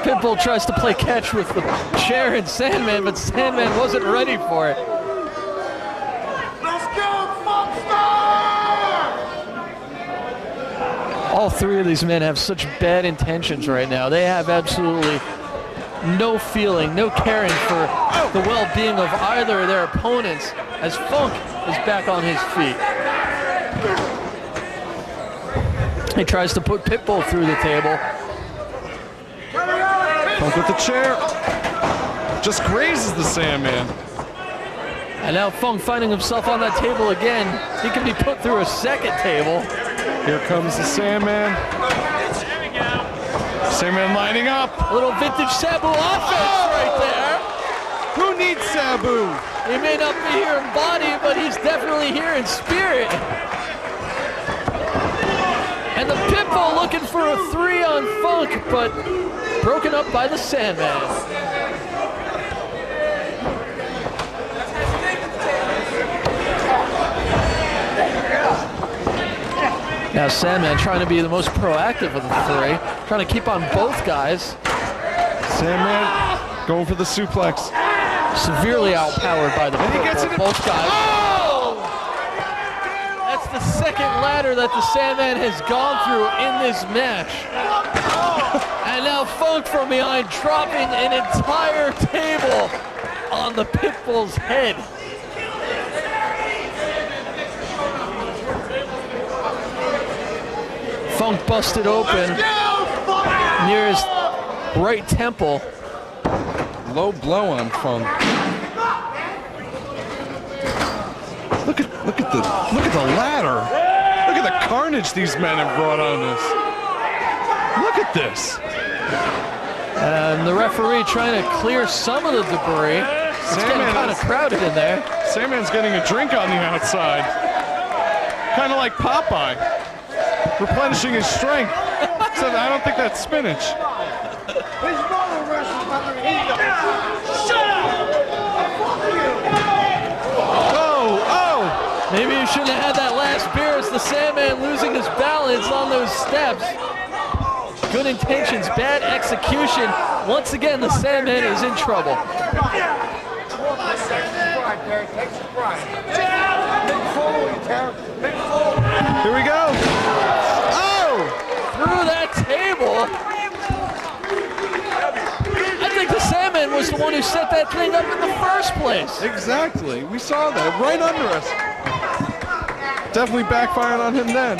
Pitbull tries to play catch with the chair and Sandman, but Sandman wasn't ready for it. Let's go, Monsta! All three of these men have such bad intentions right now. They have absolutely no feeling, no caring for the well-being of either of their opponents as Funk is back on his feet. He tries to put Pitbull through the table. Funk with the chair. Just grazes the Sandman. And now Funk finding himself on that table again. He can be put through a second table. Here comes the Sandman. Sandman lining up. A little vintage Sabu offense right there. Who needs Sabu? He may not be here in body, but he's definitely here in spirit. And the Pitbull looking for a 3 on Funk, but broken up by the Sandman. Now Sandman trying to be the most proactive of the three, trying to keep on both guys. Sandman going for the suplex. Severely outpowered by the Pitbull, both guys. Oh! That's the second ladder that the Sandman has gone through in this match. And now Funk from behind dropping an entire table on the Pitbull's head. Funk busted open near his right temple. Low blow on Funk. Look at the ladder. Look at the carnage these men have brought on this. Look at this. And the referee trying to clear some of the debris. It's getting kind of crowded in there. Sandman's getting a drink on the outside. Kind of like Popeye. Replenishing his strength. Except I don't think that's spinach. Shut up! Oh! Maybe you shouldn't have had that last beer. It's the Sandman losing his balance on those steps. Good intentions, bad execution. Once again, the Sandman is in trouble. Here we go. Oh! Through that table. I think the Sandman was one who set that thing up in the first place. Exactly. We saw that right under us. Definitely backfired on him then.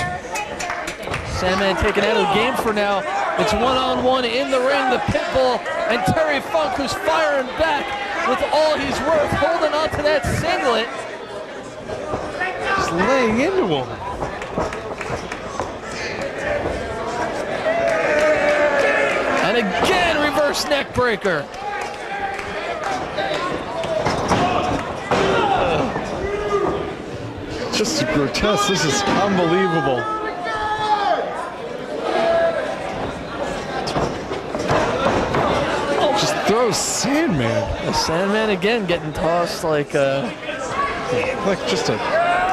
Sandman taken out of the game for now. It's one-on-one in the ring. The Pitbull and Terry Funk, who's firing back with all he's worth, holding on to that singlet. Just laying into him. And again, reverse neck breaker. Just grotesque. This is unbelievable. Just throws Sandman. The Sandman again getting tossed like a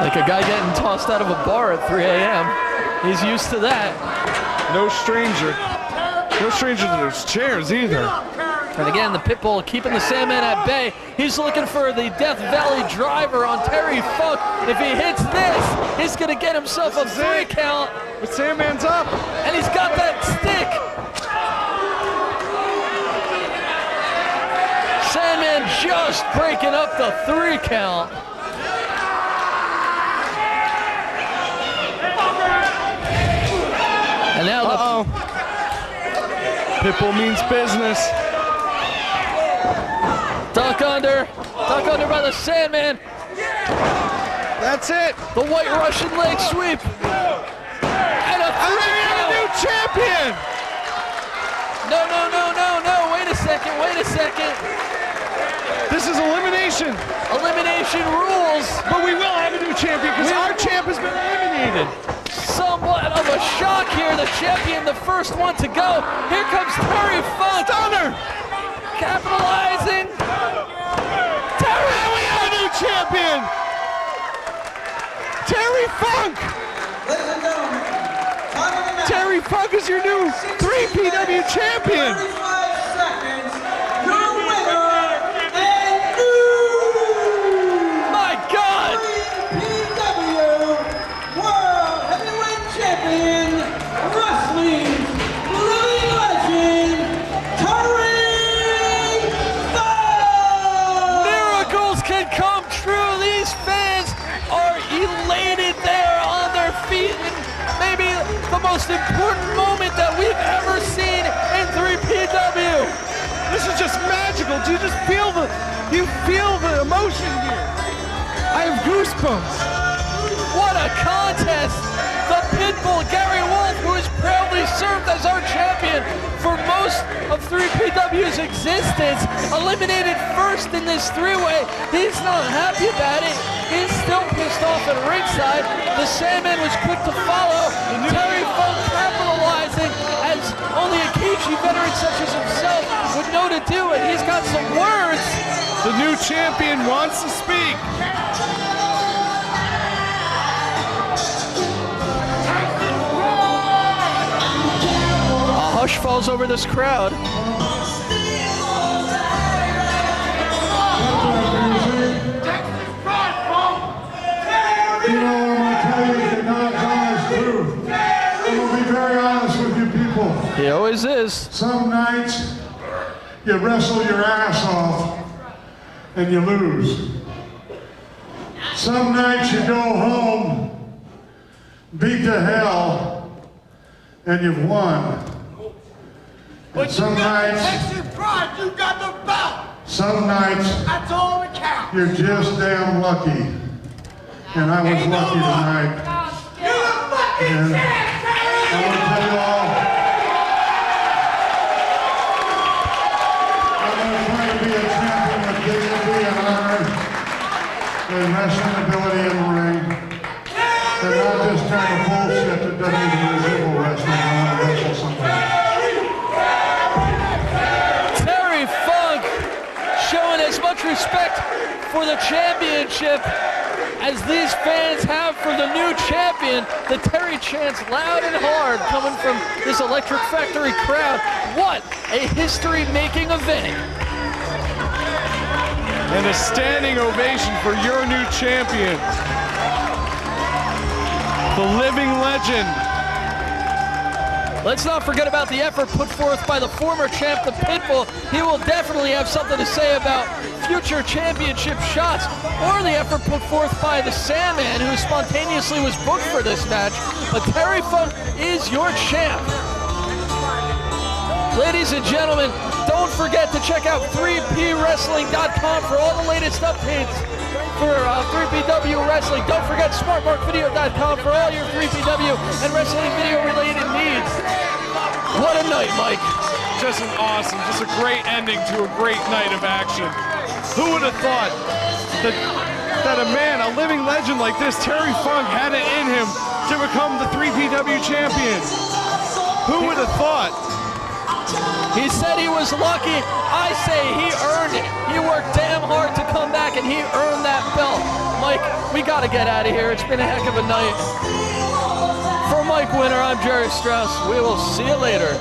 guy getting tossed out of a bar at 3 a.m. He's used to that. No stranger. No stranger to those chairs either. And again, the Pitbull keeping the Sandman at bay. He's looking for the Death Valley driver on Terry Funk. If he hits this, he's going to get himself a 3 count. But Sandman's up. And he's got that stick. Sandman just breaking up the 3 count. And now Pitbull means business. Duck under by the Sandman. That's it. The White Russian leg sweep. And a 3 count. New champion. No. Wait a second. This is elimination. Elimination rules. But we will have a new champion because our champ has been eliminated. Somewhat of a shock here. The champion, the first one to go. Here comes Terry Funk. Stunner. Capitalizing. Terry, we have a new champion. Terry Funk. Ladies and gentlemen, Terry Funk is your new 3PW champion. 35 seconds. Your winner and new my God. 3PW World Heavyweight Champion, Wrestling Living Legend, Terry Funk. Miracles can come true. These fans are elated. They're on their feet. And maybe the most important moment that we've ever seen in 3PW. This is just magical. Do you just feel the emotion here? I have goosebumps. What a contest! The Pitbull, Gary Wolfe, who has proudly served as our champion for most of 3PW's existence, eliminated first in this 3-way. He's not happy about it. He's still pissed off at ringside. The Sandman was quick to follow. Terry Funk capitalizing, as only a Kichi veteran such as himself would know to do, and he's got some words. The new champion wants to speak. A hush falls over this crowd. You know, I'm going to tell you the God's honest truth. I'm going to be very honest with you people. He always is. Some nights, you wrestle your ass off and you lose. Some nights you go home, beat to hell, and you've won. And some nights, Texas pride, you got the belt. some nights, That's all that counts. you're just damn lucky. And I was lucky tonight. You're a fucking And champ, I want to tell you all, I'm going to try to be a champion with dignity and honor and wrestling ability in the ring. And not this kind of bullshit that doesn't even resemble wrestling. I want to wrestle somebody. Terry Funk showing as much respect for the championship as these fans have for the new champion. The Terry chants loud and hard coming from this Electric Factory crowd. What a history-making event. And a standing ovation for your new champion. The living legend Let's not forget about the effort put forth by the former champ, the Pitbull. He will definitely have something to say about future championship shots, or the effort put forth by the Sandman, who spontaneously was booked for this match. But Terry Funk is your champ. Ladies and gentlemen, don't forget to check out 3pwrestling.com for all the latest updates for 3PW Wrestling. Don't forget smartmarkvideo.com for all your 3PW and wrestling video related needs. What a night, Mike. Just an awesome, just a great ending to a great night of action. Who would have thought that a man, a living legend like this, Terry Funk, had it in him to become the 3PW champion? Who would have thought? He said he was lucky. I say he earned it. He worked damn hard to come back, and he earned that belt. Mike, we got to get out of here. It's been a heck of a night. For Mike Winter, I'm Jerry Strauss. We will see you later.